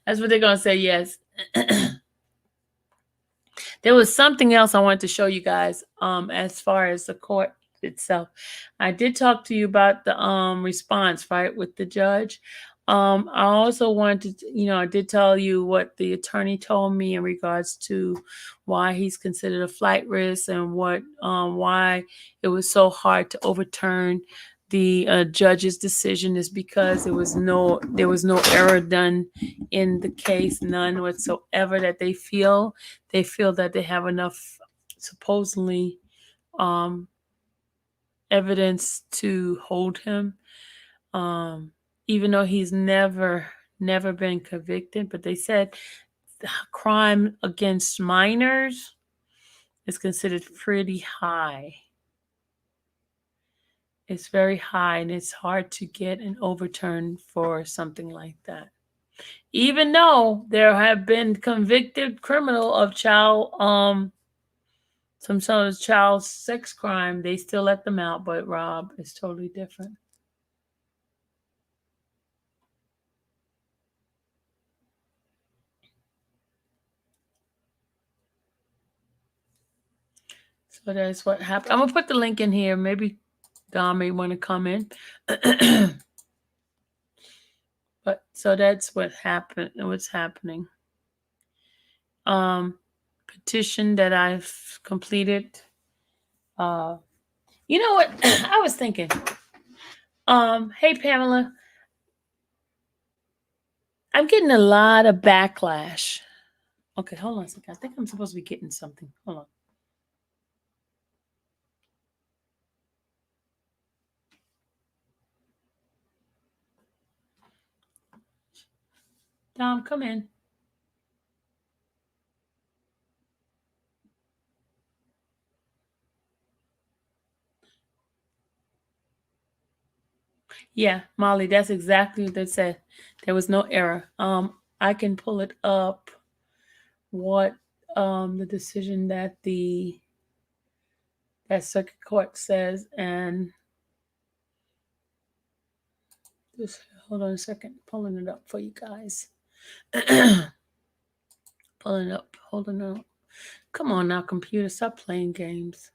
That's what they're going to say, yes. There was something else I wanted to show you guys as far as the court itself. I did talk to you about the response, right, with the judge. I also wanted to, I did tell you what the attorney told me in regards to why he's considered a flight risk and why it was so hard to overturn the judge's decision is because there was no error done in the case, none whatsoever, that they feel that they have enough supposedly evidence to hold him, even though he's never been convicted. But they said the crime against minors is considered pretty high. It's very high, and it's hard to get an overturn for something like that. Even though there have been convicted criminal of some sort of child sex crime, they still let them out. But Rob is totally different. So that's what happened. I'm gonna put the link in here. Maybe Don may want to come in. But so that's what happened. What's happening? Petition that I've completed. You know what? I was thinking. Hey Pamela, I'm getting a lot of backlash. Okay, hold on a second. I think I'm supposed to be getting something. Hold on. Dom, come in. Yeah, Molly, that's exactly what they said. There was no error. I can pull it up. What the decision that the that circuit court says, and just hold on a second, pulling it up for you guys. Pulling it up, holding it up. Come on now, computer, stop playing games.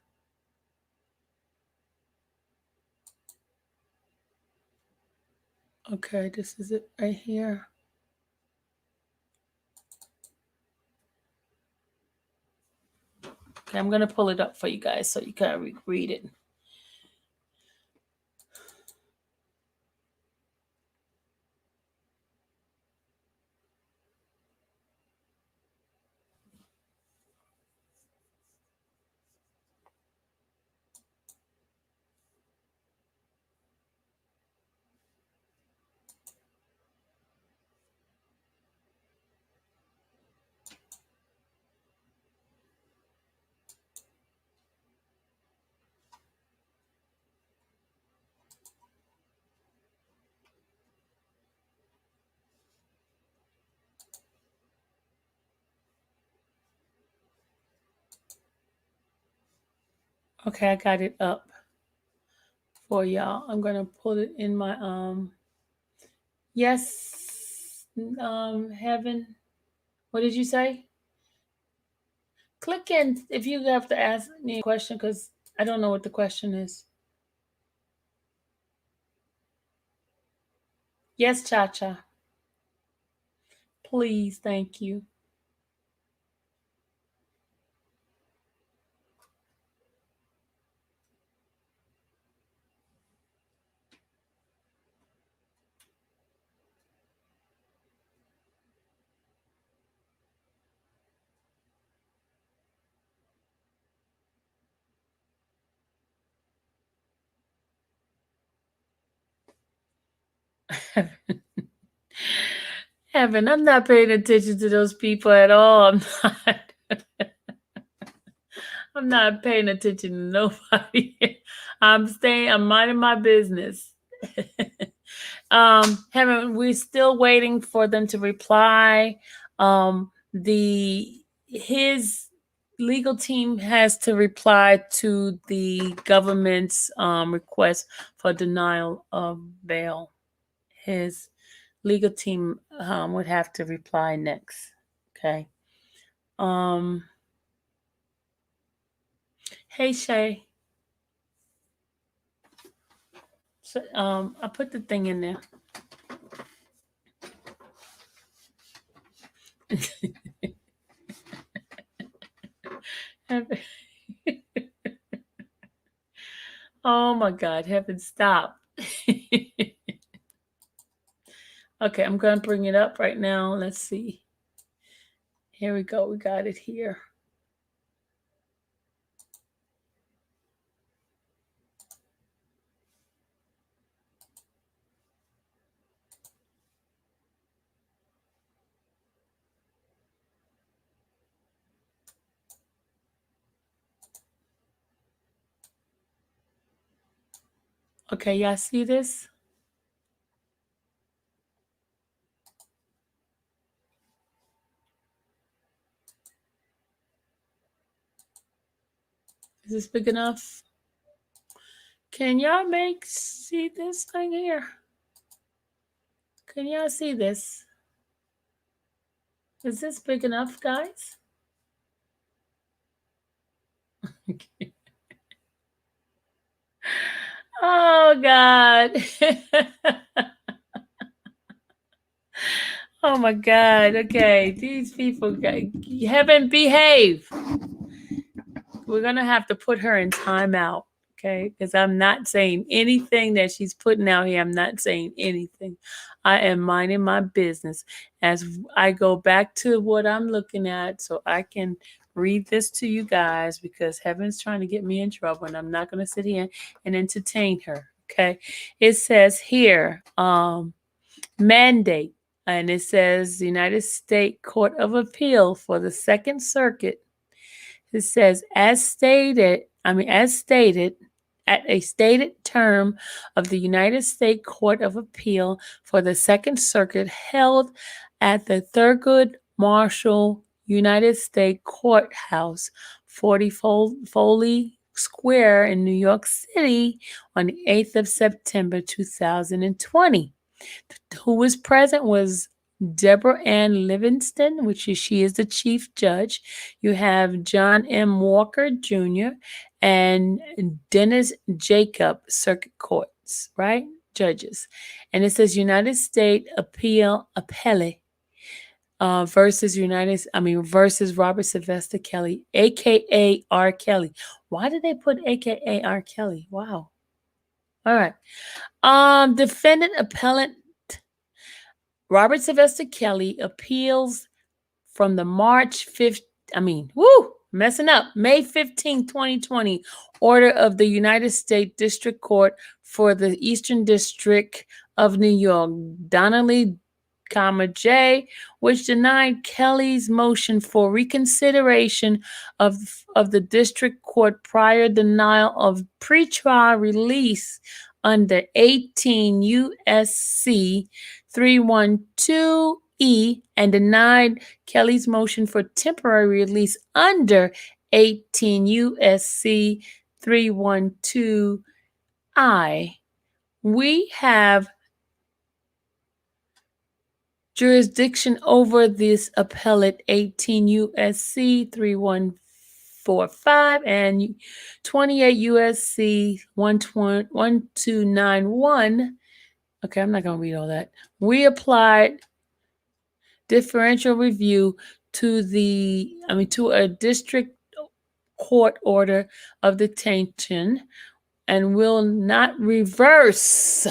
Okay, this is it right here. Okay, I'm going to pull it up for you guys so you can read it. Okay, I got it up for y'all. I'm gonna put it in my yes, Heaven. What did you say? Click in if you have to ask me a question, because I don't know what the question is. Yes, Cha-Cha. Please, thank you. Heaven, I'm not paying attention to those people at all. I'm not. I'm not paying attention to nobody. I'm minding my business. Heaven, we're still waiting for them to reply. His legal team has to reply to the government's request for denial of bail. His legal team would have to reply next. Okay. Hey Shay. So, I put the thing in there. Oh my God, Heaven, stop. Okay, I'm going to bring it up right now. Let's see. Here we go. We got it here. Okay, y'all see this? Is this big enough? Can y'all see this thing here? Can y'all see this? Is this big enough, guys? Oh God. Oh my God. Okay, these people Heaven, behave. We're gonna have to put her in timeout, okay? Because I'm not saying anything that she's putting out here. I'm not saying anything. I am minding my business as I go back to what I'm looking at so I can read this to you guys, because Heaven's trying to get me in trouble and I'm not going to sit here and entertain her, okay? It says here, mandate, and it says United States Court of Appeal for the Second Circuit. It says, as stated at a stated term of the United States Court of Appeal for the Second Circuit held at the Thurgood Marshall United States Courthouse, 40 Foley Square in New York City on the 8th of September 2020. Who was present was Deborah Ann Livingston, she is the chief judge. You have John M. Walker Jr. and Dennis Jacob Circuit Courts, right? Judges. And it says United States Appellate versus Robert Sylvester Kelly, aka R. Kelly. Why did they put aka R. Kelly? Wow. All right. Defendant appellant Robert Sylvester Kelly appeals from the May 15, 2020 order of the United States District Court for the Eastern District of New York, Donnelly, J, which denied Kelly's motion for reconsideration of the district court prior denial of pretrial release under 18 U.S.C. 312E and denied Kelly's motion for temporary release under 18 U.S.C. 312I. We have jurisdiction over this appellate 18 U.S.C. 3145 and 28 U.S.C. 1291. Okay, I'm not going to read all that. We applied differential review to a district court order of detention and will not reverse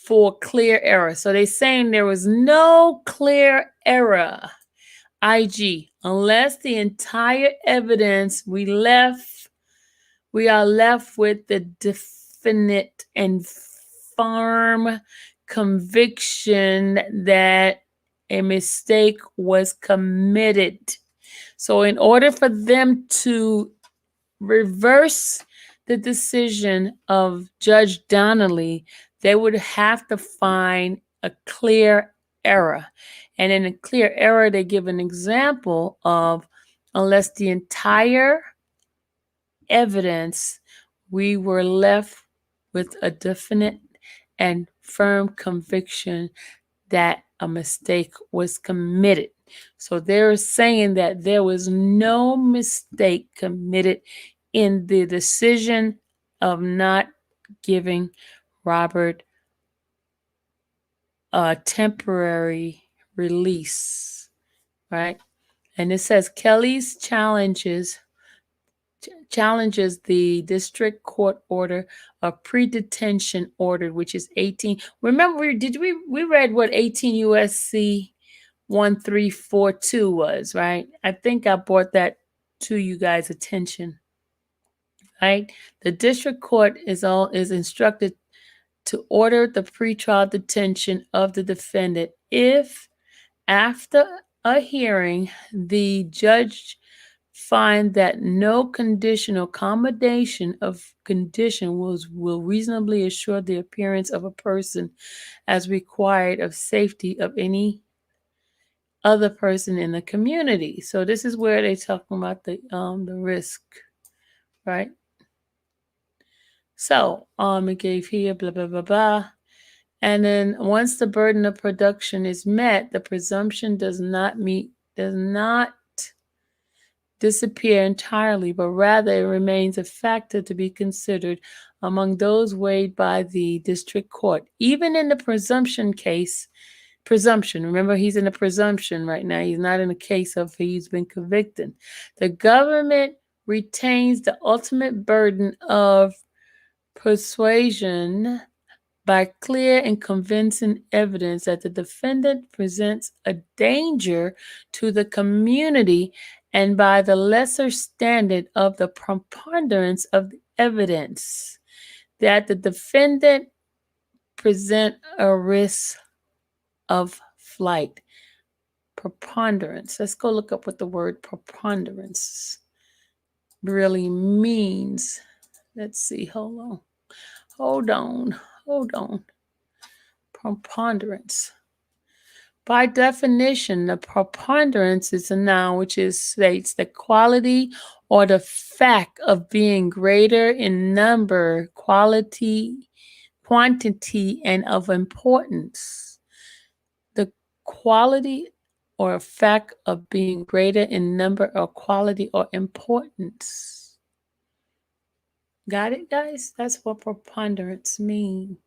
for clear error. So they're saying there was no clear error, IG, unless the entire evidence we are left with the definite and firm conviction that a mistake was committed. So in order for them to reverse the decision of Judge Donnelly, they would have to find a clear error. And in a clear error, they give an example of unless the entire evidence, we were left with a definite and firm conviction that a mistake was committed. So they're saying that there was no mistake committed in the decision of not giving Robert a temporary release, right? And it says Kelly's challenges the district court order of pre-detention order, which is 18. Remember, we read what 18 USC 1342 was, right? I think I brought that to you guys' attention, right? The district court is instructed to order the pretrial detention of the defendant if, after a hearing, the judge find that no conditional accommodation of condition will reasonably assure the appearance of a person as required of safety of any other person in the community. So this is where they're talking about the risk, right? So it gave here blah blah blah blah. And then once the burden of production is met, the presumption does not disappear entirely, but rather it remains a factor to be considered among those weighed by the district court. Even in the presumption, remember he's in a presumption right now. He's not in a case of he's been convicted. The government retains the ultimate burden of persuasion by clear and convincing evidence that the defendant presents a danger to the community and by the lesser standard of the preponderance of the evidence that the defendant present a risk of flight. Preponderance. Let's go look up what the word preponderance really means. Let's see. Hold on. Preponderance. By definition, the preponderance is a noun which states the quality or the fact of being greater in number, quantity, and of importance. The quality or fact of being greater in number or quality or importance. Got it, guys? That's what preponderance means.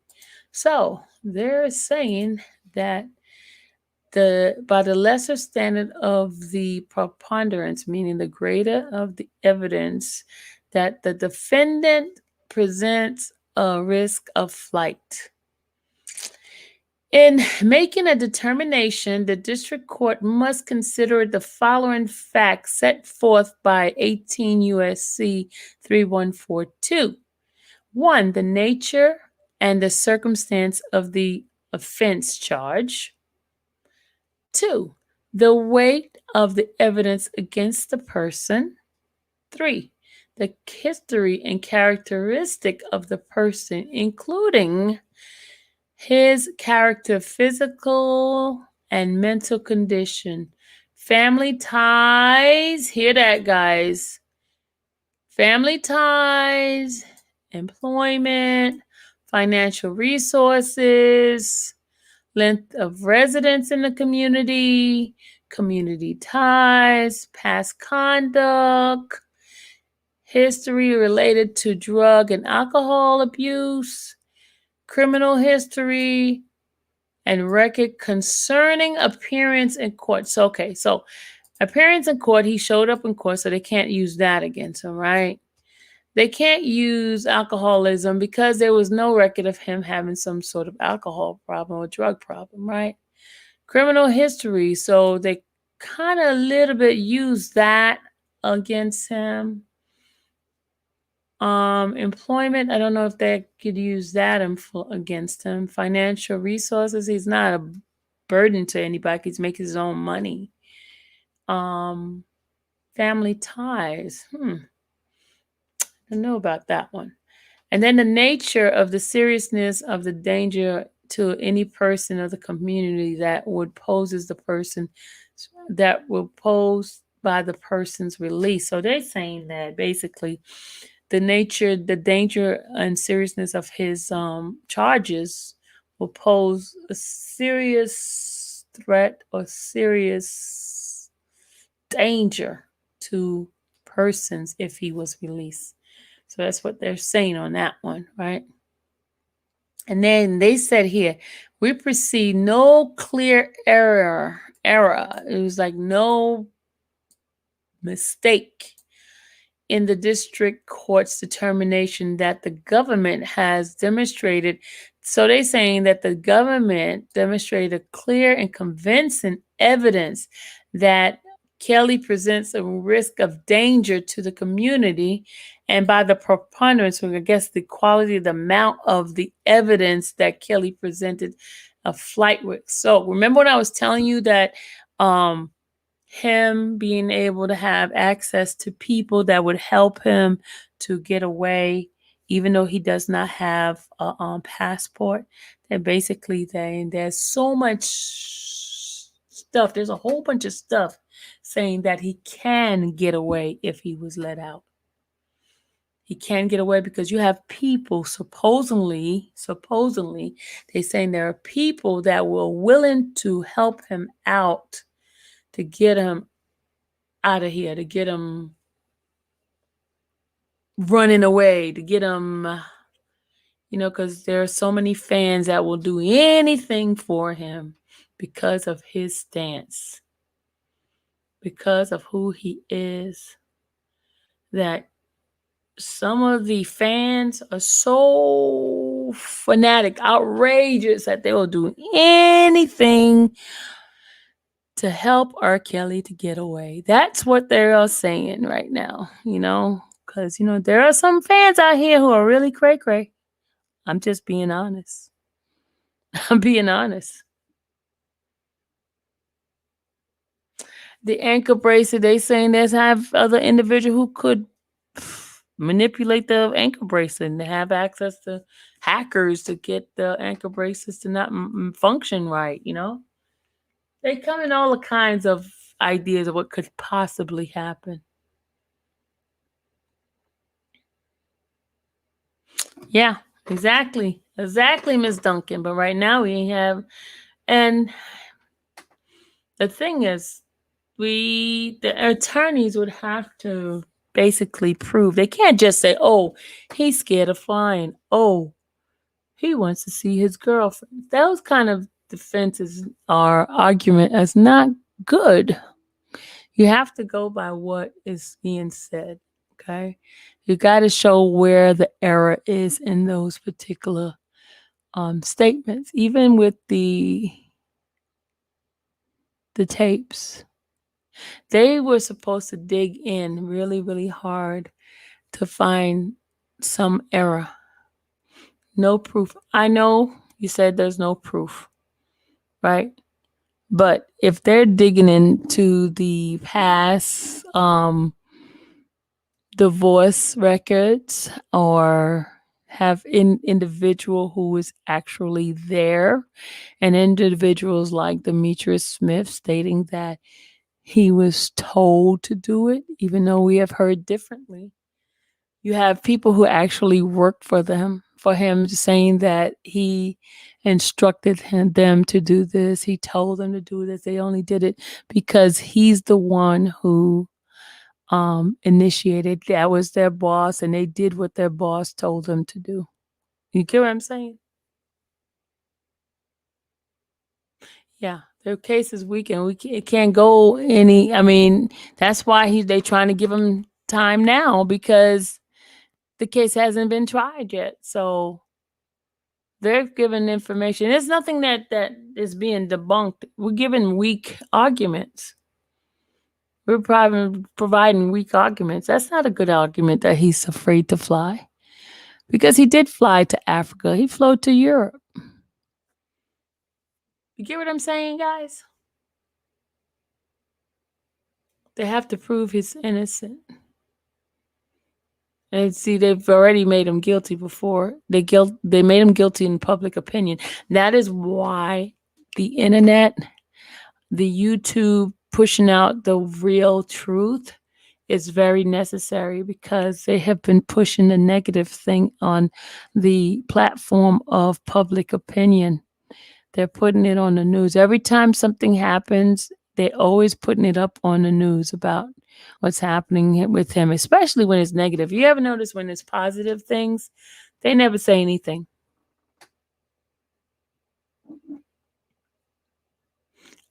So they're saying that by the lesser standard of the preponderance, meaning the greater of the evidence, that the defendant presents a risk of flight. In making a determination, the district court must consider the following facts set forth by 18 U.S.C. 3142. 1. The nature and the circumstance of the offense charge. 2. The weight of the evidence against the person. 3. The history and characteristic of the person, including his character, physical and mental condition, family ties. Hear that, guys. Family ties, employment, financial resources, length of residence in the community, community ties, past conduct, history related to drug and alcohol abuse, criminal history, and record concerning appearance in court. So, okay, so appearance in court, he showed up in court, so they can't use that against him, right? They can't use alcoholism because there was no record of him having some sort of alcohol problem or drug problem, right? Criminal history, so they kind of a little bit use that against him. Employment, I don't know if they could use that against him. Financial resources, he's not a burden to anybody. He's making his own money. Family ties, I don't know about that one. And then the nature of the seriousness of the danger to any person of the community that would poses the person that will pose by the person's release. So they're saying that basically the nature, the danger and seriousness of his charges will pose a serious threat or serious danger to persons if he was released. So that's what they're saying on that one, right? And then they said here, we perceive no clear error. It was like no mistake in the district court's determination that the government has demonstrated. So they're saying that the government demonstrated clear and convincing evidence that Kelly presents a risk of danger to the community, and by the preponderance, I guess the quality, the amount of the evidence that Kelly presented a flight risk. So remember when I was telling you that him being able to have access to people that would help him to get away, even though he does not have a passport, that basically there's so much stuff. There's a whole bunch of stuff saying that he can get away if he was let out. He can get away because you have people supposedly, they're saying there are people that were willing to help him out, to get him out of here, to get him running away, to get him, because there are so many fans that will do anything for him because of his stance, because of who he is, that some of the fans are so fanatic, outrageous, that they will do anything to help R. Kelly to get away. That's what they're all saying right now, because, there are some fans out here who are really cray-cray. I'm just being honest. I'm being honest. The ankle bracelet, they saying there's have other individual who could manipulate the ankle bracelet and have access to hackers to get the ankle bracelets to not function right, They come in all kinds of ideas of what could possibly happen. Yeah, exactly. Exactly, Miss Duncan. But right now we have, and the thing is, the attorneys would have to basically prove. They can't just say, oh, he's scared of flying. Oh, he wants to see his girlfriend. Those kind of defenses or argument is not good. You have to go by what is being said. Okay. You got to show where the error is in those particular statements, even with the tapes. They were supposed to dig in really, really hard to find some error. No proof. I know you said there's no proof, right? But if they're digging into the past divorce records or have individual who is actually there, and individuals like Demetrius Smith stating that he was told to do it, even though we have heard differently. You have people who actually work for him saying that he instructed them to do this. He told them to do this. They only did it because he's the one who initiated. That was their boss, and they did what their boss told them to do. You get what I'm saying? Yeah, their case is weak, and it can't go any. I mean, that's why they trying to give him time now, because the case hasn't been tried yet. So they're giving information. There's nothing that is being debunked. We're giving weak arguments. We're providing weak arguments. That's not a good argument that he's afraid to fly, because he did fly to Africa. He flew to Europe. You get what I'm saying, guys? They have to prove he's innocent. And see, they've already made him guilty before. They made him guilty in public opinion. That is why the internet, the YouTube pushing out the real truth is very necessary, because they have been pushing the negative thing on the platform of public opinion. They're putting it on the news. Every time something happens, they're always putting it up on the news about what's happening with him, especially when it's negative. You ever notice when it's positive things, they never say anything.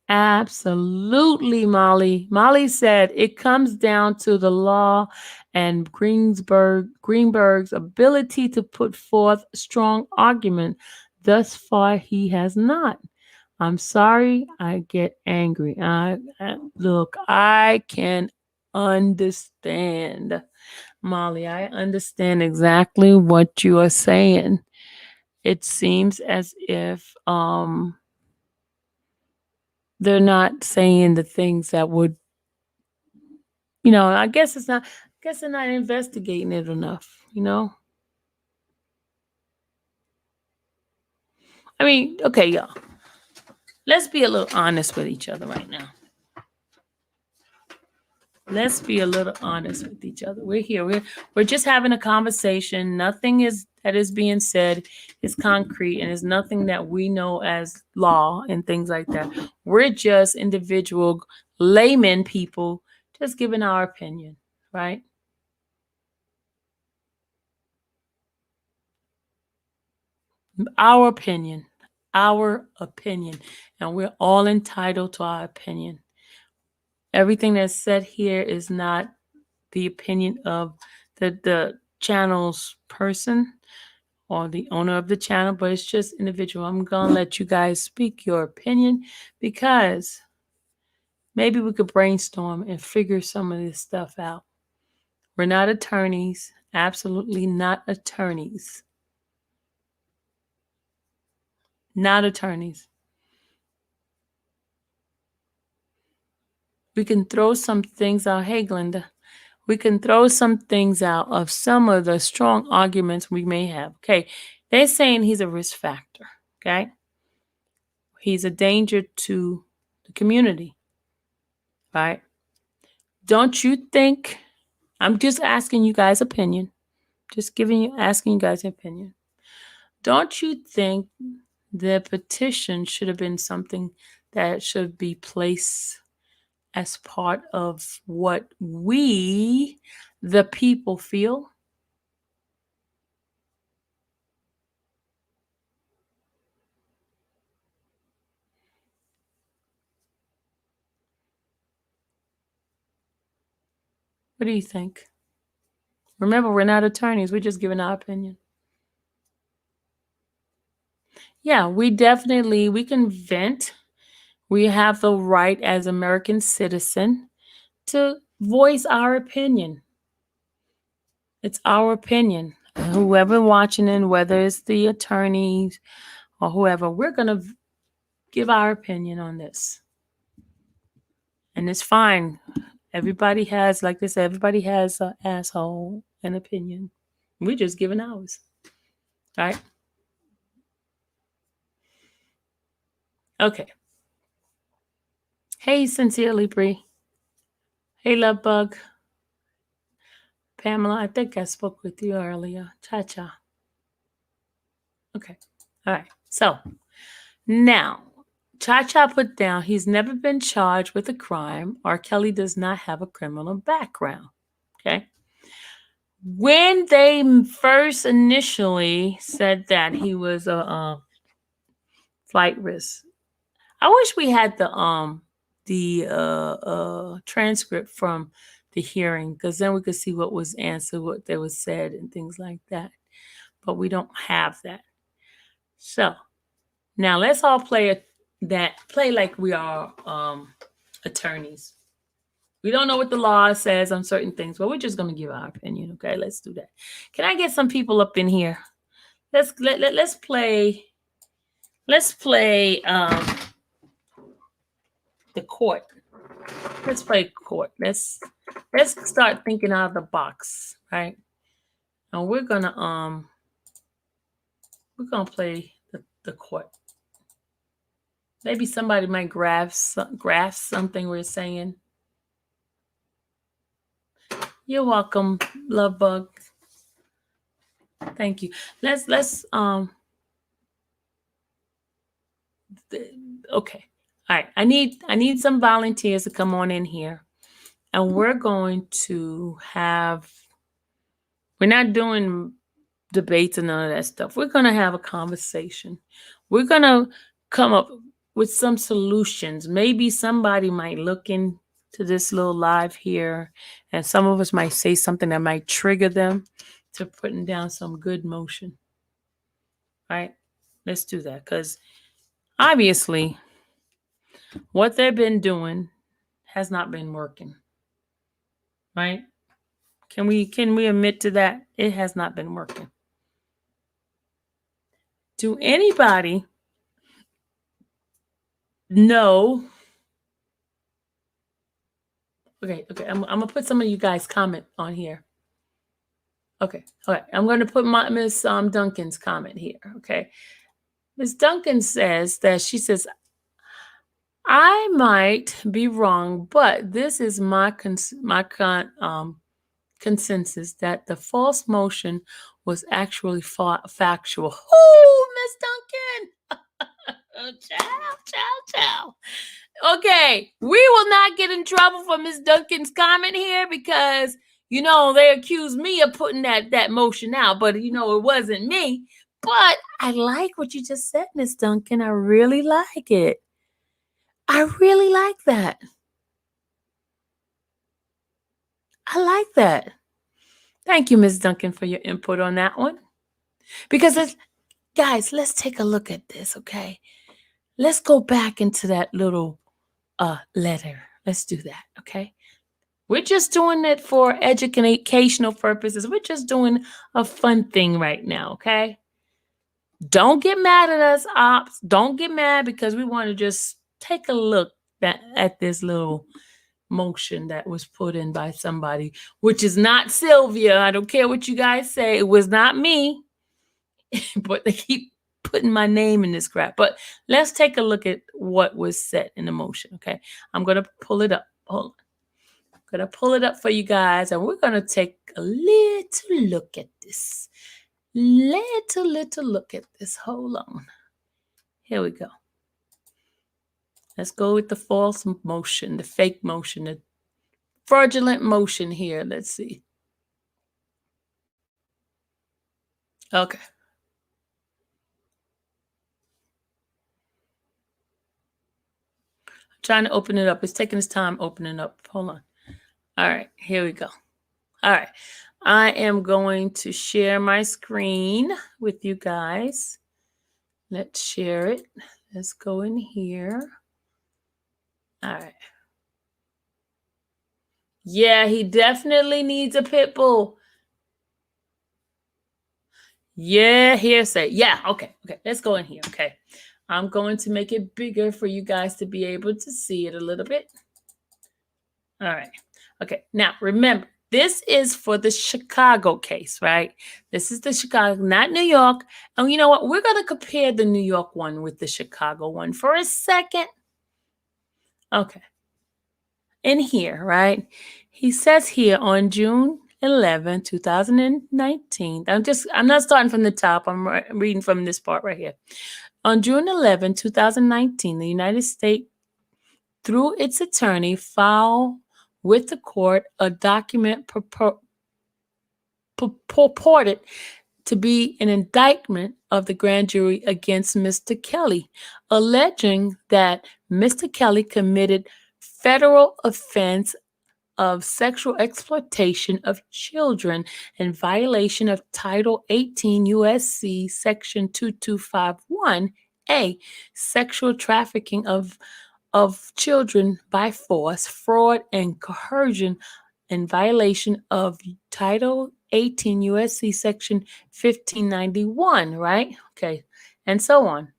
Absolutely, Molly. Molly said it comes down to the law and Greenberg's ability to put forth strong argument. Thus far, he has not. I'm sorry, I get angry. Look, I can understand, Molly. I understand exactly what you are saying. It seems as if they're not saying the things that would, I guess they're not investigating it enough, I mean, okay, y'all. Let's be a little honest with each other right now. Let's be a little honest with each other. We're here. We're just having a conversation. Nothing that is being said is concrete, and it's nothing that we know as law and things like that. We're just individual layman people just giving our opinion, right? Our opinion, and we're all entitled to our opinion. Everything that's said here is not the opinion of the channel's person or the owner of the channel, but it's just individual. I'm gonna let you guys speak your opinion, because maybe we could brainstorm and figure some of this stuff out. We're not attorneys, absolutely not attorneys. Not attorneys. We can throw some things out. Hey, Glenda. We can throw some things out of some of the strong arguments we may have. Okay. They're saying he's a risk factor. Okay. He's a danger to the community. Right. Don't you think, I'm just asking you guys' opinion. Just asking you guys' opinion. Don't you think the petition should have been something that should be placed as part of what we, the people, feel? What do you think? Remember, we're not attorneys. We're just giving our opinion. Yeah, we can vent. We have the right as American citizen to voice our opinion. It's our opinion. Whoever watching in, whether it's the attorneys or whoever, we're going to give our opinion on this. And it's fine. Everybody has, like they said, everybody has an asshole and opinion. We're just giving ours. All right? Okay. Hey, Sincerely Bree. Hey, Love Bug. Pamela, I think I spoke with you earlier. Cha-cha. Okay. All right. So, now, Cha-cha put down, he's never been charged with a crime. R. Kelly does not have a criminal background. Okay. When they first initially said that he was a flight risk, I wish we had the transcript from the hearing, because then we could see what was answered, what there was said, and things like that. But we don't have that. So now let's all play like we are attorneys. We don't know what the law says on certain things, but we're just going to give our opinion. Okay, let's do that. Can I get some people up in here? Let's play. Let's play the court. Let's play court. Let's start thinking out of the box, right? And we're gonna play the court. Maybe somebody might grasp something we're saying. You're welcome, Love Bug. Thank you. Let's okay. All right. I need some volunteers to come on in here. And we're going to we're not doing debates and none of that stuff. We're going to have a conversation. We're going to come up with some solutions. Maybe somebody might look into this little live here, and some of us might say something that might trigger them to putting down some good motion. All right? Let's do that, because obviously what they've been doing has not been working. Right? Can we admit to that? It has not been working. Do anybody know? Okay. I'm gonna put some of you guys' comment on here. Okay. All right. I'm gonna put Miss Duncan's comment here. Okay. Miss Duncan says that she says, I might be wrong, but this is my consensus that the false motion was actually factual. Oh, Miss Duncan. Ciao. Okay, we will not get in trouble for Miss Duncan's comment here, because they accused me of putting that motion out, but it wasn't me. But I like what you just said, Miss Duncan. I really like it. I really like that. I like that. Thank you, Ms. Duncan, for your input on that one. Because, guys, let's take a look at this, okay? Let's go back into that little letter. Let's do that, okay? We're just doing it for educational purposes. We're just doing a fun thing right now, okay? Don't get mad at us, ops. Don't get mad, because we want to just take a look at this little motion that was put in by somebody, which is not Sylvia. I don't care what you guys say. It was not me. But they keep putting my name in this crap. But let's take a look at what was set in the motion, okay? I'm going to pull it up. Hold on. I'm I'm going to pull it up for you guys, and we're going to take a little look at this. Little look at this. Hold on. Here we go. Let's go with the false motion, the fake motion, the fraudulent motion here. Let's see. Okay. I'm trying to open it up. It's taking its time opening up. Hold on. All right. Here we go. All right. I am going to share my screen with you guys. Let's share it. Let's go in here. All right. Yeah, he definitely needs a pit bull. Yeah, hearsay. Yeah, okay. Let's go in here. Okay. I'm going to make it bigger for you guys to be able to see it a little bit. All right. Okay. Now, remember, this is for the Chicago case, right? This is the Chicago, not New York. And you know what? We're going to compare the New York one with the Chicago one for a second. Okay. In here, right? He says here on June 11, 2019. I'm not starting from the top. I'm reading from this part right here. On June 11, 2019, the United States, through its attorney, filed with the court a document purported to be an indictment of the grand jury against Mr. Kelly, alleging that Mr. Kelly committed federal offense of sexual exploitation of children in violation of Title 18 U.S.C. Section 2251A, sexual trafficking of children by force, fraud, and coercion in violation of Title 18 U.S.C. Section 1591, right? Okay, and so on.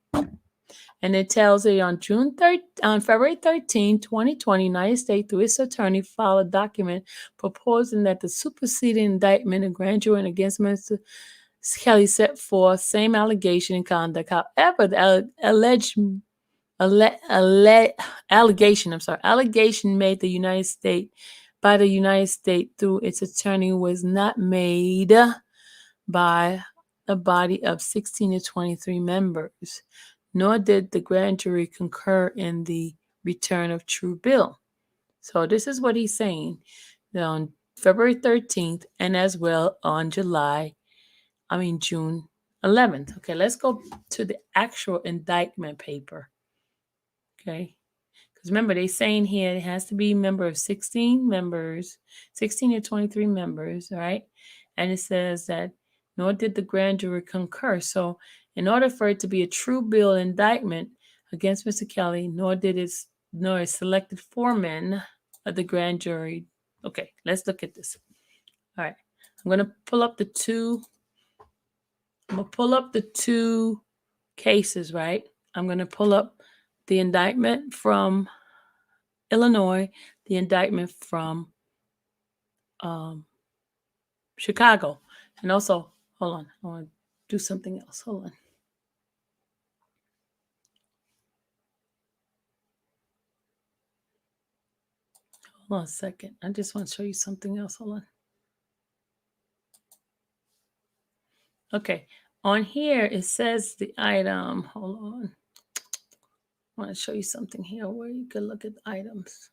And it tells you on February 13, 2020, United States, through its attorney, filed a document proposing that the superseding indictment of grand jury against Mr. Kelly set forth same allegation and conduct. However, the allegation made by the United States through its attorney was not made by a body of 16 to 23 members, nor did the grand jury concur in the return of true bill. So this is what he's saying on February 13th and as well on June 11th. Okay, let's go to the actual indictment paper. Okay, because remember, they're saying here it has to be a member of 16 members, 16 to 23 members, right? And it says that nor did the grand jury concur. So in order for it to be a true bill indictment against Mr. Kelly, nor a selected foreman of the grand jury. Okay, let's look at this. All right, I'm going to pull up the two cases, right? I'm going to pull up the indictment from Illinois, the indictment from Chicago. And also, hold on, I want to do something else. Hold on. Hold on a second. I just want to show you something else. Hold on. Okay. On here, it says the item. Hold on. I want to show you something here where you can look at the items.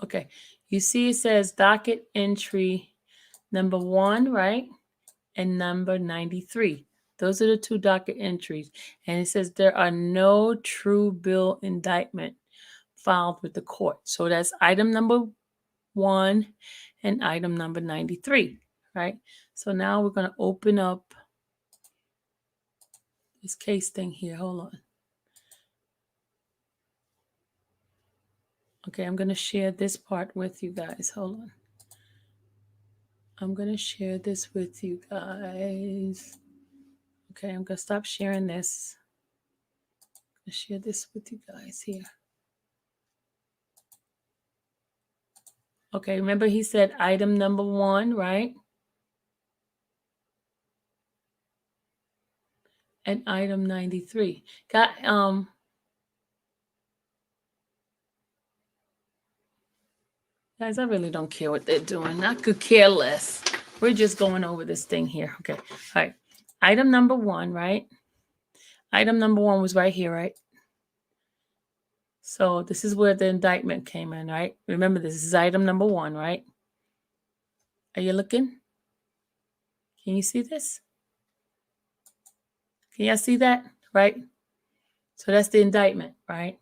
Okay. You see it says docket entry number 1, right? And number 93. Those are the two docket entries. And it says there are no true bill indictment filed with the court. So that's item number 1 and item number 93, right? So now we're going to open up this case thing here. Hold on. Okay, I'm going to share this part with you guys. Hold on. I'm going to share this with you guys. Okay, I'm going to stop sharing this. I'm going to share this with you guys here. Okay, remember he said item number 1, right? And item 93. Guys, I really don't care what they're doing. I could care less. We're just going over this thing here. Okay. All right. Item number 1, right? Item number 1 was right here, right? So this is where the indictment came in, right? Remember, this is item number 1, right? Are you looking? Can you see this? Can y'all see that? Right? So that's the indictment, right?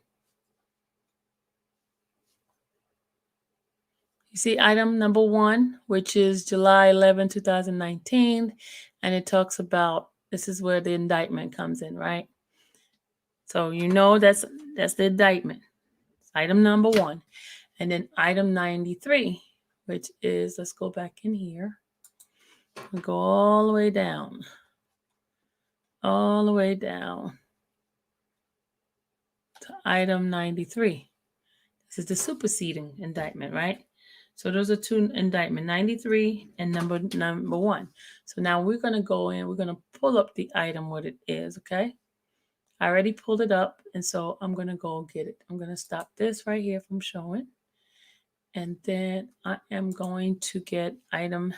You see item number 1, which is July 11, 2019, and it talks about, this is where the indictment comes in, right? So you know that's the indictment. It's item number 1. And then item 93, which is, let's go back in here and go all the way down. All the way down to item 93. This is the superseding indictment, right? So those are 2 indictment, 93 and number 1. So now we're going to go in, we're going to pull up the item, what it is, okay? I already pulled it up, and so I'm going to go get it. I'm going to stop this right here from showing. And then I am going to get item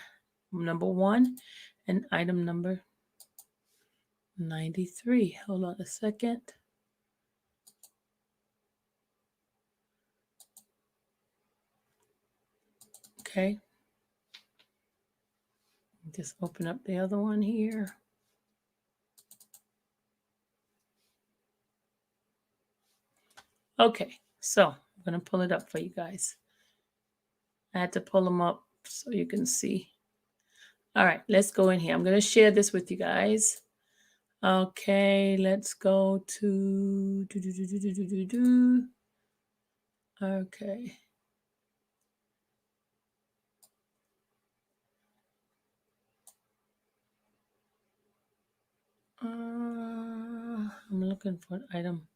number 1 and item number 93. Hold on a second. Okay. Just open up the other one here. Okay, so I'm going to pull it up for you guys. I had to pull them up so you can see. All right, let's go in here. I'm going to share this with you guys. Okay, let's go to Okay. I'm looking for an item.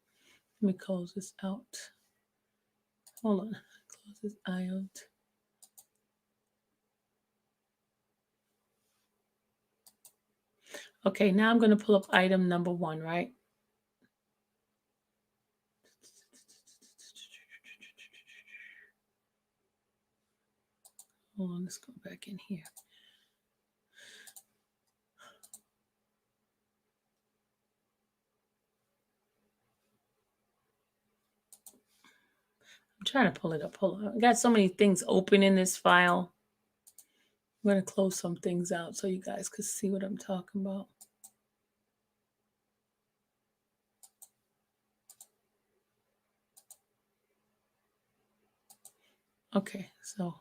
Let me close this out. Hold on. Close this out. Okay, now I'm going to pull up item number 1, right? Hold on, let's go back in here. I'm trying to pull it up. Hold on. I got so many things open in this file. I'm going to close some things out so you guys can see what I'm talking about. Okay, so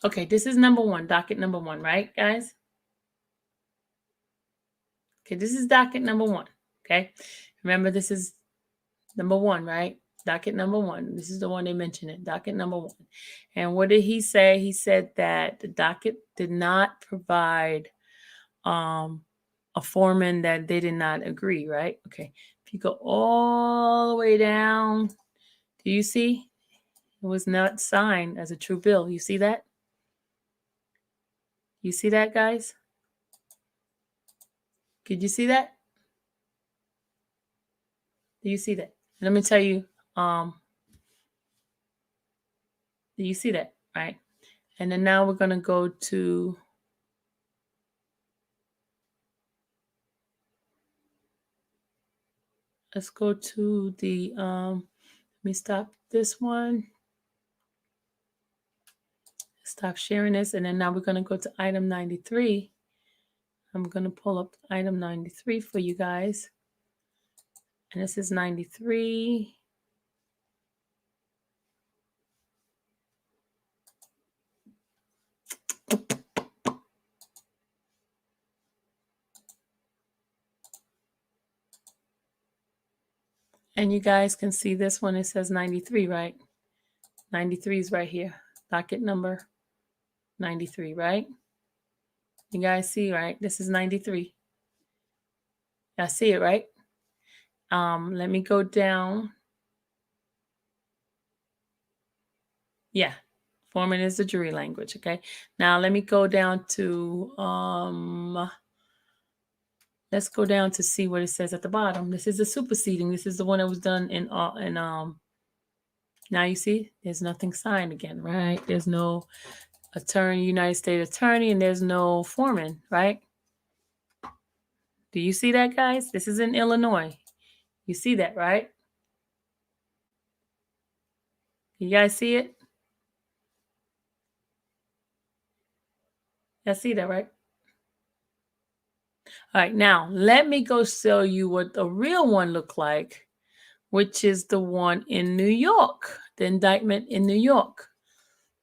okay, this is number 1, docket number 1, right, guys? Okay, this is docket number 1, okay? Remember, this is number 1, right? Docket number 1. This is the one they mentioned it, docket number 1. And what did he say? He said that the docket did not provide a foreman that they did not agree, right? Okay, if you go all the way down, do you see? It was not signed as a true bill. You see that? You see that, guys? Could you see that? Do you see that? Let me tell you, do you see that, right? And then now we're going to go to, let's go to the, let me stop this one. Stop sharing this. And then now we're going to go to item 93. I'm going to pull up item 93 for you guys. And this is 93. And you guys can see this one. It says 93, right? 93 is right here. Docket number 93, right? You guys see, right? This is 93. I see it, right? Let me go down. Yeah, Foreman is the jury language. Okay. Now let me go down to let's go down to see what it says at the bottom. This is the superseding. This is the one that was done in now you see there's nothing signed again, right? There's no attorney, United States attorney, and there's no foreman, right? Do you see that, guys? This is in Illinois. You see that, right? You guys see it? You see that, right? All right, now let me go show you what the real one looked like, which is the one in New York, the indictment in New York.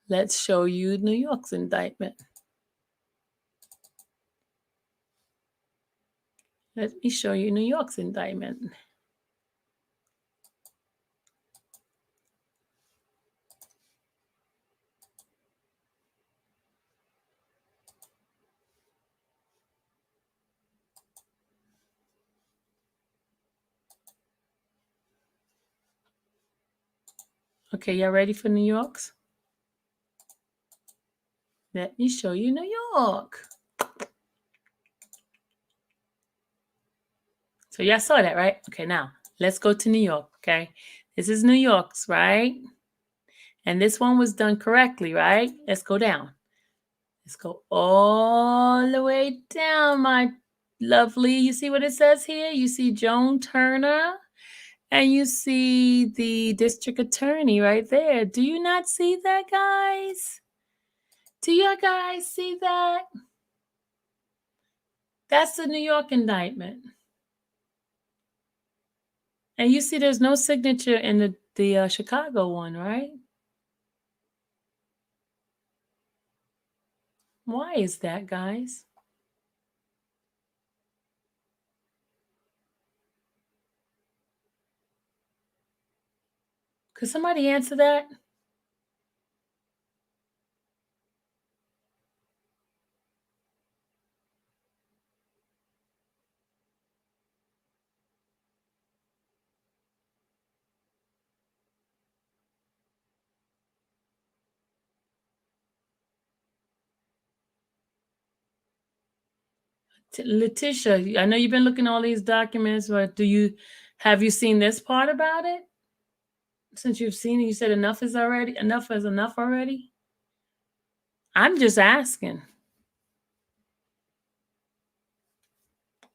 Let's show you New York's indictment. Let me show you New York's indictment. Okay, y'all ready for New York's? Let me show you New York. So y'all saw that, right? Okay, now let's go to New York, okay? This is New York's, right? And this one was done correctly, right? Let's go down. Let's go all the way down, my lovely. You see what it says here? You see Joan Turner and you see the district attorney right there. Do you not see that, guys? Do you guys see that? That's the New York indictment. And you see there's no signature in the Chicago one, right? Why is that, guys? Could somebody answer that? Letitia, I know you've been looking at all these documents, but have you seen this part about it? Since you've seen it, you said enough is enough already? I'm just asking.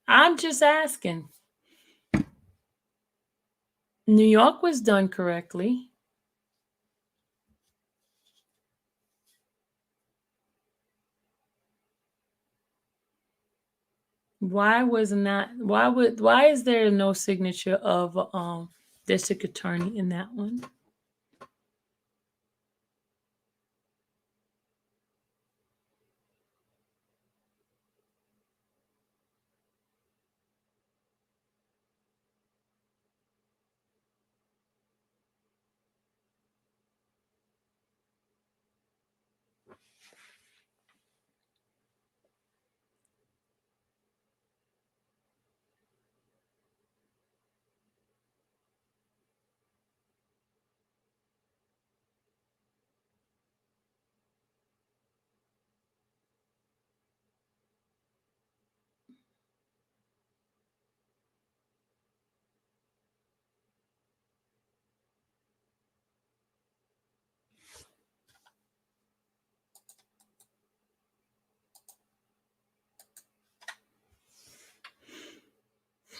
I'm just asking. New York was done correctly. Why is there no signature of district attorney in that one?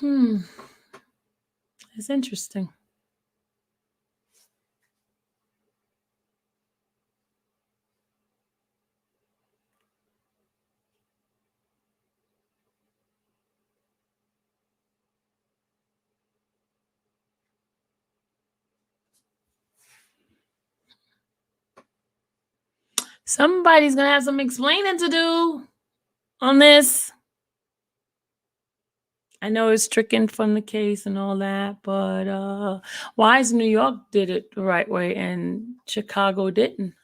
It's interesting. Somebody's gonna have some explaining to do on this. I know it's stricken from the case and all that, but why is New York did it the right way and Chicago didn't?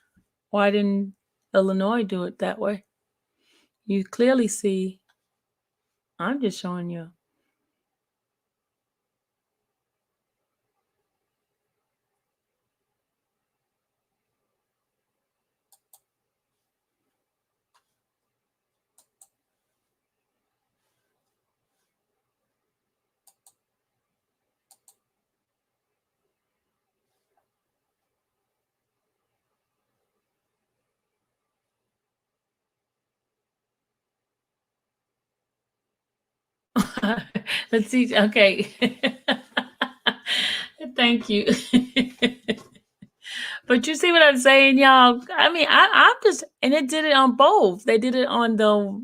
Why didn't Illinois do it that way? You clearly see. I'm just showing you. Let's see. Okay. Thank you. But you see what I'm saying, y'all? I mean, I'm just, and it did it on both. They did it on the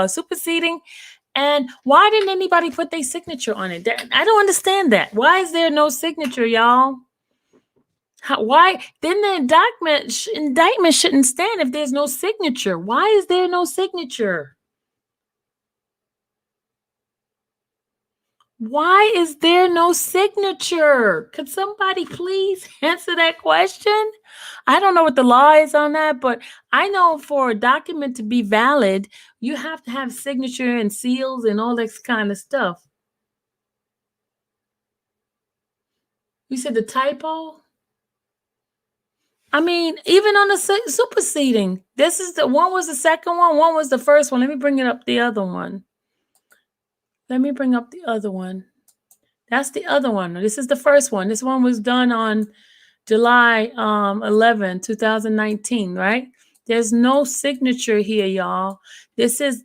superseding. And why didn't anybody put their signature on it? I don't understand that. Why is there no signature, y'all? Why? Then the indictment shouldn't stand if there's no signature. Why is there no signature? Why is there no signature? Could somebody please answer that question? I don't know what the law is on that, but I know for a document to be valid, you have to have signature and seals and all that kind of stuff. You said the typo? I mean, even on the superseding, this is the one was the second one was the first one. Let me bring it up the other one. Let me bring up the other one. That's the other one. This is the first one. This one was done on July 11, 2019, right? There's no signature here, y'all. This is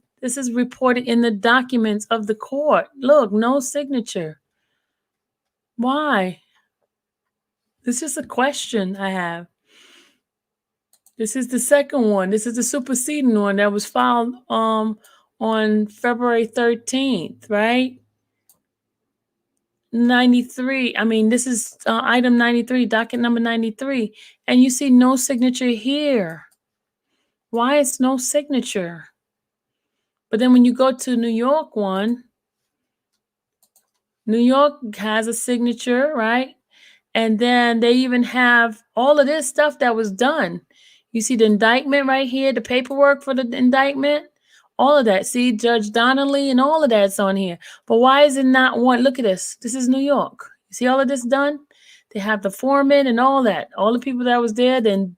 reported in the documents of the court. Look, no signature. Why? This is a question I have. This is the second one. This is the superseding one that was filed on February 13th, right? 93. I mean, this is item 93, docket number 93. And you see no signature here. Why is no signature? But then when you go to New York one, New York has a signature, right? And then they even have all of this stuff that was done. You see the indictment right here, the paperwork for the indictment, all of that. See, Judge Donnelly and all of that's on here. But why is it not one? Look at this. This is New York. You see all of this done? They have the foreman and all that. All the people that was there, then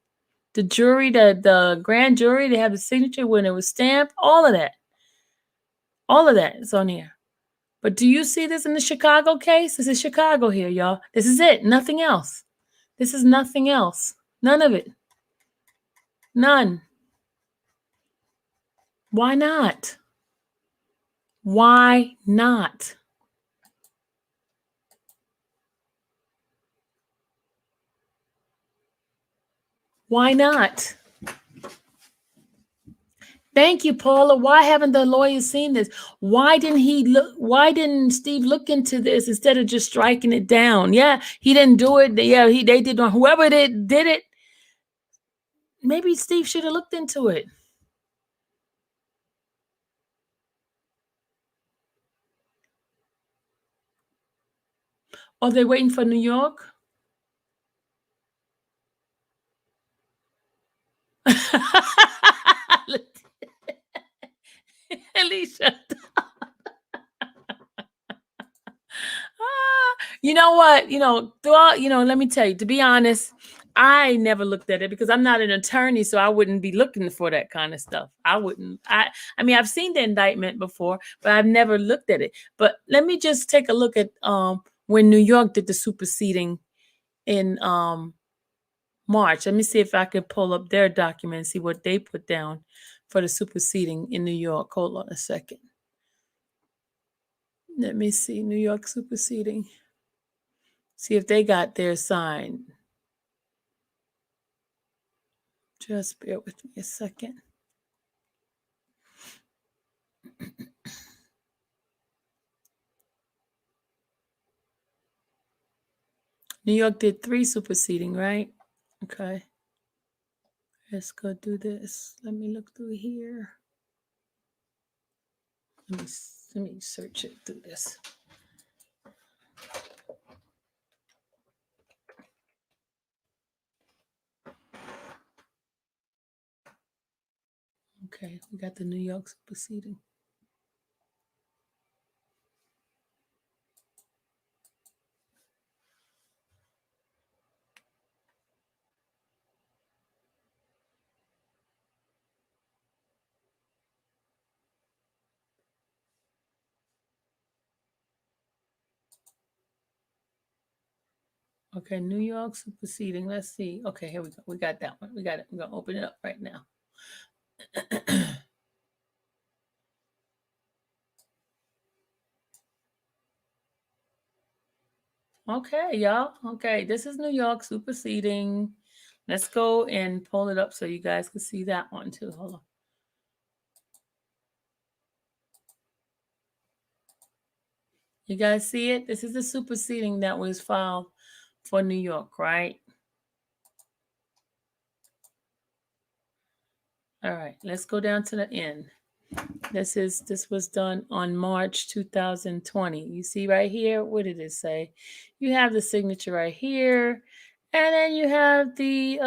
the jury, the grand jury, they have the signature when it was stamped, all of that. All of that is on here. But do you see this in the Chicago case? This is Chicago here, y'all. This is it. Nothing else. This is nothing else. None of it. None. Why not? Why not? Why not? Thank you, Paula. Why haven't the lawyers seen this? Why didn't he look? Why didn't Steve look into this instead of just striking it down? Yeah, he didn't do it. Yeah, they did. Whoever did it, maybe Steve should have looked into it. Are they waiting for New York? Alicia. You know what? Let me tell you, to be honest, I never looked at it because I'm not an attorney, so I wouldn't be looking for that kind of stuff. I wouldn't. I mean, I've seen the indictment before, but I've never looked at it. But let me just take a look at when New York did the superseding in March. Let me see if I could pull up their document and see what they put down for the superseding in New York. Hold on a second. Let me see New York superseding. See if they got their sign. Just bear with me a second. New York did 3 superseding, right? Okay. Let's go do this. Let me look through here. Let me search it through this. Okay, we got the New York superseding. Okay, New York superseding. Let's see. Okay, here we go. We got that one. We got it. We're going to open it up right now. Okay, y'all. Okay, this is New York superseding. Let's go and pull it up so you guys can see that one too. Hold on. You guys see it? This is the superseding that was filed for New York, right? All right, let's go down to the end. This was done on March 2020. You see right here, what did it say? You have the signature right here, and then you have the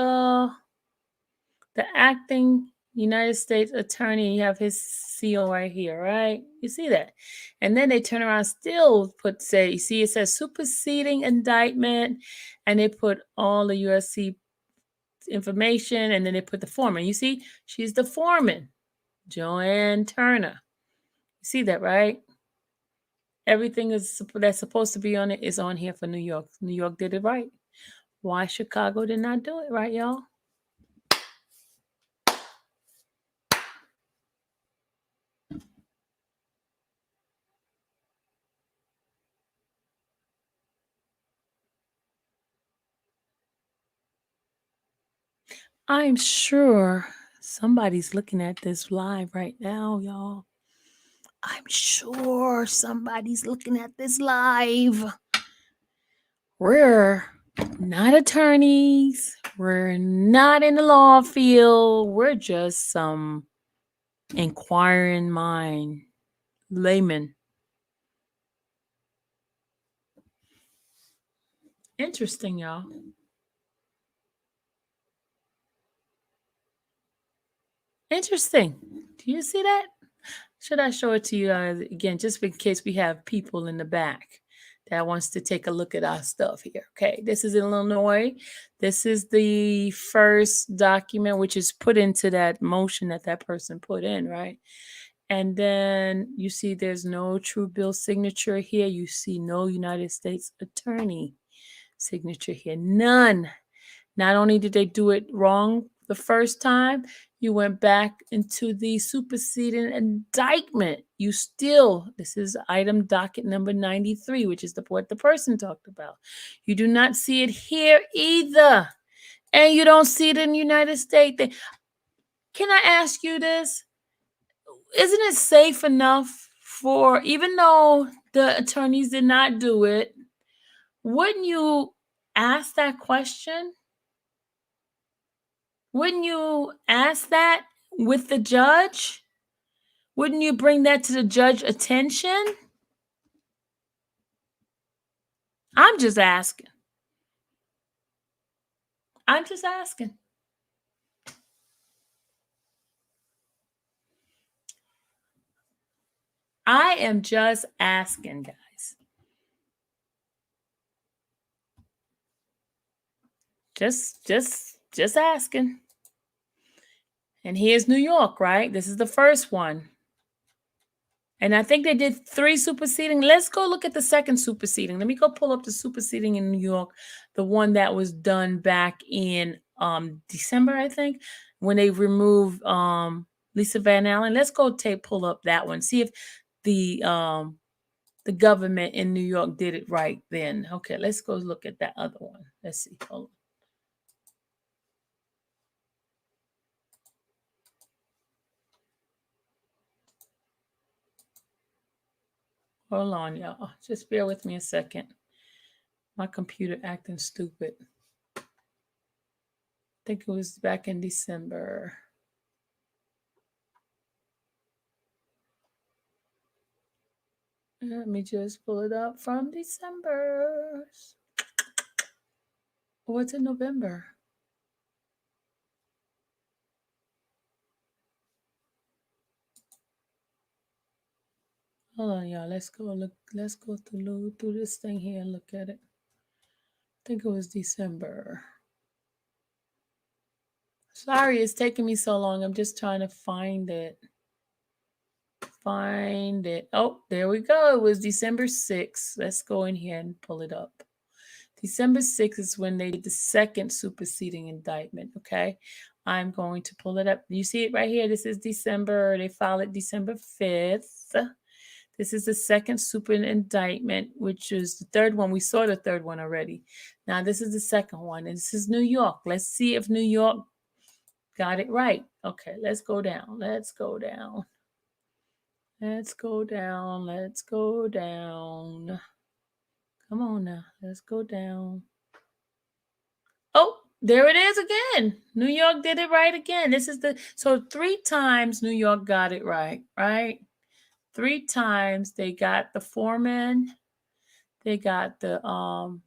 acting United States attorney. You have his seal right here, right? You see that? And then they turn around, still you see it says superseding indictment, and they put all the USC information, and then they put the foreman. You see, she's the foreman, Joanne Turner. You see that, right? Everything that's supposed to be on it is on here for New York. New York did it right. Why Chicago did not do it right, y'all? I'm sure somebody's looking at this live right now, y'all. I'm sure somebody's looking at this live. We're not attorneys. We're not in the law field. We're just some inquiring mind, layman. Interesting, y'all. Interesting. Do you see that? Should I show it to you again, just in case we have people in the back that wants to take a look at our stuff here? Okay, this is in Illinois. This is the first document, which is put into that motion that person put in, right? And then you see there's no true bill signature here. You see no United States attorney signature here. None. Not only did they do it wrong the first time, you went back into the superseding indictment. This is item docket number 93, which is what the person talked about. You do not see it here either. And you don't see it in the United States. Can I ask you this? Isn't it safe enough for, even though the attorneys did not do it, wouldn't you ask that question? Wouldn't you ask that with the judge? Wouldn't you bring that to the judge's attention? I'm just asking. I'm just asking. I am just asking, guys. Just asking. And here's New York, right? This is the first one. And I think they did 3 superseding. Let's go look at the second superseding. Let me go pull up the superseding in New York, the one that was done back in December, I think, when they removed Lisa Van Allen. Let's go pull up that one. See if the government in New York did it right then. Okay, let's go look at that other one. Let's see. Hold on. Hold on, y'all. Just bear with me a second. My computer acting stupid. I think it was back in December. Let me just pull it up from December. What's in November? Hold on, y'all. Let's go look. Let's go through this thing here and look at it. I think it was December. Sorry, it's taking me so long. I'm just trying to find it. Oh, there we go. It was December 6th. Let's go in here and pull it up. December 6th is when they did the second superseding indictment, okay? I'm going to pull it up. You see it right here. This is December. They filed it December 5th. This is the second super indictment, which is the third one. We saw the third one already. Now, this is the second one, and this is New York. Let's see if New York got it right. Okay, let's go down. Let's go down. Let's go down. Let's go down. Come on now. Let's go down. Oh, there it is again. New York did it right again. This is so 3 times New York got it right, right? 3 times they got the foreman, they got the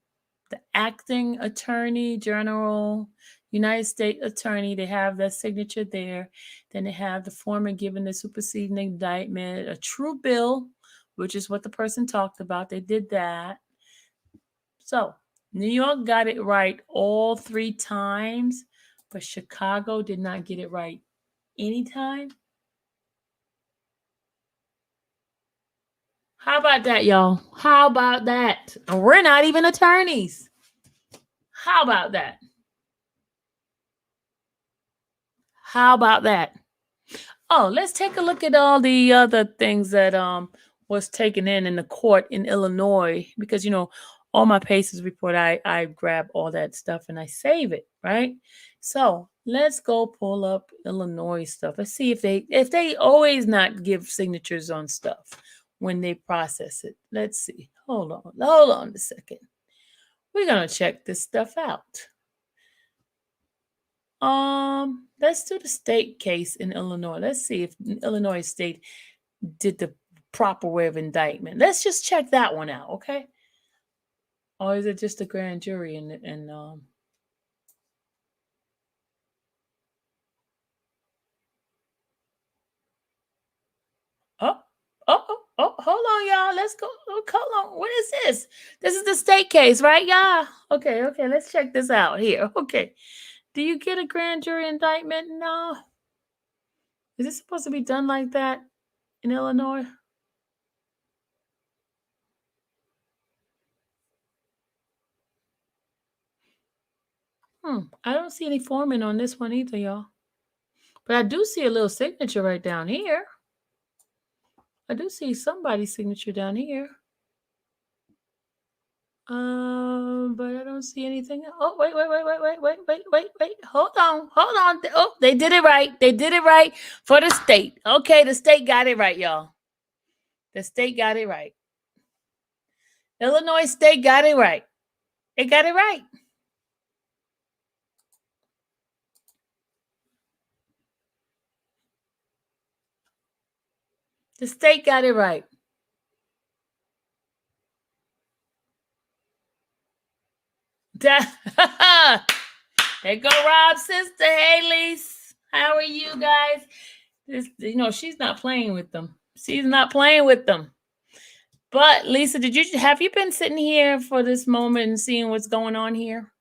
acting attorney general, United States attorney. They have that signature there. Then they have the foreman giving the superseding indictment, a true bill, which is what the person talked about. They did that. So New York got it right all 3 times, but Chicago did not get it right anytime. How about that, y'all? How about that? And we're not even attorneys. How about that? How about that? Oh, let's take a look at all the other things that was taken in the court in Illinois, because all my PACES report, I grab all that stuff and I save it, right? So let's go pull up Illinois stuff. Let's see if they always not give signatures on stuff when they process it. Let's see. Hold on a second. We're gonna check this stuff out. Let's do the state case in Illinois. Let's see if Illinois state did the proper way of indictment. Let's just check that one out, okay? Or is it just a grand jury hold on, y'all. Let's go. Hold on. What is this? This is the state case, right, y'all? Okay. Let's check this out here. Okay. Do you get a grand jury indictment? No. Is it supposed to be done like that in Illinois? I don't see any foreman on this one either, y'all. But I do see a little signature right down here. I do see somebody's signature down here. But I don't see anything. Oh, wait. Hold on. Oh, they did it right. They did it right for the state. Okay, the state got it right, y'all. The state got it right. Illinois state got it right. They got it right. The state got it right. There go Rob's sister. Hey, Lise. How are you guys? She's not playing with them. She's not playing with them. But Lisa, have you been sitting here for this moment and seeing what's going on here?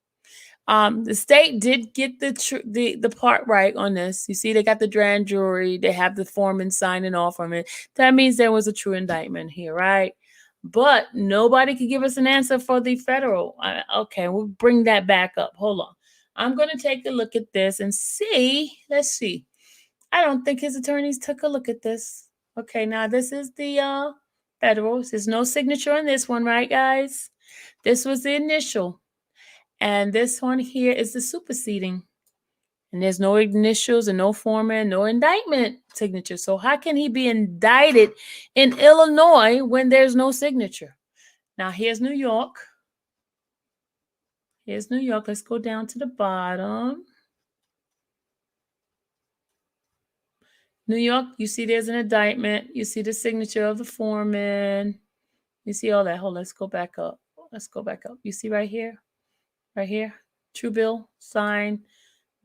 The state did get the part right on this. You see, they got the grand jury. They have the foreman signing off on it. That means there was a true indictment here, right? But nobody could give us an answer for the federal. Okay, we'll bring that back up. Hold on. I'm going to take a look at this and see. Let's see. I don't think his attorneys took a look at this. Okay, now this is the federal. There's no signature on this one, right, guys? This was the initial. And this one here is the superseding. And there's no initials and no foreman, no indictment signature. So how can he be indicted in Illinois when there's no signature? Now, here's New York. Here's New York. Let's go down to the bottom. New York, you see there's an indictment. You see the signature of the foreman. You see all that. Hold on, let's go back up. Let's go back up. You see right here? Right here? True bill, sign.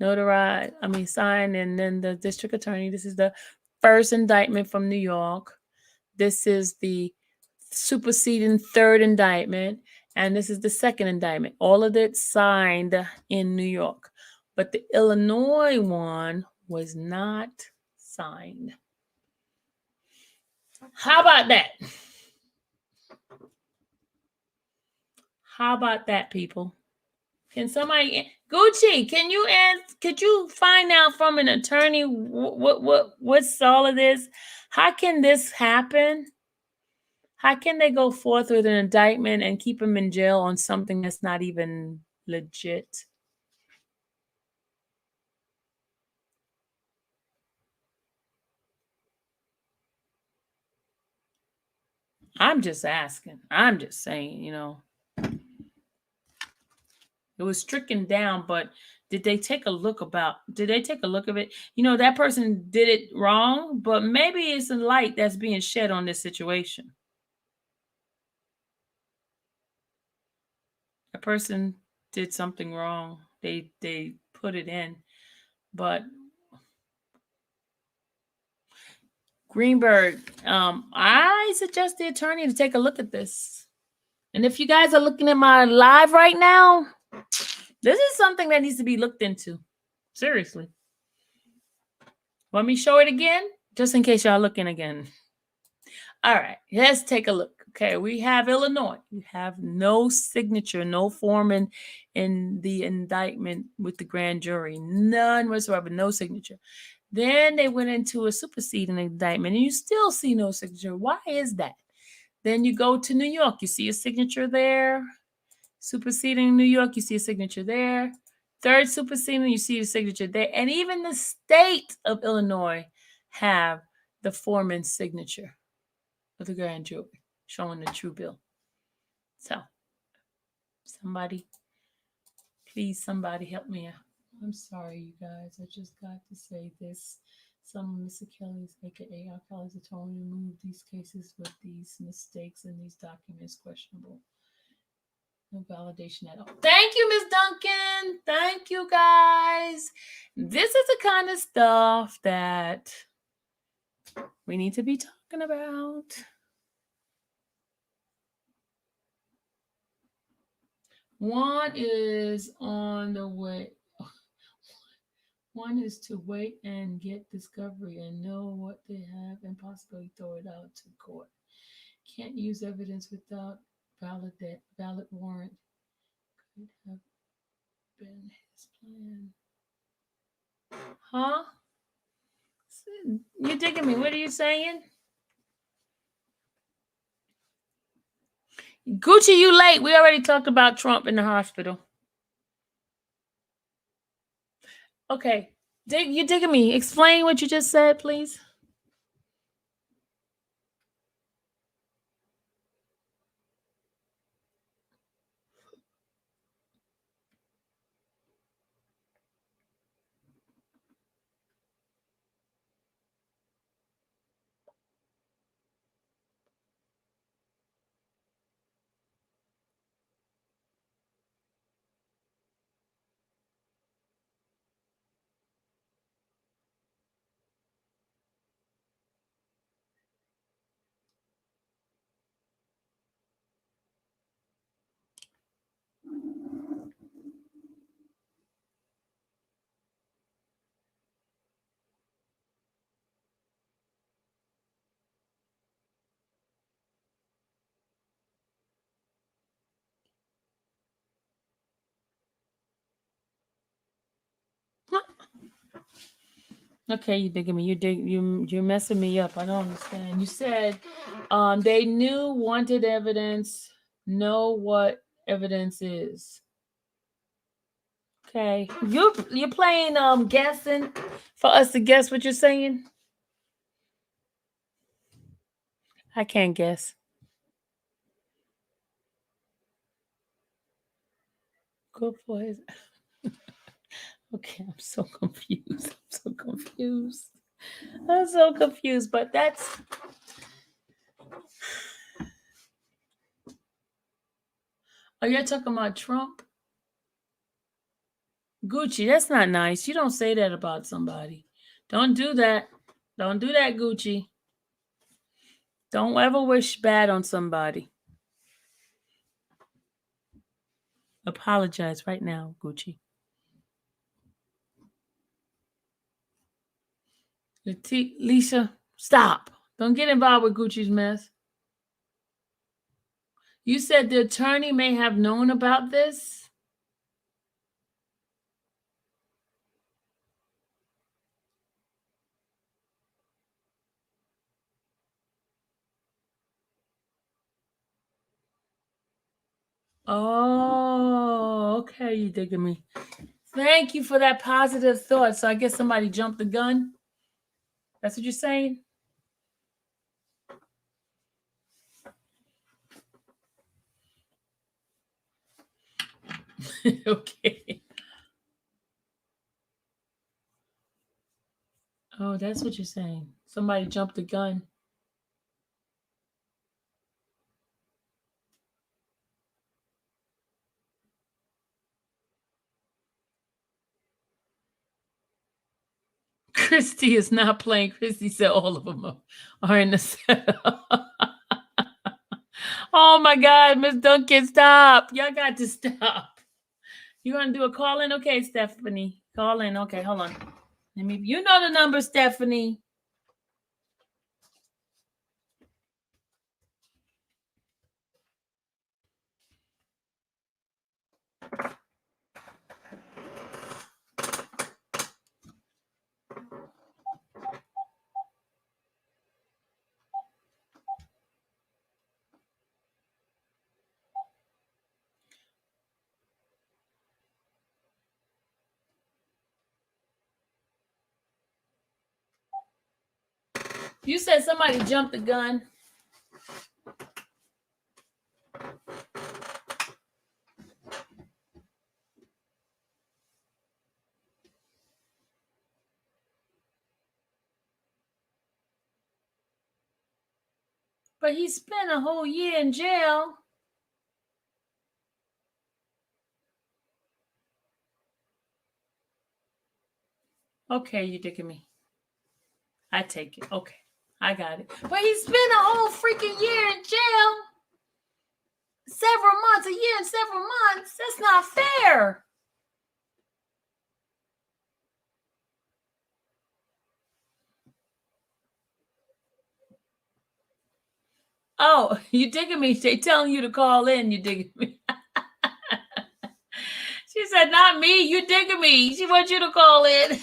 Notarized, signed, and then the district attorney. This is the first indictment from New York. This is the superseding third indictment, and this is the second indictment. All of it signed in New York, but the Illinois one was not signed. How about that? How about that, people? Can somebody, Gucci, could you find out from an attorney what's all of this? How can this happen? How can they go forth with an indictment and keep him in jail on something that's not even legit? I'm just asking. I'm just saying, you know. It was stricken down, but did they take a look of it? You know, that person did it wrong, but maybe it's a light that's being shed on this situation. A person did something wrong. They put it in, but Greenberg, I suggest the attorney to take a look at this. And if you guys are looking at my live right now, this is something that needs to be looked into. Seriously. Want me to show it again? Just in case y'all looking again. All right, let's take a look. Okay, we have Illinois. We have no signature, no foreman in the indictment with the grand jury. None whatsoever, no signature. Then they went into a superseding indictment, and you still see no signature. Why is that? Then you go to New York. You see a signature there. Superseding New York, you see a signature there. Third superseding, you see a signature there. And even the state of Illinois have the foreman's signature of the grand jury showing the true bill. So, somebody help me out. I'm sorry, you guys. I just got to say this. Some of Mr. Kelly's, aka our colleagues, attorney removed these cases with these mistakes in these documents questionable. No validation at all. Thank you, Ms. Duncan. Thank you, guys. This is the kind of stuff that we need to be talking about. One is on the way. One is to wait and get discovery and know what they have and possibly throw it out to court. Can't use evidence without valid warrant. Could have been his plan. Huh? You digging me? What are you saying? Gucci, you late. We already talked about Trump in the hospital. Okay. You digging me? Explain what you just said, please. Okay, you digging me. You're messing me up. I don't understand. You said they wanted evidence, know what evidence is. Okay. You're playing guessing for us to guess what you're saying? I can't guess. Good for his. Okay, I'm so confused. I'm so confused, but that's. Are you talking about Trump? Gucci, that's not nice. You don't say that about somebody. Don't do that. Don't do that, Gucci. Don't ever wish bad on somebody. Apologize right now, Gucci. Lisa, stop. Don't get involved with Gucci's mess. You said the attorney may have known about this? Oh, okay, you digging me. Thank you for that positive thought. So I guess somebody jumped the gun. That's what you're saying? Okay. Oh, that's what you're saying. Somebody jumped the gun. Christy is not playing. Christy said all of them are in the setup. Oh my God, Miss Duncan, stop. Y'all got to stop. You want to do a call in? Okay, Stephanie. Call in. Okay, hold on. You know the number, Stephanie. You said somebody jumped the gun. But he spent a whole year in jail. Okay, you digging me. I take it. Okay, I got it. But he spent a whole freaking year in jail. Several months, a year and several months. That's not fair. Oh, you digging me? They telling you to call in. You digging me? She said, "Not me. You digging me?" She wants you to call in.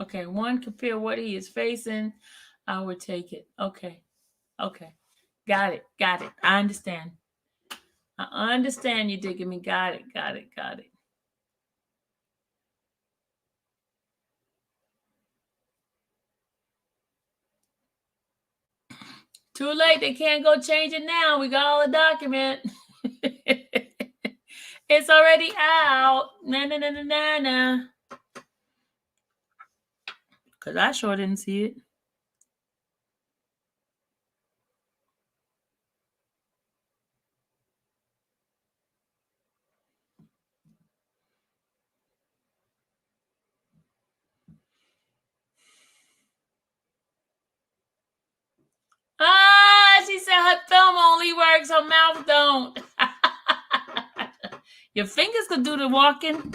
Okay, one compare what he is facing. I would take it. Okay. Got it. I understand. You digging me. Got it. Too late. They can't go change it now. We got all the document. It's already out. Nah. Because I sure didn't see it. She said her thumb only works, her mouth don't. Your fingers could do the walking.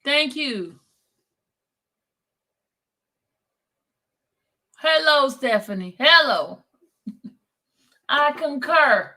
Thank you. Hello, Stephanie. Hello. I concur.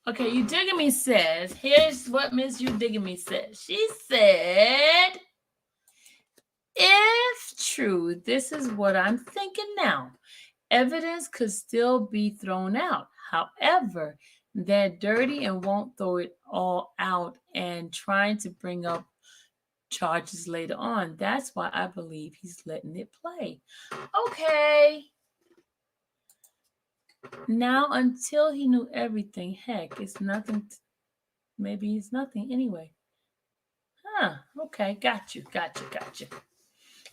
Okay, You Digging Me says, here's what Miss You Digging Me says. She said, if true, this is what I'm thinking now. Evidence could still be thrown out. However, they're dirty and won't throw it all out and trying to bring up charges later on. That's why I believe he's letting it play. Okay. Now, until he knew everything, heck, it's nothing. Maybe it's nothing anyway. Huh. Okay. Got you.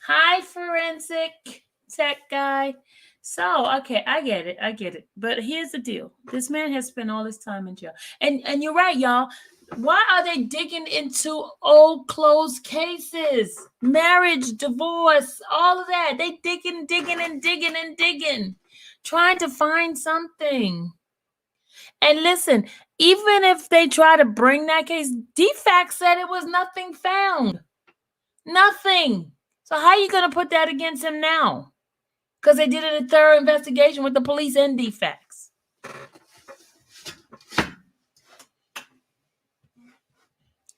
Hi, forensic tech guy. So, okay, I get it. But here's the deal. This man has spent all his time in jail. And you're right, y'all. Why are they digging into old closed cases? Marriage, divorce, all of that. They digging, trying to find something. And listen, even if they try to bring that case, DFAC said it was nothing found. Nothing. So how are you going to put that against him now? Because they did a thorough investigation with the police and DFACs.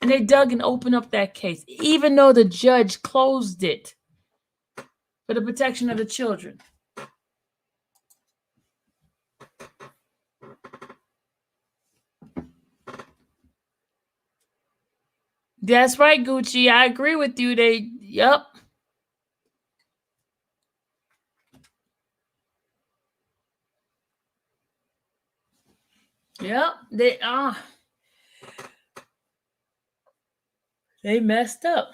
And they dug and opened up that case, even though the judge closed it for the protection of the children. That's right, Gucci. I agree with you. Yep. They messed up.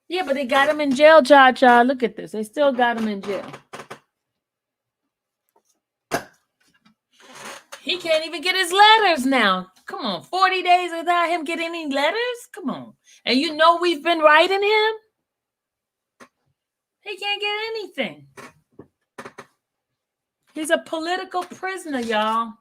Yeah, but they got him in jail, Cha. Look at this. They still got him in jail. He can't even get his letters now. Come on, 40 days without him getting any letters? Come on. And you know we've been writing him? He can't get anything. He's a political prisoner, y'all.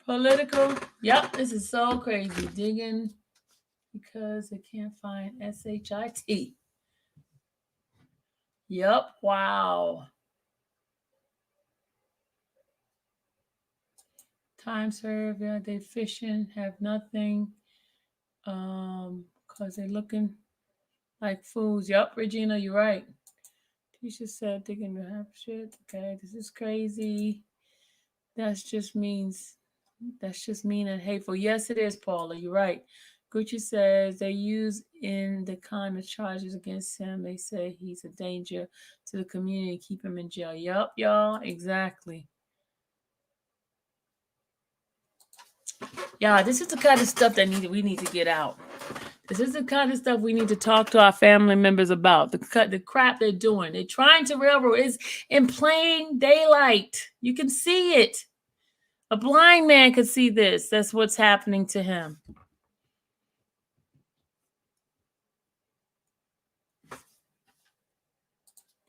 Political. Yep, this is so crazy. Digging because they can't find SHIT. Yep, wow. Time served, yeah, they fishing, have nothing. Because they're looking like fools. Yep, Regina, you're right. Tisha said they're gonna have shit. Okay, this is crazy. That's just mean and hateful. Yes, it is, Paula. You're right. Gucci says they use in the kind of charges against him. They say he's a danger to the community. Keep him in jail. Yup, y'all. Exactly. Yeah, this is the kind of stuff that we need to get out. This is the kind of stuff we need to talk to our family members about. The crap they're doing. They're trying to railroad. It's in plain daylight. You can see it. A blind man could see this. That's what's happening to him.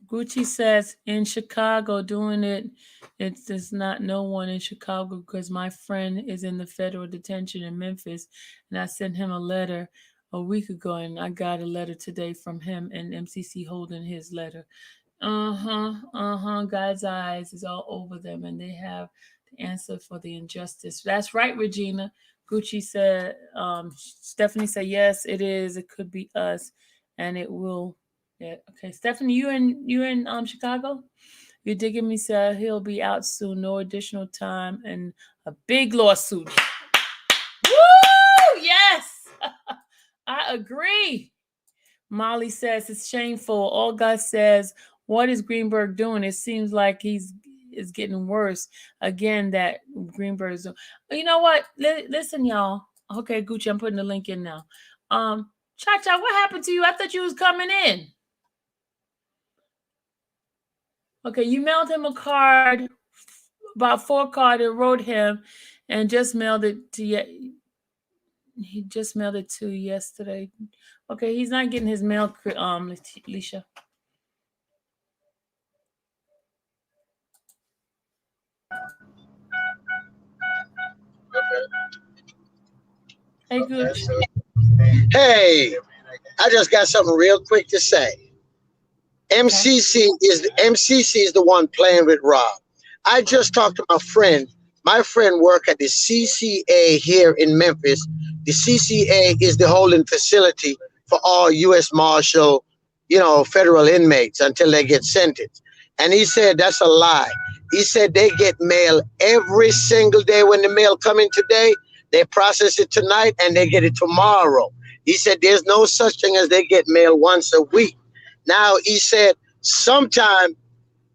Gucci says in Chicago doing it, it's not no one in Chicago because my friend is in the federal detention in Memphis, and I sent him a letter a week ago, and I got a letter today from him and MCC holding his letter. God's eyes is all over them, and they have the answer for the injustice. That's right, Regina. Gucci said, Stephanie said, yes, it is. It could be us, and it will. Yeah. Okay, Stephanie, you in Chicago? You Digging Me said he'll be out soon. No additional time and a big lawsuit. Woo! Yes, I agree. Molly says it's shameful. Olga says, what is Greenberg doing? It seems like it's getting worse. Again, that Greenberg's doing. You know what? Listen, y'all. Okay, Gucci, I'm putting the link in now. Cha-Cha, what happened to you? I thought you was coming in. Okay, you mailed him a card, about 4 cards, and wrote him, and just mailed it to you. He just mailed it to yesterday. Okay, he's not getting his mail, Alicia. Hey, Gooch. Hey, I just got something real quick to say. MCC is the one playing with Rob. I just talked to my friend. My friend work at the CCA here in Memphis. The CCA is the holding facility for all U.S. Marshal, federal inmates until they get sentenced. And he said that's a lie. He said they get mail every single day. When the mail come in today, they process it tonight and they get it tomorrow. He said there's no such thing as they get mail once a week. Now, he said, sometime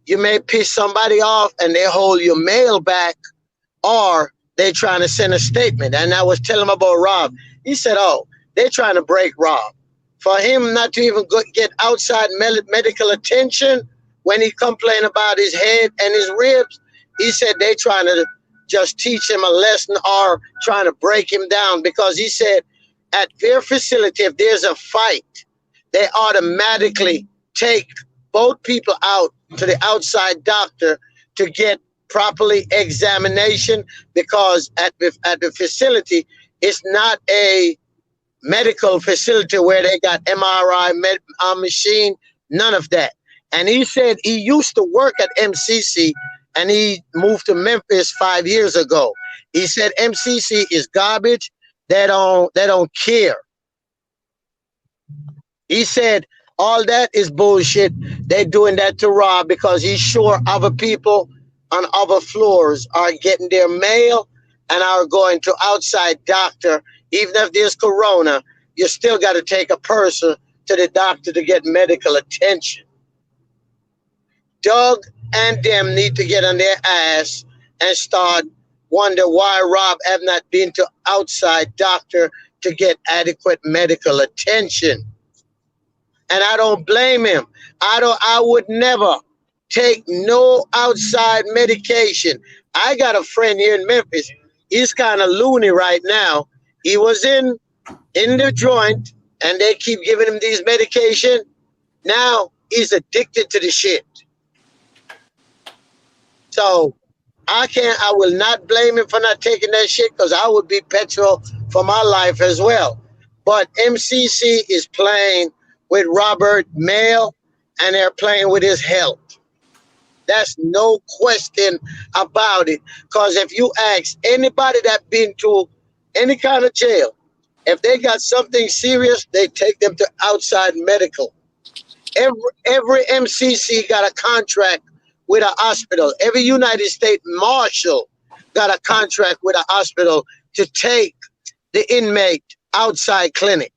you may piss somebody off and they hold your mail back, or they trying to send a statement. And I was telling him about Rob. He said, oh, they're trying to break Rob. For him not to even get outside medical attention when he complained about his head and his ribs, he said they trying to just teach him a lesson or trying to break him down, because he said at their facility, if there's a fight, they automatically take both people out to the outside doctor to get properly examination, because at the facility, it's not a medical facility where they got MRI machine, none of that. And he said he used to work at MCC and he moved to Memphis 5 years ago. He said MCC is garbage. They don't care. He said all that is bullshit. They're doing that to Rob because he's sure other people on other floors are getting their mail and are going to outside doctor. Even if there's corona, you still got to take a person to the doctor to get medical attention. Doug and them need to get on their ass and start wonder why Rob have not been to outside doctor to get adequate medical attention. And I don't blame him. I would never take no outside medication. I got a friend here in Memphis. He's kind of loony right now. He was in the joint and they keep giving him these medication. Now he's addicted to the shit. So I will not blame him for not taking that shit, because I would be petrol for my life as well. But MCC is playing with Robert Mail and they're playing with his health. That's no question about it. Because if you ask anybody that been to any kind of jail, if they got something serious, they take them to outside medical. Every MCC got a contract with a hospital. Every United States Marshal got a contract with a hospital to take the inmate outside clinic.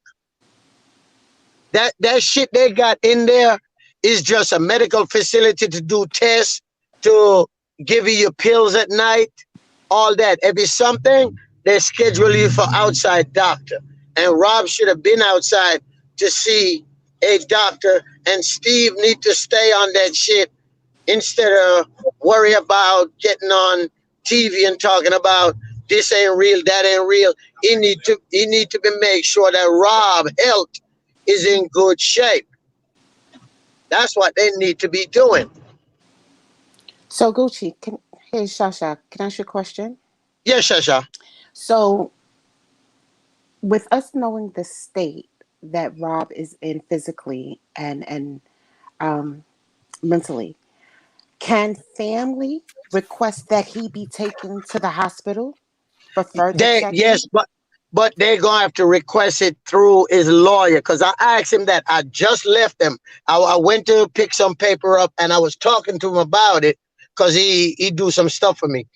That shit they got in there is just a medical facility to do tests, to give you your pills at night, all that. If it's something, they schedule you for outside doctor. And Rob should have been outside to see a doctor, and Steve need to stay on that shit instead of worry about getting on TV and talking about this ain't real, that ain't real. He need to be make sure that Rob health is in good shape. That's what they need to be doing. So Gucci, hey Shasha, can I ask you a question? Yes, Shasha. So with us knowing the state that Rob is in physically and mentally, can family request that he be taken to the hospital for further checking? Yes, but they're gonna have to request it through his lawyer, because I asked him that. I just left him. I went to pick some paper up and I was talking to him about it because he do some stuff for me.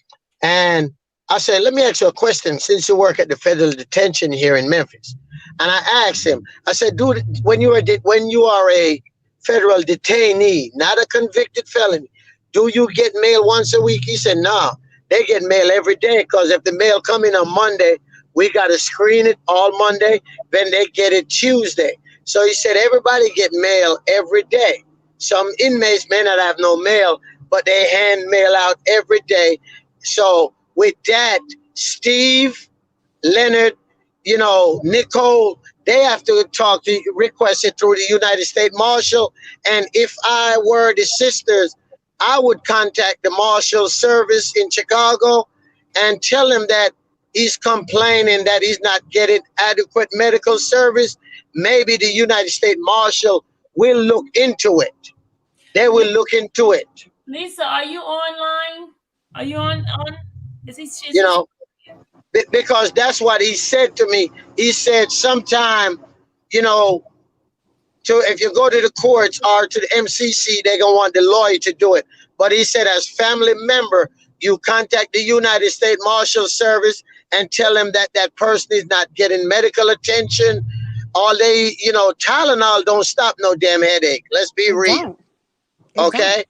And I said, let me ask you a question, since you work at the federal detention here in Memphis. And I asked him, I said, dude, when you are a federal detainee, not a convicted felony, do you get mail once a week? He said, no, they get mail every day, because if the mail come in on Monday, We got to screen it all Monday. Then they get it Tuesday. So he said everybody get mail every day. Some inmates may not have no mail, but they hand mail out every day. So with that, Steve, Leonard, Nicole, they have to request it through the United States Marshal. And if I were the sisters, I would contact the Marshal Service in Chicago and tell him that he's complaining that he's not getting adequate medical service. Maybe the United States Marshal will look into it. They will look into it. Lisa, are you online? Are you on? Is he? Because that's what he said to me. He said sometime, if you go to the courts or to the MCC, they're going to want the lawyer to do it. But he said as family member, you contact the United States Marshal Service and tell them that that person is not getting medical attention. Or Tylenol don't stop no damn headache. Let's be real. Okay?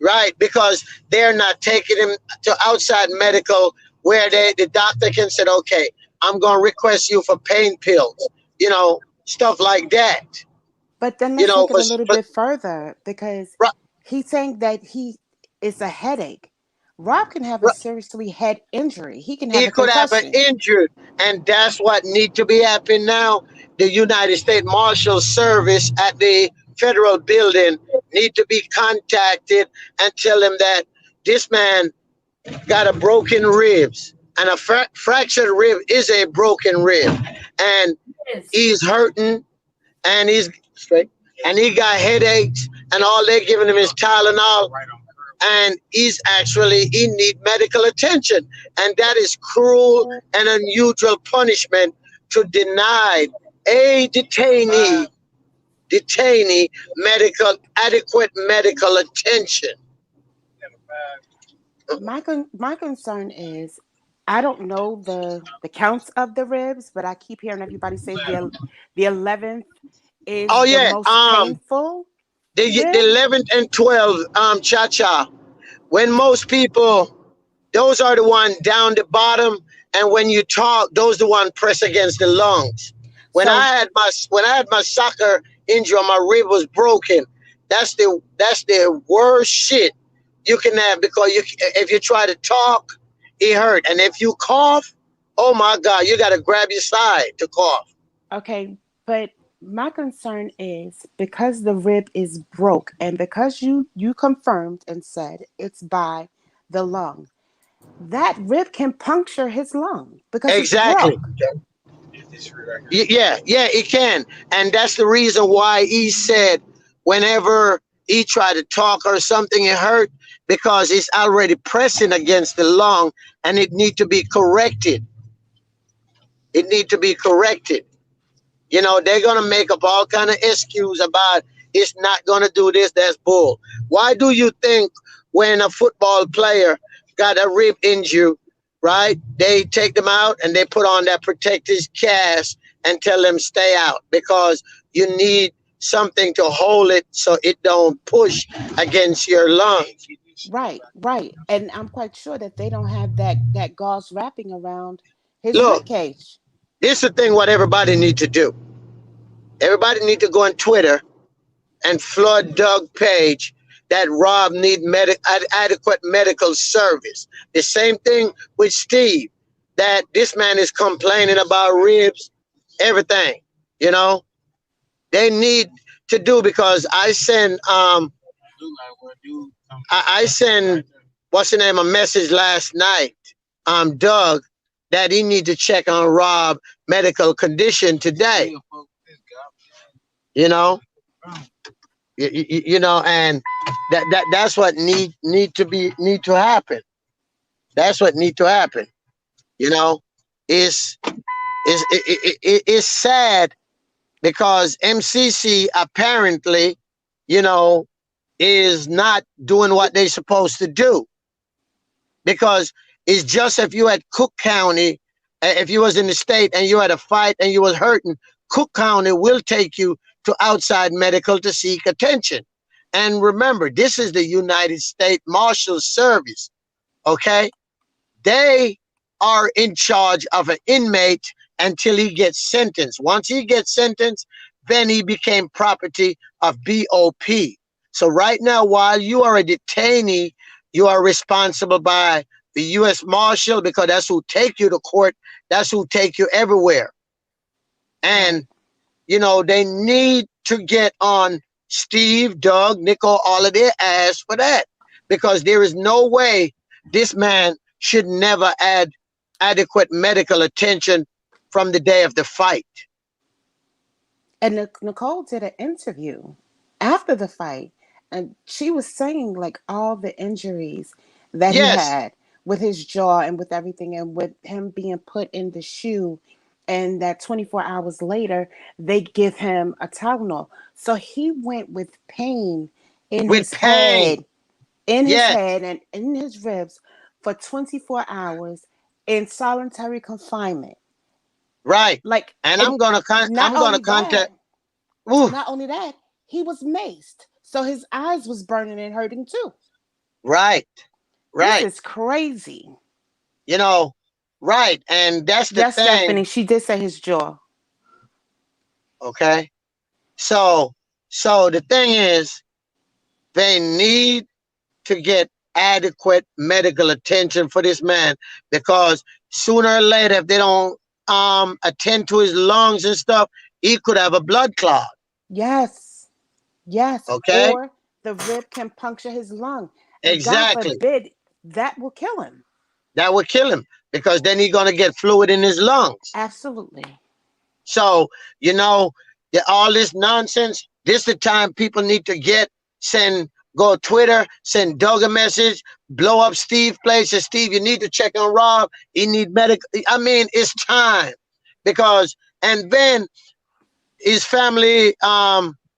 Right, because they're not taking him to outside medical where the doctor can say, okay, I'm going to request you for pain pills, stuff like that. But then let's take it a little bit further, because he's saying that it's a headache. Rob can have a seriously head injury. He can have a concussion. Have an injury, and that's what needs to be happening now. The United States Marshal Service at the federal building need to be contacted and tell them that this man got a broken ribs, and a fractured rib is a broken rib, and he's hurting, and he's straight, and he got headaches, and all they're giving him is Tylenol, and he need medical attention, and that is cruel and unusual punishment to deny a detainee adequate medical attention. My concern is, I don't know the counts of the ribs, but I keep hearing everybody say the 11th is the most painful. The 11th and 12th, cha-cha. When most people, those are the ones down the bottom, and when you talk, those are the ones press against the lungs. When I had my soccer injury, my rib was broken. That's the worst shit you can have, because if you try to talk, it hurt, and if you cough, oh my God, you got to grab your side to cough. Okay, but my concern is, because the rib is broke, and because you confirmed and said it's by the lung, that rib can puncture his lung because exactly. It's broke. Yeah, it can. And that's the reason why he said whenever he tried to talk or something, it hurt, because it's already pressing against the lung, and it need to be corrected. They're going to make up all kind of excuse about it's not going to do this. That's bull. Why do you think when a football player got a rib injury, right, they take them out and they put on that protective cast and tell them stay out, because you need something to hold it so it don't push against your lungs. Right. And I'm quite sure that they don't have that gauze wrapping around his rib cage. This is the thing what everybody need to do. Everybody need to go on Twitter and flood Doug page that Rob need adequate medical service. The same thing with Steve, that this man is complaining about ribs, everything, they need to do, because I send what's the name, a message last night, Doug, that he need to check on Rob medical condition today. And that's what need to happen. That's what need to happen. It's sad, because MCC apparently, is not doing what they're supposed to do. Because it's just, if you had Cook County, if you was in the state and you had a fight and you was hurting, Cook County will take you to outside medical to seek attention. And remember, this is the United States Marshal Service, okay? They are in charge of an inmate until he gets sentenced. Once he gets sentenced, then he became property of BOP. So right now, while you are a detainee, you are responsible by the U.S. Marshal, because that's who take you to court. That's who take you everywhere. And, you know, they need to get on Steve, Doug, Nico, all of their ass for that, because there is no way this man should never add adequate medical attention from the day of the fight. And Nicole did an interview after the fight, and she was saying like all the injuries that he had with his jaw and with everything, and with him being put in the shoe, and that 24 hours later they give him a Tylenol. So he went with pain in his head, his head and in his ribs for 24 hours in solitary confinement. Right. Like, and I'm gonna contact. Not only that, he was maced, so his eyes was burning and hurting too. Right. This is crazy. You know, right. And that's the thing. Stephanie, she did say his jaw. Okay. So the thing is, they need to get adequate medical attention for this man, because sooner or later, if they don't attend to his lungs and stuff, he could have a blood clot. Yes. Okay. Or the rib can puncture his lung. Exactly. God forbid, that will kill him. That would kill him, because then he's gonna get fluid in his lungs. Absolutely. So, you know, all this nonsense, this is the time people need to go Twitter, send Doug a message, blow up Steve's place. And Steve, you need to check on Rob. He need medical. I mean, it's time, because, and then his family,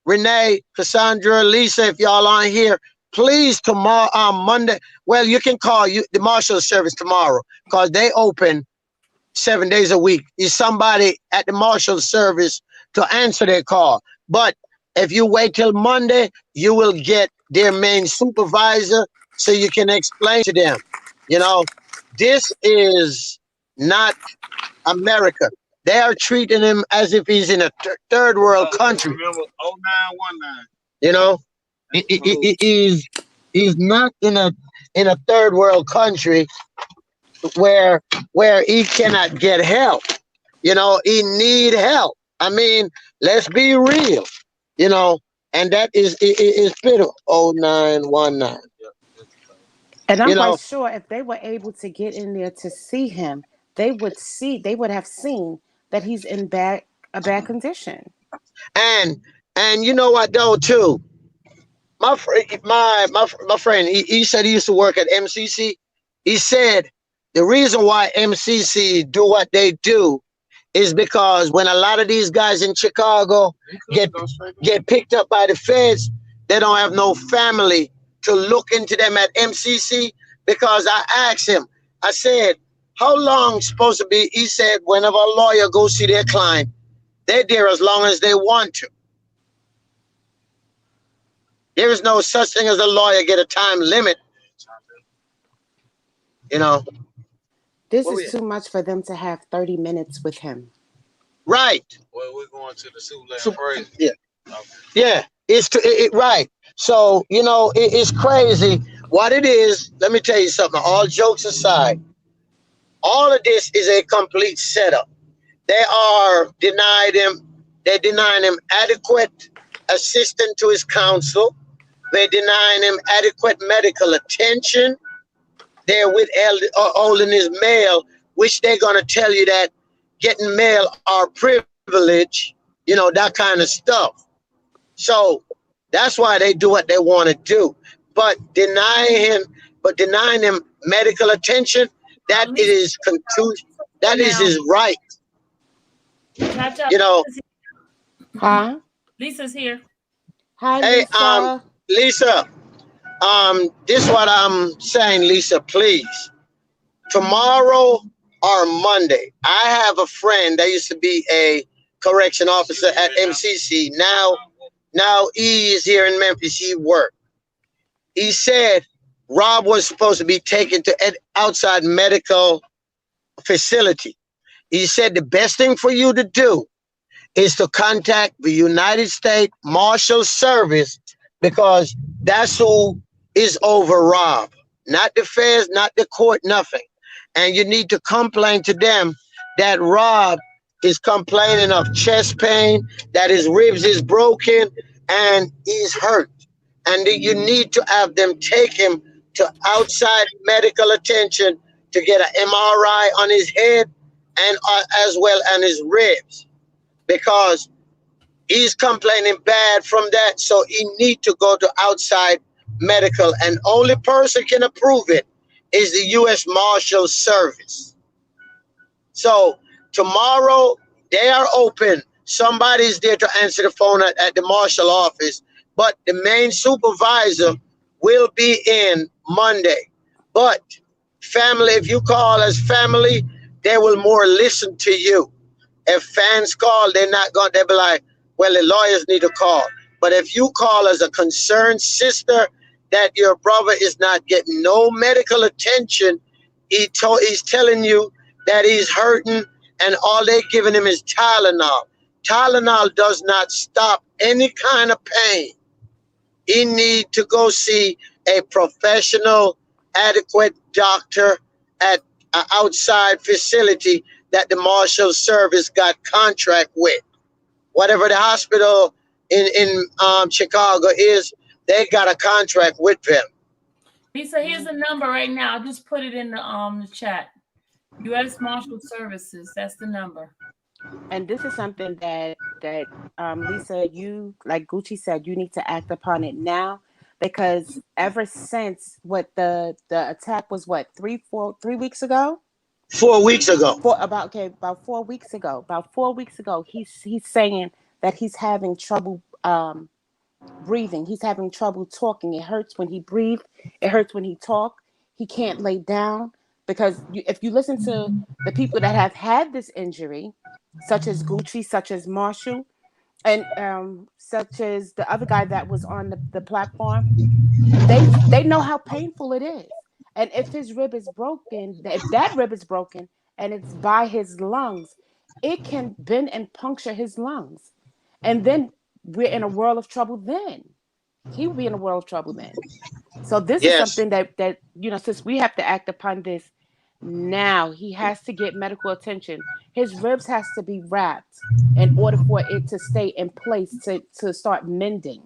Renee, Cassandra, Lisa, if y'all aren't here, please tomorrow, Monday. Well, you can call the Marshal Service tomorrow, because they open 7 days a week. Is somebody at the Marshal Service to answer their call. But if you wait till Monday, you will get their main supervisor, so you can explain to them, you know, this is not America. They are treating him as if he's in a third world country. Remember 0919. You know, he's not in a third world country where he cannot get help. You know, he need help. I mean, let's be real. You know, and that is pitiful. 0919. And I'm quite sure if they were able to get in there to see him, they would have seen that he's in a bad condition. And you know what though too, my friend, he said he used to work at MCC. He said the reason why MCC do what they do is because when a lot of these guys in Chicago get picked up by the feds, they don't have no family to look into them at MCC. Because I asked him, I said, how long supposed to be? He said, whenever a lawyer goes see their client, they're there as long as they want to. There is no such thing as a lawyer get a time limit. You know. This is too much for them to have 30 minutes with him. Right. Well, we're going to the Suitland phrase. Yeah. Okay. Yeah. It's right. So, you know, it's crazy. What it is, let me tell you something. All jokes aside, all of this is a complete setup. They're denying him adequate assistance to his counsel. They're denying him adequate medical attention. They're withholding his mail, which they're going to tell you that getting mail are privilege, you know, that kind of stuff. So that's why they do what they want to do. But denying him medical attention, that is confusion. That is his right. Catch up. You know. Huh? Lisa's here. Hi, Lisa. Lisa. This is what I'm saying, Lisa, please. Tomorrow or Monday, I have a friend that used to be a correction officer at MCC. Now he is here in Memphis. He worked. He said Rob was supposed to be taken to outside medical facility. He said the best thing for you to do is to contact the United States Marshal Service, because that's who is over Rob. Not the feds, not the court, nothing. And you need to complain to them that Rob is complaining of chest pain, that his ribs is broken, and he's hurt. And you need to have them take him to outside medical attention to get an MRI on his head and as well as his ribs, because he's complaining bad from that. So he need to go to outside medical, and only person can approve it is the U.S. Marshal Service. So tomorrow they are open. Somebody's there to answer the phone at the marshal office, but the main supervisor will be in Monday. But family, if you call as family, they will more listen to you. If fans call, they'll be like, well, the lawyers need to call. But if you call as a concerned sister that your brother is not getting no medical attention, he's telling you that he's hurting, and all they're giving him is Tylenol. Tylenol does not stop any kind of pain. He need to go see a professional, adequate doctor at an outside facility that the Marshal Service got contract with. Whatever the hospital in Chicago is, they got a contract with them. Lisa, here's the number right now. I'll just put it in the chat. U.S. Marshal Services, that's the number. And this is something that Lisa, you, like Gucci said, you need to act upon it now, because ever since what the attack was, what, 3 weeks ago? 4 weeks ago. About 4 weeks ago. About 4 weeks ago, he's saying that he's having trouble breathing. He's having trouble talking. It hurts when he breathes. It hurts when he talks. He can't lay down, because if you listen to the people that have had this injury, such as Gucci, such as Marshall, and such as the other guy that was on the platform, they know how painful it is. And if his rib is broken, if that rib is broken and it's by his lungs, it can bend and puncture his lungs. And then we're in a world of trouble then. He would be in a world of trouble then. So this is something that, since we have to act upon this now, he has to get medical attention. His ribs has to be wrapped in order for it to stay in place to start mending.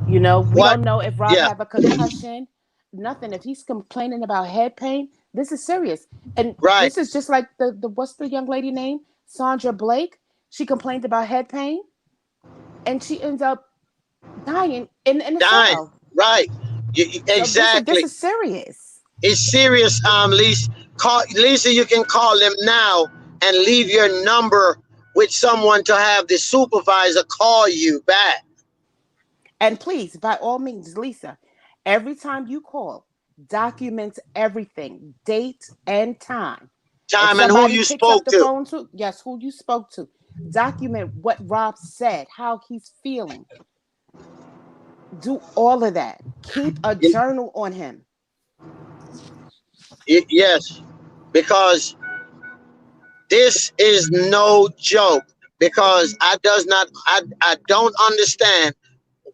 We don't know if Rob have a concussion, nothing. If he's complaining about head pain, this is serious. And this is just like the what's the young lady name? Sandra Blake. She complained about head pain, and she ends up dying in the cell. Right. Exactly. So this is serious. It's serious, Lisa, you can call them now and leave your number with someone to have the supervisor call you back. And please, by all means, Lisa, every time you call, document everything, date and time. Time and who you spoke to. Yes, who you spoke to. Document what Rob said, how he's feeling. Do all of that. Keep a journal on him. Yes, because this is no joke, because I don't understand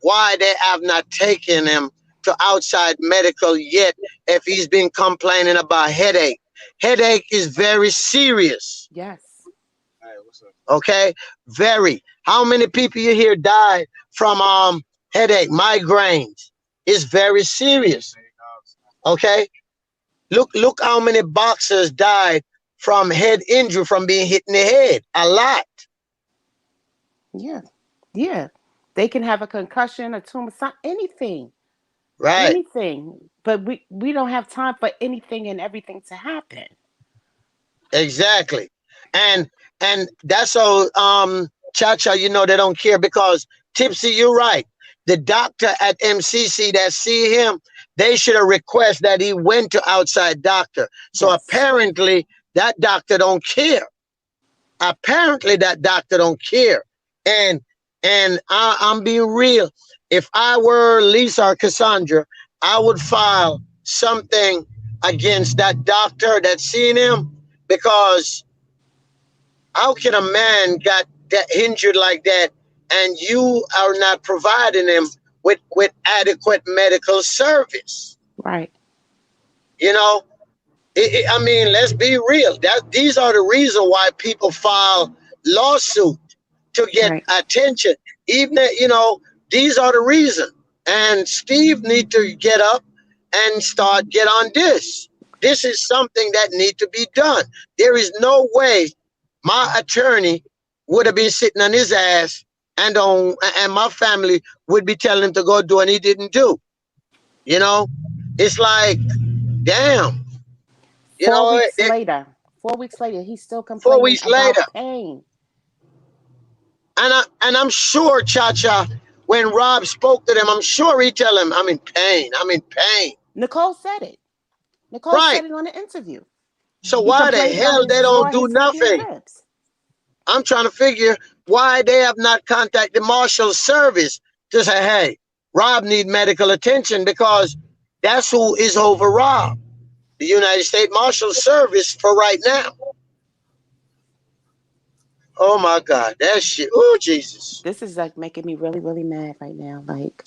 why they have not taken him to outside medical yet if he's been complaining about headache. Headache is very serious. Yes. Okay, very. How many people you hear died from headache, migraines? It's very serious. Okay. Look how many boxers died from head injury, from being hit in the head. A lot. Yeah. They can have a concussion, a tumor, anything. Right. Anything. But we don't have time for anything and everything to happen. Exactly. And that's so Cha-Cha, they don't care, because Tipsy, you're right. The doctor at MCC that see him, they should have requested that he went to outside doctor. So apparently that doctor don't care. Apparently that doctor don't care. And I'm being real. If I were Lisa or Cassandra, I would file something against that doctor that seen him, because how can a man got that injured like that and you are not providing him with adequate medical service? Right. You know, I mean, let's be real. These are the reason why people file lawsuit to get Right. attention. Even, you know, these are the reason. And Steve need to get up and get on this. This is something that need to be done. There is no way my attorney would have been sitting on his ass and my family would be telling him to go do and he didn't do. You know, it's like, damn. You 4 know, weeks later, 4 weeks later, he's still 4 complaining weeks about later. pain. And I'm sure, Cha-Cha, when Rob spoke to them, I'm sure he tell him, I'm in pain. I'm in pain. Nicole said it. Nicole Right. said it on the interview. So He why the complained about hell his they jaw, don't do his hip, and his nothing? ribs. I'm trying to figure why they have not contacted Marshall Service to say, hey, Rob need medical attention, because that's who is over Rob. The United States Marshal Service for right now. Oh my God, that shit. Oh Jesus. This is like making me really, really mad right now. Like,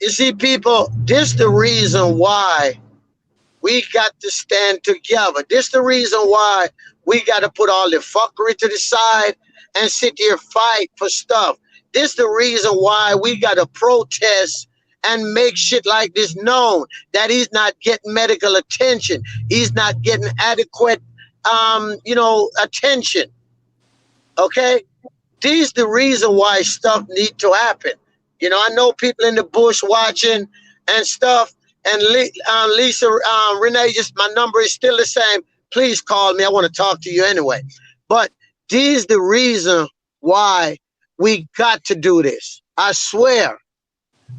you see, people, this the reason why we got to stand together. This the reason why we got to put all the fuckery to the side and sit here fight for stuff. This the reason why we got to protest and make shit like this known, that he's not getting medical attention. He's not getting adequate, attention. Okay? These the reason why stuff need to happen. You know, I know people in the bush watching and stuff. And Lisa, Renee, just my number is still the same. Please call me. I want to talk to you anyway. But these the reason why we got to do this. I swear.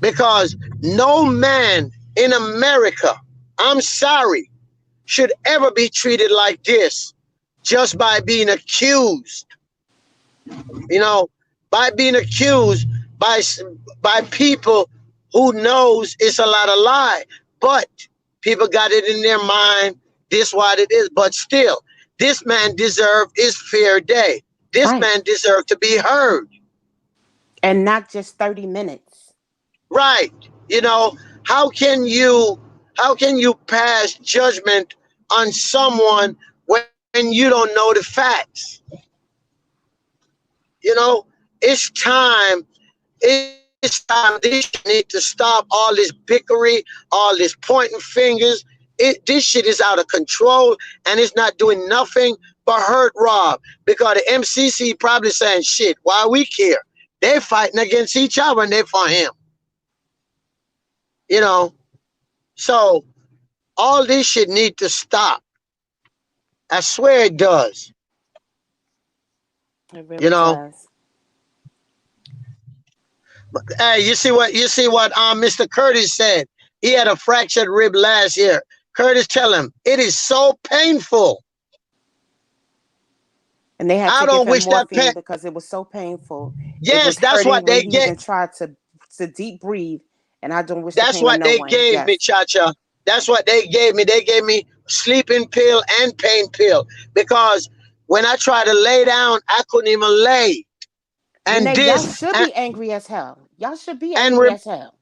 Because no man in America, I'm sorry, should ever be treated like this just by being accused. You know, by being accused by people who knows it's a lot of lie. But people got it in their mind, this what it is. But still, this man deserved his fair day. This man deserved to be heard. And not just 30 minutes. Right. You know, how can you pass judgment on someone when you don't know the facts? You know, it's time. It's time. This need to stop all this bickery, all this pointing fingers. This shit is out of control, and it's not doing nothing but hurt Rob, because the MCC probably saying, shit, why we care? They're fighting against each other and they're for him. You know, so all this shit need to stop. I swear it does. It really You know, does. but, hey, you see what Mr. Curtis said? He had a fractured rib last year. Curtis, tell him it is so painful. And they had I to don't give him wish that morphine pain. because it was so painful. Yes, that's what they He get. even tried to deep breathe, and I don't wish That's the pain what on no they one. gave Yes. me, Cha-Cha. That's what they gave me. They gave me sleeping pill and pain pill, because when I tried to lay down, I couldn't even lay. And Renee, y'all this, should and, be angry as hell. Y'all should be and, angry re- as hell.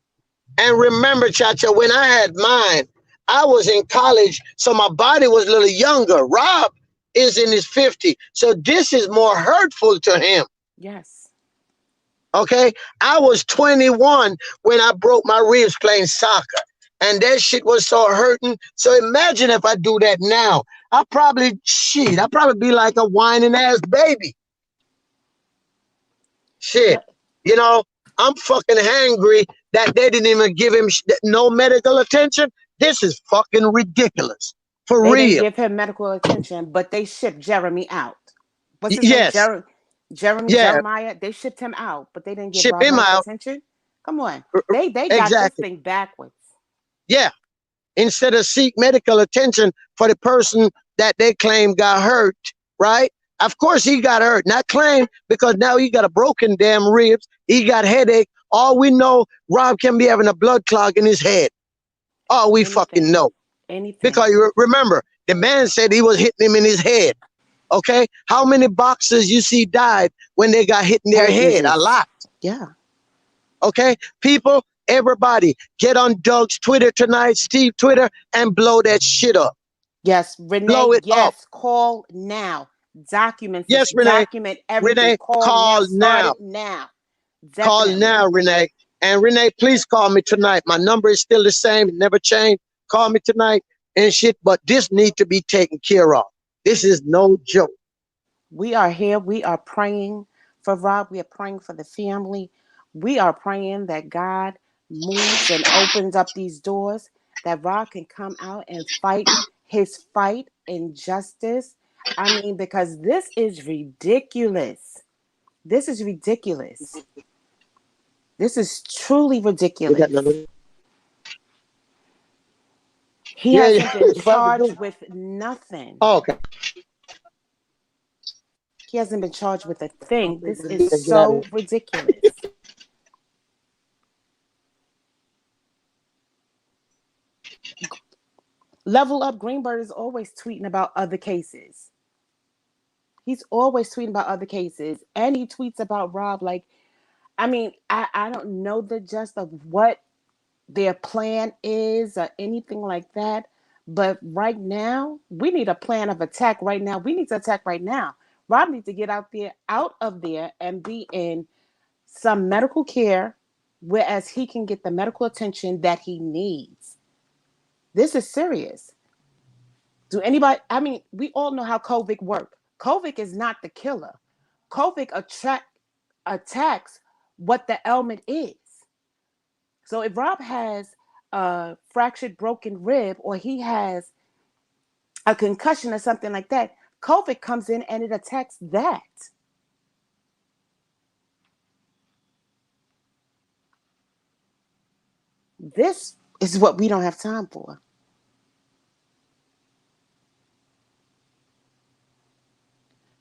and remember, Cha-Cha, when I had mine, I was in college, so my body was a little younger. Rob is in his 50s, so this is more hurtful to him. Yes. Okay? I was 21 when I broke my ribs playing soccer, and that shit was so hurting. So imagine if I do that now. I'd probably be like a whining ass baby. Shit. You know, I'm fucking hangry that they didn't even give him no medical attention. This is fucking ridiculous. For They didn't real. give him medical attention, but they shipped Jeremy out. What's his Yes. name? Jeremiah. They shipped him out, but they didn't give Ship Rob him medical out. attention. Come on. They got this Exactly. thing backwards. Yeah. Instead of seek medical attention for the person that they claim got hurt, right? Of course he got hurt, not claim, because now he got a broken damn ribs. He got headache. All we know, Rob can be having a blood clog in his head. All we fucking know. Anything. Because you remember, The man said he was hitting him in his head. Okay, how many boxers you see died when they got hit in their head? A lot. Yeah. Okay, people, everybody, get on Doug's Twitter tonight, Steve Twitter, and blow that shit up. Yes, Renee. Blow it up. Call now. Document. Yes, Renee. Document everything. Renee, call now. Start it now. Call Definitely. now, Renee. And Renee, please call me tonight. My number is still the same, it never changed. Call me tonight and shit. But this needs to be taken care of. This is no joke. We are here. We are praying for Rob. We are praying for the family. We are praying that God moves and opens up these doors, that Rob can come out and fight his fight in justice. I mean, because this is ridiculous. This is ridiculous. This is truly ridiculous. He hasn't been charged with nothing. Oh, okay. He hasn't been charged with a thing. This is so ridiculous. Level Up Greenberg is always tweeting about other cases. He's always tweeting about other cases. And he tweets about Rob. Like, I mean, I don't know the gist of what their plan is or anything like that. But right now, we need a plan of attack right now. We need to attack right now. Rob needs to get out of there and be in some medical care, whereas he can get the medical attention that he needs. This is serious. I mean, we all know how COVID works. COVID is not the killer. COVID attacks what the ailment is. So if Rob has a fractured broken rib or he has a concussion or something like that, COVID comes in and it attacks that. This is what we don't have time for.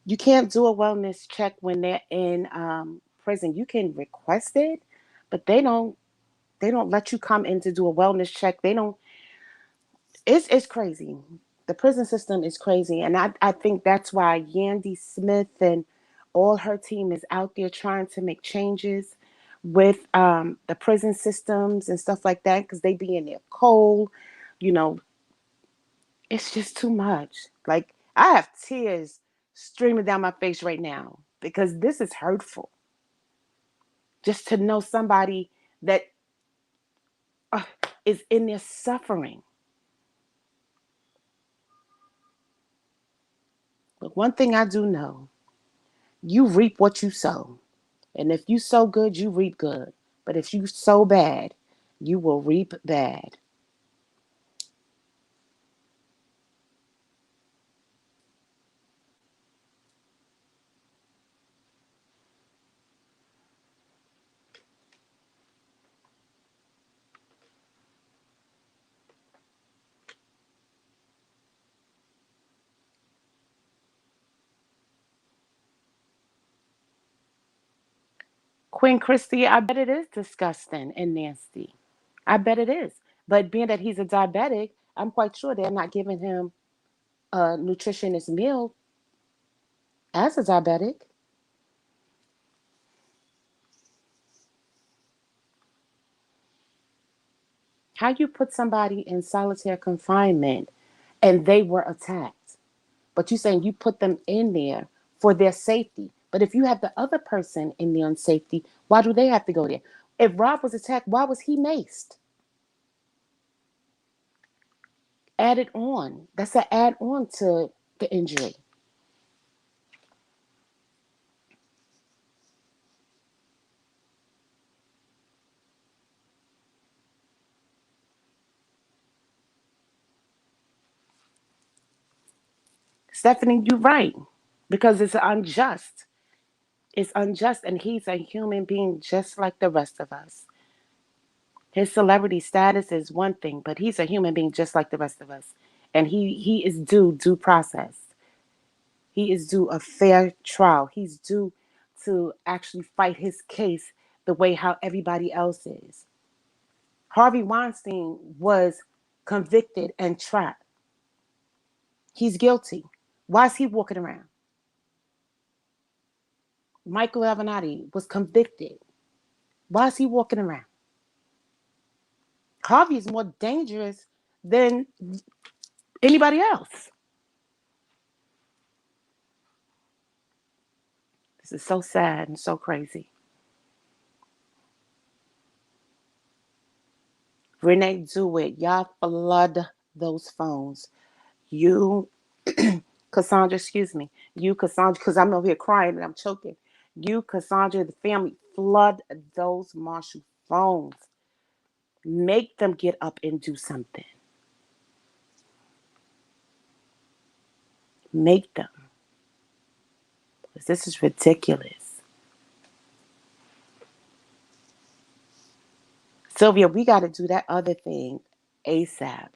You can't do a wellness check when they're in prison. You can request it, but they don't let you come in to do a wellness check. They don't. It's crazy. The prison system is crazy. And I think that's why Yandy Smith and all her team is out there trying to make changes with the prison systems and stuff like that, because they be in there cold. It's just too much. Like, I have tears streaming down my face right now because this is hurtful. Just to know somebody that is in there suffering. But one thing I do know, you reap what you sow. And if you sow good, you reap good. But if you sow bad, you will reap bad. Queen Christy, I bet it is disgusting and nasty. I bet it is. But being that he's a diabetic, I'm quite sure they're not giving him a nutritionist meal as a diabetic. How you put somebody in solitary confinement and they were attacked, but you saying you put them in there for their safety. But if you have the other person in the unsafety, why do they have to go there? If Rob was attacked, why was he maced? Added on. That's an add on to the injury. Stephanie, you're right. Because it's unjust. It's unjust, and he's a human being just like the rest of us. His celebrity status is one thing, but he's a human being just like the rest of us. And he is due process. He is due a fair trial. He's due to actually fight his case the way how everybody else is. Harvey Weinstein was convicted and trapped. He's guilty. Why is he walking around? Michael Avenatti was convicted. Why is he walking around? Harvey is more dangerous than anybody else. This is so sad and so crazy. Renee, do it. Y'all flood those phones. You, Cassandra, excuse me. You, Cassandra, because I'm over here crying and I'm choking. You, Cassandra, the family, flood those Marshall phones. Make them get up and do something. Make them. Because this is ridiculous. Sylvia, we got to do that other thing ASAP.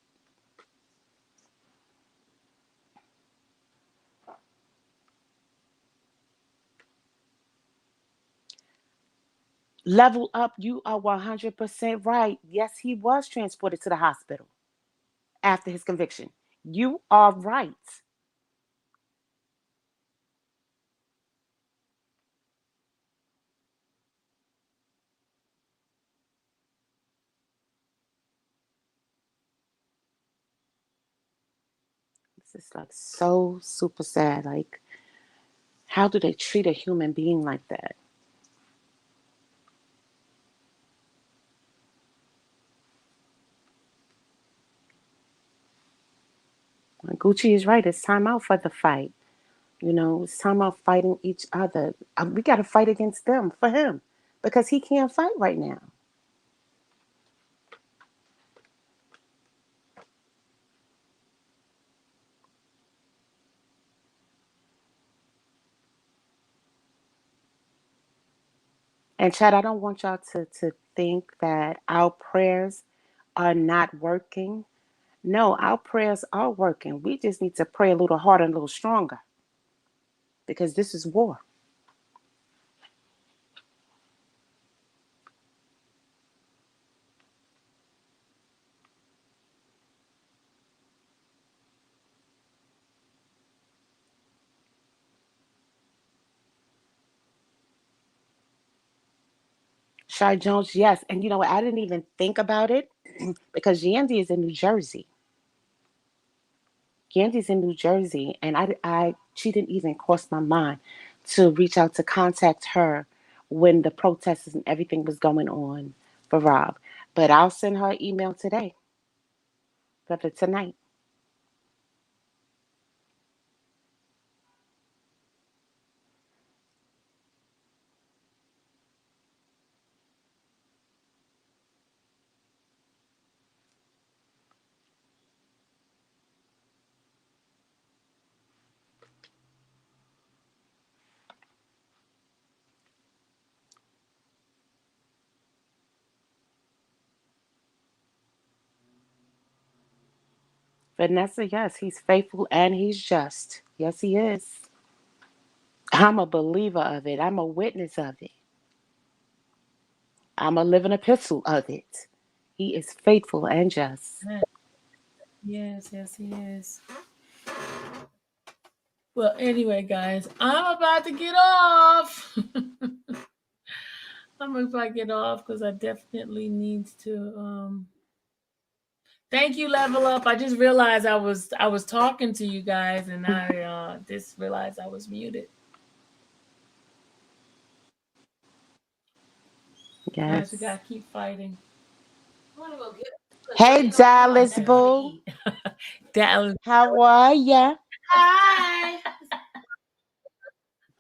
Level up, you are 100% right. Yes, he was transported to the hospital after his conviction. You are right. This is like so super sad. Like, how do they treat a human being like that? Gucci is right. It's time out for the fight. You know, it's time out fighting each other. We got to fight against them for him because he can't fight right now. And Chad, I don't want y'all to think that our prayers are not working. No, our prayers are working. We just need to pray a little harder and a little stronger because this is war. Shai Jones, yes. And you know what? I didn't even think about it because Yandy is in New Jersey. Yandy's in New Jersey, and she didn't even cross my mind to reach out to contact her when the protests and everything was going on for Rob. But I'll send her an email today, rather tonight. Vanessa, yes, he's faithful and he's just. Yes, he is. I'm a believer of it. I'm a witness of it. I'm a living epistle of it. He is faithful and just. Yes, he is. Well, anyway, guys, I'm about to get off. I'm about to get off because I definitely need to. Thank you, Level Up. I just realized I was talking to you guys, and I just realized I was muted. Yes. Guys, we gotta keep fighting. Hey, Dallas, boo. Dallas, how are ya? Hi.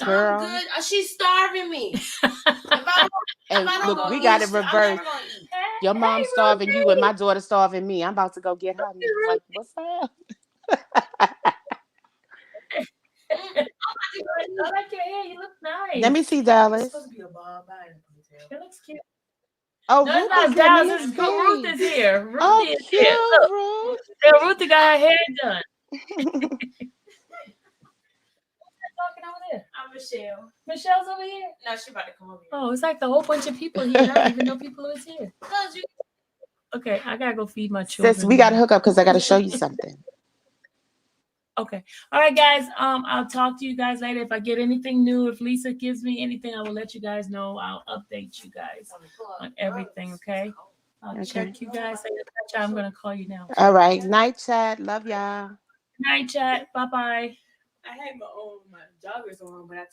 Girl. I'm good. She's starving me. And look, we got it reversed. Your mom's starving you and my daughter's starving me. I'm about to go get her. Like, what's up? I like your hair. You look nice. Let me see, Dallas. It's supposed to be a bob. It looks cute. Oh, no, Ruth it's is not Dallas. here. It's Ruth is here. Ruth Oh, is cute, here. Look. Ruth. Yeah, Ruth got her hair done. Talking over there. I'm Michelle. Michelle's over here. No, she about to come over here. Oh, it's like the whole bunch of people here. I don't even know people is here. Okay, I gotta go feed my children. Sis, we gotta hook up because I gotta show you something. Okay. All right, guys. I'll talk to you guys later. If I get anything new, if Lisa gives me anything, I will let you guys know. I'll update you guys on everything. Okay. I'll check you guys. I'm gonna call you now. All right. Night chat. Love y'all. Night chat. Bye bye. I had my joggers on, but I